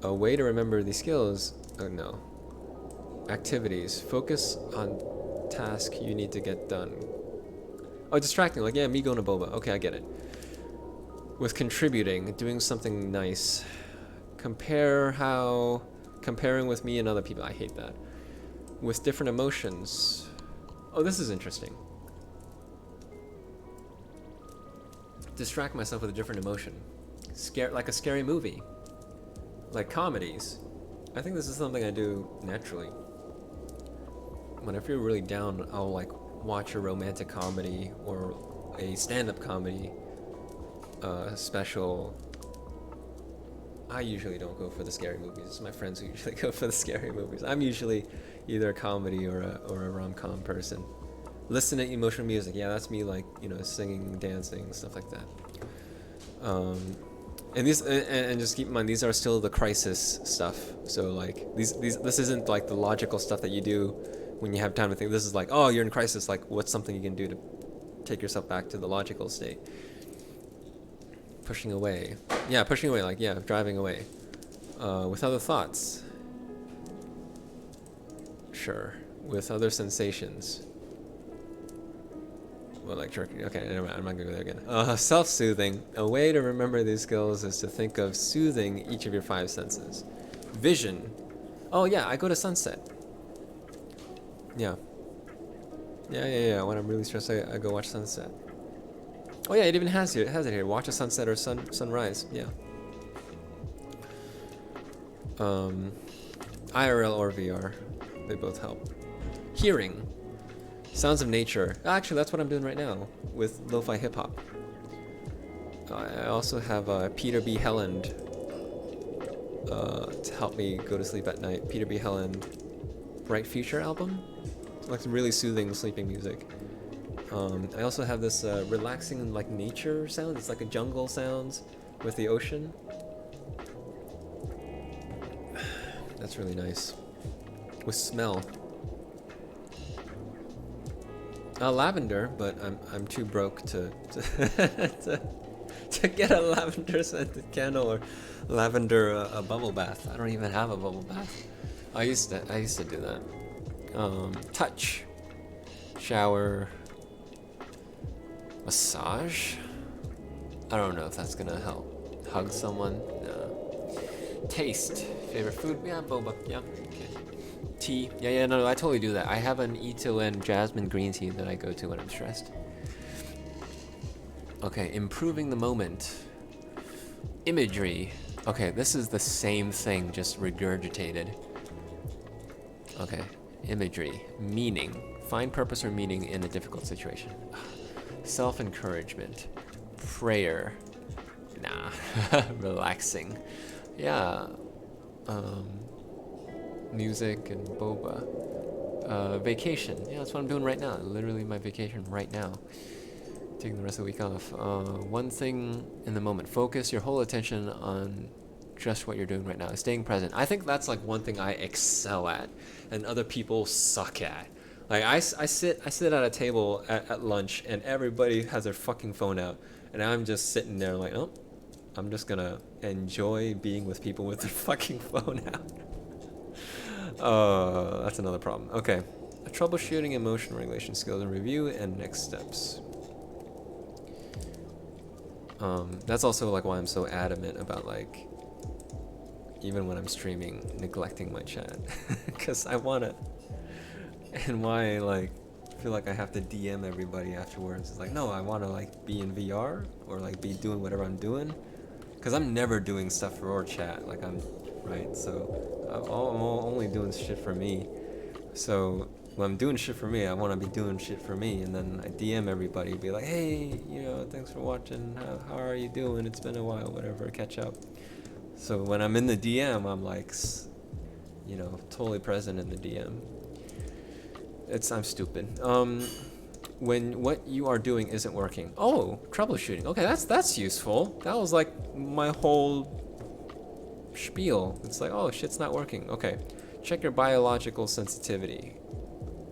A way to remember these skills. Oh no. Activities. Focus on task you need to get done. Oh, distracting. Like, yeah, me going to boba. Okay, I get it. With contributing, doing something nice. Comparing with me and other people. I hate that. With different emotions. Oh, this is interesting. Distract myself with a different emotion. Like a scary movie. Like comedies. I think this is something I do naturally. When I feel really down, I'll like watch a romantic comedy or a stand-up comedy special. I usually don't go for the scary movies. It's my friends who usually go for the scary movies. I'm usually either a comedy or a rom-com person. Listen to emotional music. Yeah, that's me, like, you know, singing, dancing, stuff like that. And these, and just keep in mind, these are still the crisis stuff. So like this isn't like the logical stuff that you do when you have time to think. This is like, oh, you're in crisis. Like, what's something you can do to take yourself back to the logical state? Pushing away. Yeah, pushing away. Like, yeah, driving away. With other thoughts. Sure. With other sensations. Well, like jerky. Okay, never mind. I'm not gonna go there again. Self-soothing. A way to remember these skills is to think of soothing each of your 5 senses. Vision. Oh yeah, I go to sunset. Yeah. Yeah. When I'm really stressed, I go watch sunset. Oh yeah, it even has it here. Watch a sunset or sunrise. Yeah. IRL or VR, they both help. Hearing. Sounds of nature. Actually, that's what I'm doing right now with lo-fi hip-hop. I also have Peter B. Helland to help me go to sleep at night. Peter B. Helland, Bright Future album. It's like some really soothing sleeping music. I also have this relaxing like nature sound. It's like a jungle sounds with the ocean. That's really nice. With smell. Lavender, but I'm too broke to to get a lavender scented candle or lavender a bubble bath. I don't even have a bubble bath. I used to do that. Touch, shower, massage. I don't know if that's gonna help. Hug someone. No. Taste, favorite food. Yeah, boba. Yeah. Okay. Tea. Yeah, no, I totally do that. I have an Ito and jasmine green tea that I go to when I'm stressed. Okay, improving the moment. Imagery. Okay, this is the same thing, just regurgitated. Okay, imagery. Meaning. Find purpose or meaning in a difficult situation. Self-encouragement. Prayer. Nah. Relaxing. Yeah. Music and boba. Vacation. Yeah, that's what I'm doing right now. Literally my vacation right now. Taking the rest of the week off. One thing in the moment. Focus your whole attention on just what you're doing right now. Staying present. I think that's like one thing I excel at and other people suck at. Like I sit at a table at lunch and everybody has their fucking phone out and I'm just sitting there like, oh, I'm just gonna enjoy being with people with their fucking phone out. That's another problem. Okay. Troubleshooting emotion regulation skills and review and next steps. That's also like why I'm so adamant about like, even when I'm streaming, neglecting my chat. Because I wanna, and why like, feel like I have to DM everybody afterwards. It's like, no, I wanna like be in VR or like be doing whatever I'm doing. Because I'm never doing stuff for our chat. Like right? So I'm only doing shit for me. So when I'm doing shit for me, I want to be doing shit for me. And then I DM everybody, be like, hey, you know, thanks for watching. How are you doing? It's been a while, whatever, catch up. So when I'm in the DM, I'm like, you know, totally present in the DM. I'm stupid. When what you are doing isn't working. Oh, troubleshooting. Okay, that's useful. That was like my whole spiel. It's like, oh, shit's not working. Okay, check your biological sensitivity.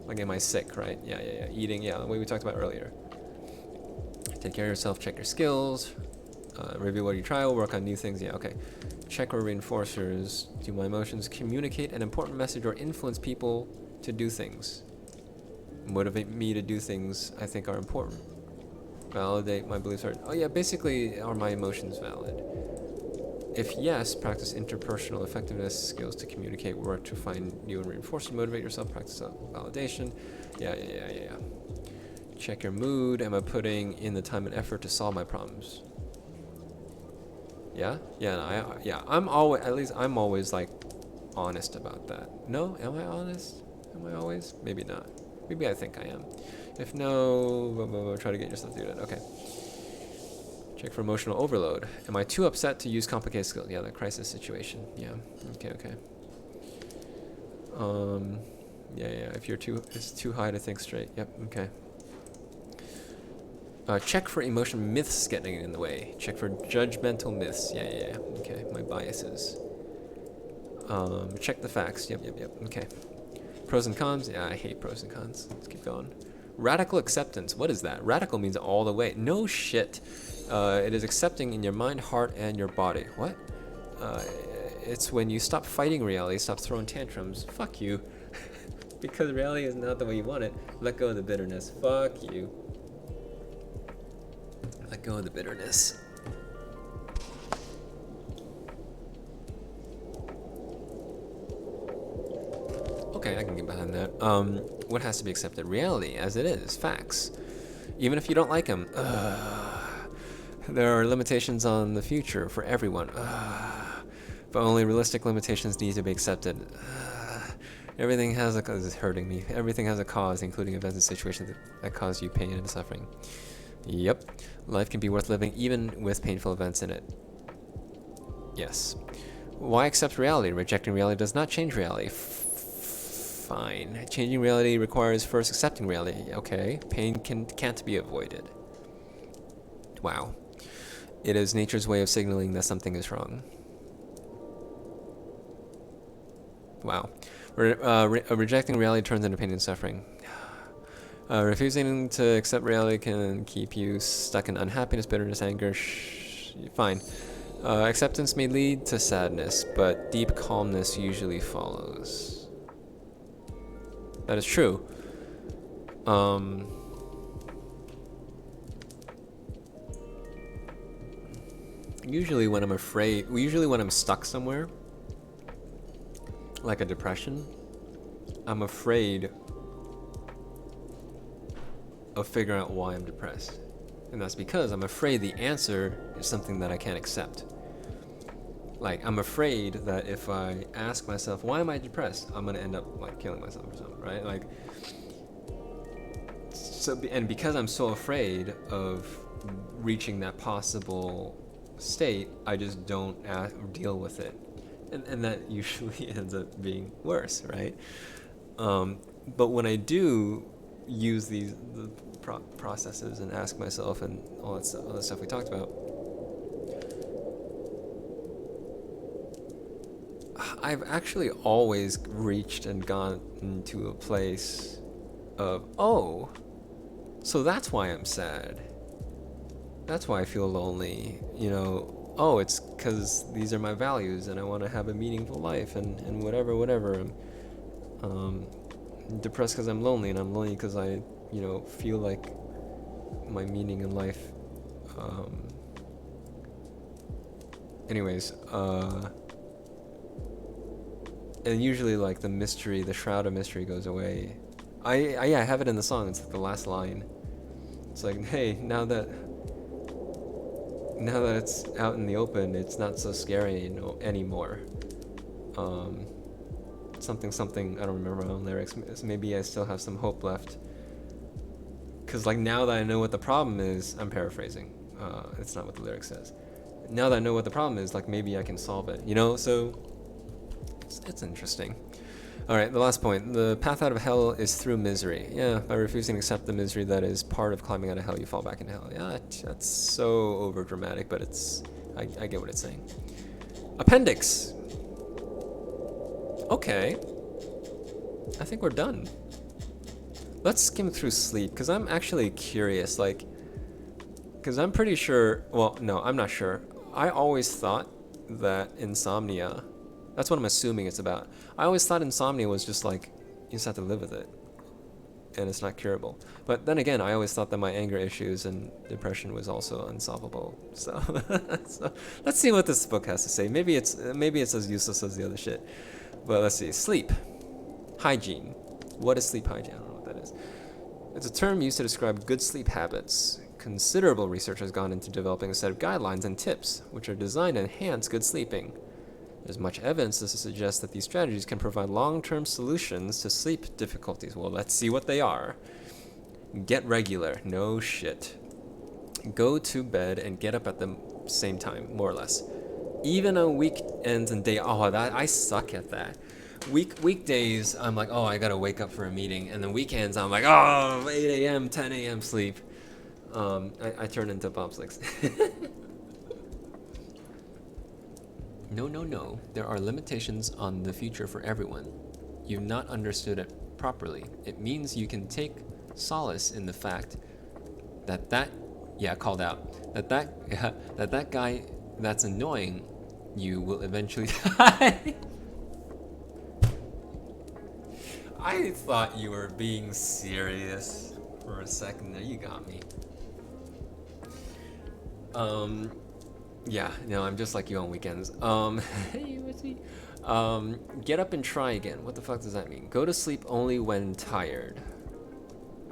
Like, am I sick, right? Yeah. Eating, yeah, the way we talked about earlier. Take care of yourself, check your skills, review what you try, work on new things, yeah, okay. Check or reinforcers. Do my emotions communicate an important message or influence people to do things? Motivate me to do things I think are important. Validate my beliefs are. Oh yeah, basically, are my emotions valid? If yes, practice interpersonal effectiveness skills to communicate, work to find new and reinforce and motivate yourself. Practice validation. Yeah. Check your mood. Am I putting in the time and effort to solve my problems? Yeah. Yeah. I'm always, at least I'm always like honest about that. No, am I honest? Am I always? Maybe not. Maybe I think I am. If no, try to get yourself through that. Okay. Check for emotional overload. Am I too upset to use complicated skills? Yeah, the crisis situation. Yeah. Okay. Yeah. If it's too high to think straight. Yep. Okay. Check for emotion myths getting in the way. Check for judgmental myths. Yeah. Okay. My biases. Check the facts. Yep. Okay. Pros and cons. Yeah, I hate pros and cons. Let's keep going. Radical acceptance. What is that? Radical means all the way. No shit. It is accepting in your mind, heart, and your body. What? It's when you stop fighting reality, stop throwing tantrums. Fuck you. Because reality is not the way you want it. Let go of the bitterness. Fuck you. Let go of the bitterness. Okay, I can get behind that. What has to be accepted? Reality, as it is. Facts. Even if you don't like them. There are limitations on the future for everyone. But only realistic limitations need to be accepted. Everything has a cause. This is hurting me. Everything has a cause, including events and situations that cause you pain and suffering. Yep. Life can be worth living even with painful events in it. Yes. Why accept reality? Rejecting reality does not change reality. Fine. Changing reality requires first accepting reality. Okay. Pain can't be avoided. Wow. It is nature's way of signaling that something is wrong. Wow. Rejecting reality turns into pain and suffering. Refusing to accept reality can keep you stuck in unhappiness, bitterness, anger. Fine. Acceptance may lead to sadness, but deep calmness usually follows. That is true. Usually when I'm stuck somewhere, like a depression, I'm afraid of figuring out why I'm depressed. And that's because I'm afraid the answer is something that I can't accept. Like, I'm afraid that if I ask myself, why am I depressed? I'm gonna end up like killing myself or something, right? Like, so, and because I'm so afraid of reaching that possible state, I just don't deal with it. And that usually ends up being worse, right? But when I do use the processes and ask myself and all that stuff we talked about, I've actually always reached and gone into a place of, oh, so that's why I'm sad. That's why I feel lonely, oh, it's because these are my values and I want to have a meaningful life and whatever. I'm depressed because I'm lonely, and I'm lonely because I, feel like my meaning in life. Anyways, and usually like the shroud of mystery goes away. I have it in the song. It's like the last line. It's like, hey, now that it's out in the open, it's not so scary anymore. Something, I don't remember my own lyrics. Maybe I still have some hope left. Because like now that I know what the problem is, I'm paraphrasing. It's not what the lyric says. Now that I know what the problem is, like maybe I can solve it. So it's interesting. All right, the last point. The path out of hell is through misery. Yeah, by refusing to accept the misery that is part of climbing out of hell, you fall back into hell. Yeah, that's so over dramatic, but I get what it's saying. Appendix. Okay. I think we're done. Let's skim through sleep, because I'm actually curious, because I'm pretty sure, well, no, I'm not sure. I always thought that insomnia, that's what I'm assuming it's about. I always thought insomnia was just like, you just have to live with it. and it's not curable. But then again, I always thought that my anger issues and depression was also unsolvable. So, so let's see what this book has to say. Maybe it's as useless as the other shit. But let's see. Sleep hygiene. What is sleep hygiene? I don't know what that is. It's a term used to describe good sleep habits. Considerable research has gone into developing a set of guidelines and tips, which are designed to enhance good sleeping. There's much evidence to suggest that these strategies can provide long-term solutions to sleep difficulties. Well, let's see what they are. Get regular. No shit. Go to bed and get up at the same time, more or less. Even on weekends and day. Oh, that I suck at that. Weekdays, I'm like, oh, I gotta wake up for a meeting, and then weekends, I'm like, oh, 8 a.m., 10 a.m. sleep. I turn into Bob Slicks. No. There are limitations on the future for everyone. You've not understood it properly. It means you can take solace in the fact that called out. That guy that's annoying you will eventually die. I thought you were being serious for a second there. You got me. Yeah, no, I'm just like you on weekends. Hey, what's he? Get up and try again. What the fuck does that mean? Go to sleep only when tired.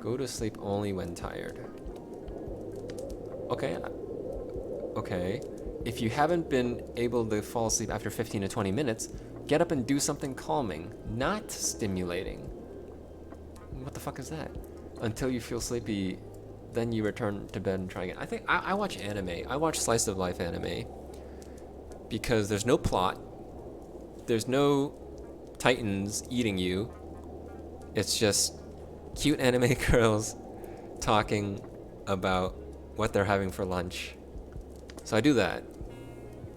Go to sleep only when tired. Okay. If you haven't been able to fall asleep after 15 to 20 minutes, get up and do something calming, not stimulating. What the fuck is that? Until you feel sleepy, then you return to bed and try again. I think I watch anime. I watch slice of life anime because there's no plot. There's no titans eating you. It's just cute anime girls talking about what they're having for lunch. So I do that.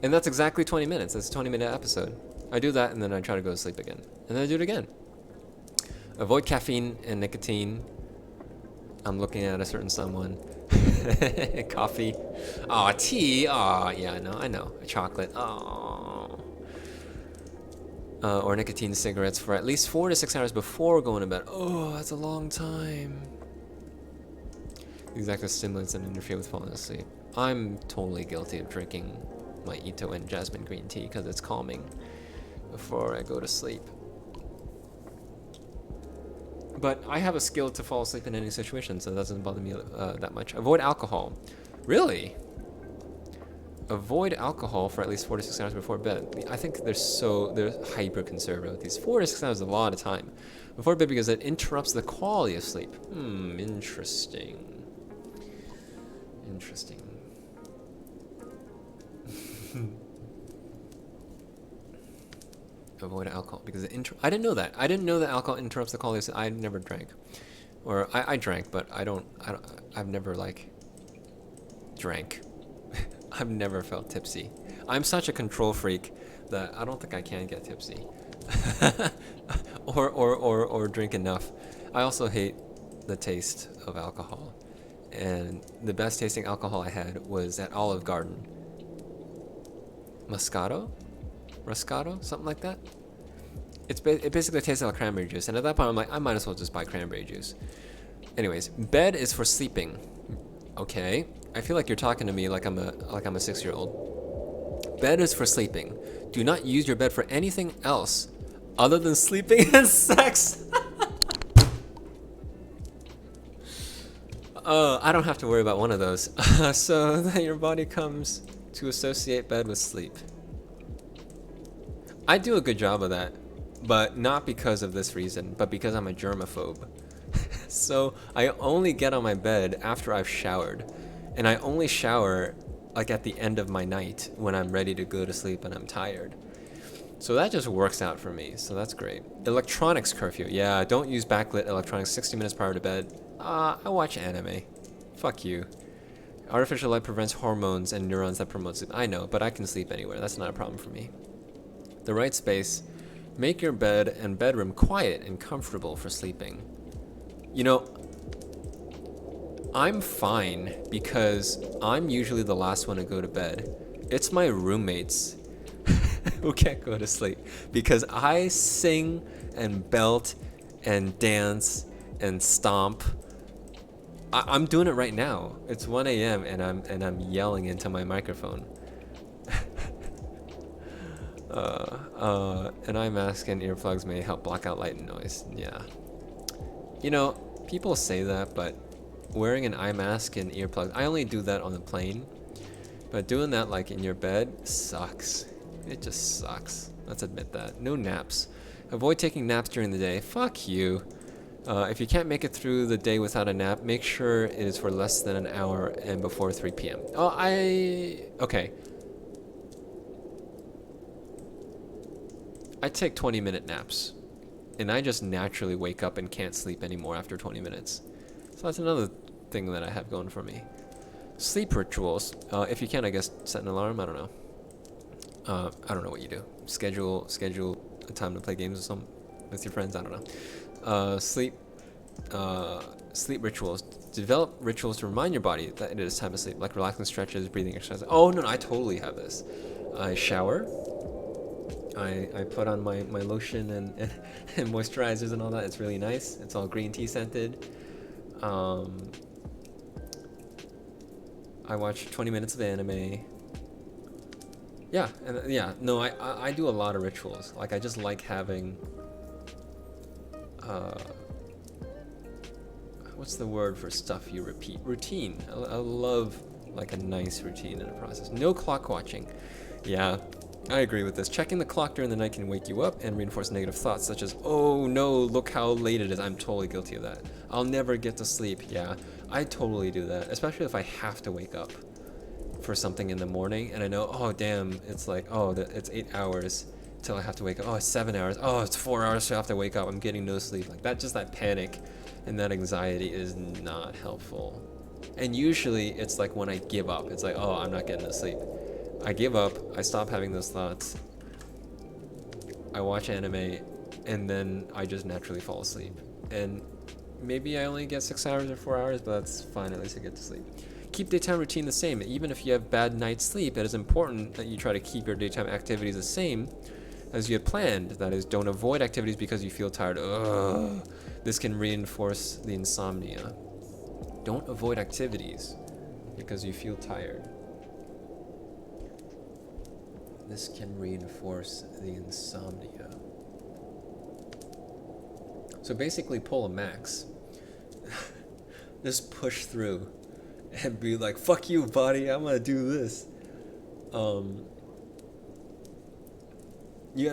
And that's exactly 20 minutes. That's a 20-minute episode. I do that and then I try to go to sleep again. And then I do it again. Avoid caffeine and nicotine. I'm looking at a certain someone. Coffee. Aw, tea. Aw, yeah, I know. Chocolate. Aw. Or nicotine cigarettes for at least 4 to 6 hours before going to bed. Oh, that's a long time. These act as stimulants and interfere with falling asleep. I'm totally guilty of drinking my Ito and jasmine green tea because it's calming before I go to sleep. But I have a skill to fall asleep in any situation, so it doesn't bother me that much. Avoid alcohol. Really? Avoid alcohol for at least 4 to 6 hours before bed. I think they're hyper conservative with these. 4 to 6 hours is a lot of time before bed because it interrupts the quality of sleep. Interesting. Avoid alcohol because I didn't know that. I didn't know that alcohol interrupts the quality of sleep. I never drank, or I drank, but I've never drank. I've never felt tipsy. I'm such a control freak that I don't think I can get tipsy, or drink enough. I also hate the taste of alcohol, and the best tasting alcohol I had was at Olive Garden. Moscato, something like that. It basically tastes like cranberry juice, and at that point I'm like, I might as well just buy cranberry juice. Anyways, bed is for sleeping. Okay, I feel like you're talking to me like I'm a 6-year-old. Bed is for sleeping. Do not use your bed for anything else other than sleeping and sex. I don't have to worry about one of those. So that your body comes to associate bed with sleep. I do a good job of that, but not because of this reason, but because I'm a germaphobe. So I only get on my bed after I've showered, and I only shower at the end of my night when I'm ready to go to sleep and I'm tired. So that just works out for me, so that's great. Electronics curfew. Yeah, don't use backlit electronics 60 minutes prior to bed. I watch anime. Fuck you. Artificial light prevents hormones and neurons that promote sleep. I know, but I can sleep anywhere. That's not a problem for me. The right space. Make your bed and bedroom quiet and comfortable for sleeping. You know, I'm fine because I'm usually the last one to go to bed. It's my roommates who can't go to sleep because I sing and belt and dance and stomp. I'm doing it right now. It's 1 a.m. and I'm yelling into my microphone. An eye mask and earplugs may help block out light and noise. Yeah. You know, people say that, but wearing an eye mask and earplugs, I only do that on the plane. But doing that like in your bed sucks. It just sucks. Let's admit that. No naps. Avoid taking naps during the day. Fuck you. If you can't make it through the day without a nap, make sure it is for less than an hour and before 3 p.m. Okay. I take 20-minute naps, and I just naturally wake up and can't sleep anymore after 20 minutes. So that's another thing that I have going for me. Sleep rituals. If you can, I guess set an alarm. I don't know. I don't know what you do. Schedule a time to play games with your friends. I don't know. Sleep rituals. Develop rituals to remind your body that it is time to sleep, like relaxing stretches, breathing exercises. Oh no, I totally have this. I shower. I put on my lotion and moisturizers and all that. It's really nice. It's all green tea scented. I watch 20 minutes of anime. Yeah, and no, I do a lot of rituals. Like I just like having what's the word for stuff you repeat? Routine. I love like a nice routine in a process. No clock watching. Yeah, I agree with this. Checking the clock during the night can wake you up and reinforce negative thoughts such as, oh no, look how late it is. I'm totally guilty of that. I'll never get to sleep. Yeah, I totally do that, especially if I have to wake up for something in the morning and I know, oh damn, it's like, oh, it's 8 hours till I have to wake up. Oh, it's 7 hours. Oh, it's 4 hours till I have to wake up. I'm getting no sleep. Like that, just that panic and that anxiety is not helpful. And usually it's like when I give up, it's like, oh, I'm not getting to sleep. I give up, I stop having those thoughts, I watch anime, and then I just naturally fall asleep. And maybe I only get 6 hours or 4 hours, but that's fine, at least I get to sleep. Keep daytime routine the same. Even if you have bad night's sleep, it is important that you try to keep your daytime activities the same as you had planned. That is, don't avoid activities because you feel tired. Ugh. This can reinforce the insomnia. Don't avoid activities because you feel tired. This can reinforce the insomnia. So basically pull a max. Just push through and be like, fuck you, body, I'm gonna do this. You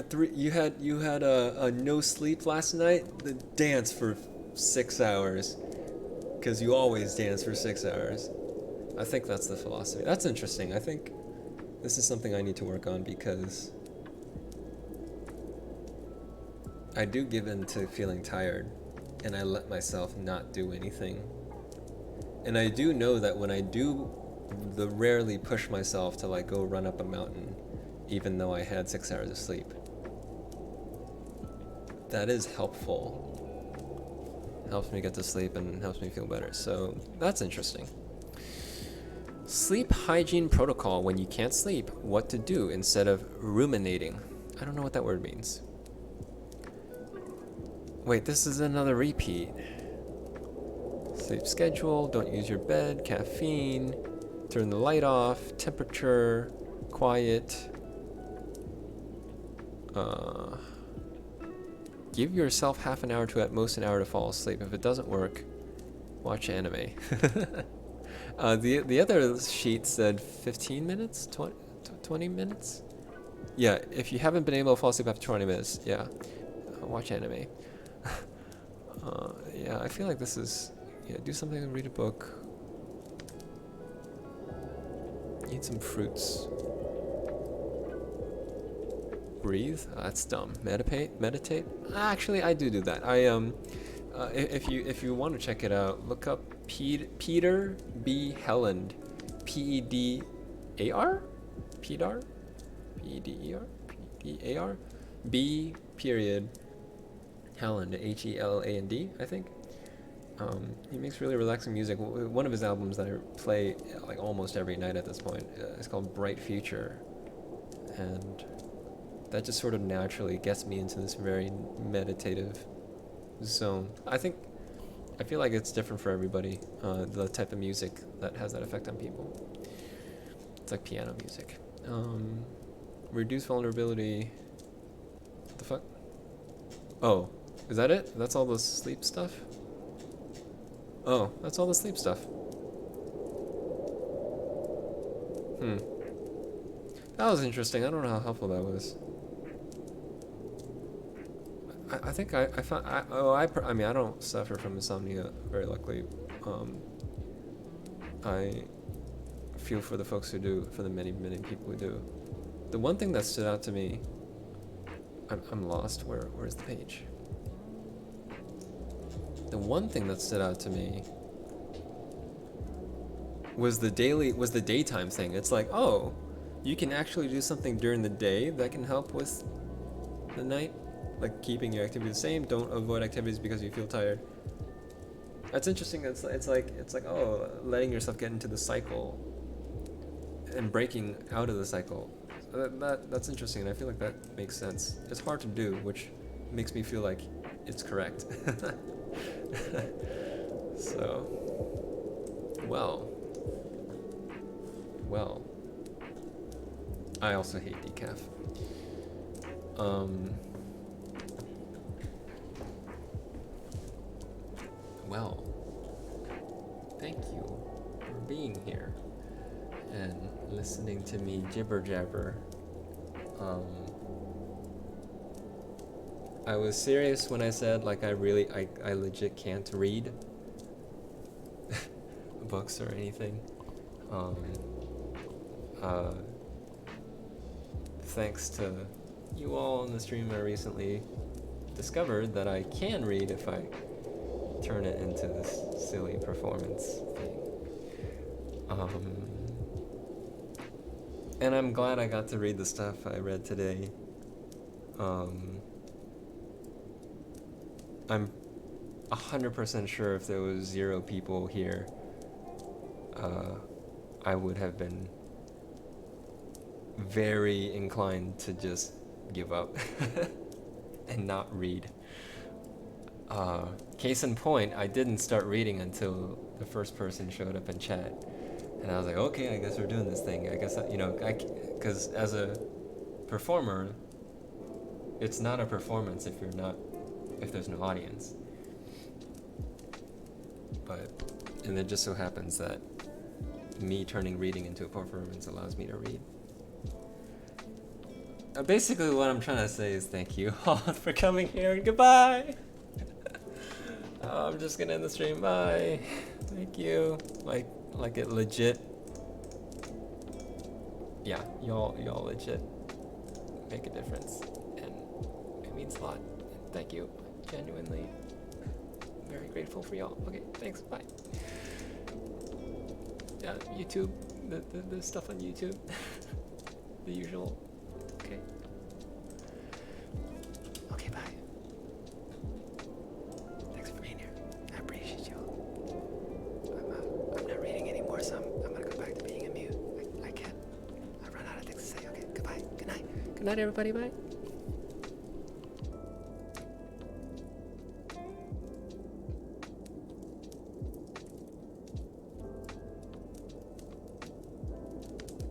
had a no sleep last night? Then dance for 6 hours. Cause you always dance for 6 hours. I think that's the philosophy. That's interesting. I think this is something I need to work on because I do give in to feeling tired and I let myself not do anything. And I do know that when I do rarely push myself to like go run up a mountain, even though I had 6 hours of sleep, that is helpful. It helps me get to sleep and helps me feel better. So that's interesting. Sleep hygiene protocol when you can't sleep. What to do instead of ruminating. I don't know what that word means. Wait, this is another repeat. Sleep schedule, don't use your bed, caffeine, turn the light off, temperature, quiet. Give yourself half an hour to at most an hour to fall asleep. If it doesn't work, watch anime. The other sheet said 15 minutes, 20 minutes? Yeah, if you haven't been able to fall asleep after 20 minutes, yeah, watch anime. Yeah, I feel like this is, do something, read a book, eat some fruits, breathe. That's dumb. Meditate. Actually, I do that. If you want to check it out, look up Peter B. Helland, P-E-D-A-R, Pedar, P-E-D-E-R, P-E-A-R, B period Helland, H-E-L-L-A-N-D, I think. He makes really relaxing music. One of his albums that I play like almost every night at this point is called Bright Future, and that just sort of naturally gets me into this very meditative zone. I think I feel like it's different for everybody. The type of music that has that effect on people. It's like piano music. Reduce vulnerability. What the fuck? Oh, is that it? That's all the sleep stuff? Oh, that's all the sleep stuff. That was interesting. I don't know how helpful that was. I think I found I mean I don't suffer from insomnia very luckily. I feel for the folks who do, for the many people who do. The one thing that stood out to me, I'm lost. Where's the page? The one thing that stood out to me was the daytime thing. It's like, oh, you can actually do something during the day that can help with the night, like keeping your activity the same. Don't avoid activities because you feel tired. That's interesting. It's like oh, letting yourself get into the cycle and breaking out of the cycle. That's interesting, and I feel like that makes sense. It's hard to do, which makes me feel like it's correct. So, well, I also hate decaf. Well, thank you for being here and listening to me jibber jabber. I was serious when I said like I legit can't read books or anything. Thanks to you all in the stream, I recently discovered that I can read if I turn it into this silly performance thing. And I'm glad I got to read the stuff I read today. I'm 100% sure if there was 0 people here, I would have been very inclined to just give up and not read. Case in point, I didn't start reading until the first person showed up in chat. And I was like, okay, I guess we're doing this thing. I guess, because as a performer, it's not a performance if there's no audience. And it just so happens that me turning reading into a performance allows me to read. Basically what I'm trying to say is thank you all for coming here and goodbye! I'm just gonna end the stream, bye! Thank you. Like it legit. Yeah, y'all legit make a difference. And it means a lot. Thank you. Genuinely very grateful for y'all. Okay, thanks, bye. Yeah, YouTube, the stuff on YouTube. The usual. Okay. Okay, bye. Thanks for being here. I appreciate you. I'm not reading anymore, so I'm gonna go back to being a mute. I can't. I run out of things to say. Okay, goodbye. Good night. Good night, everybody. Bye.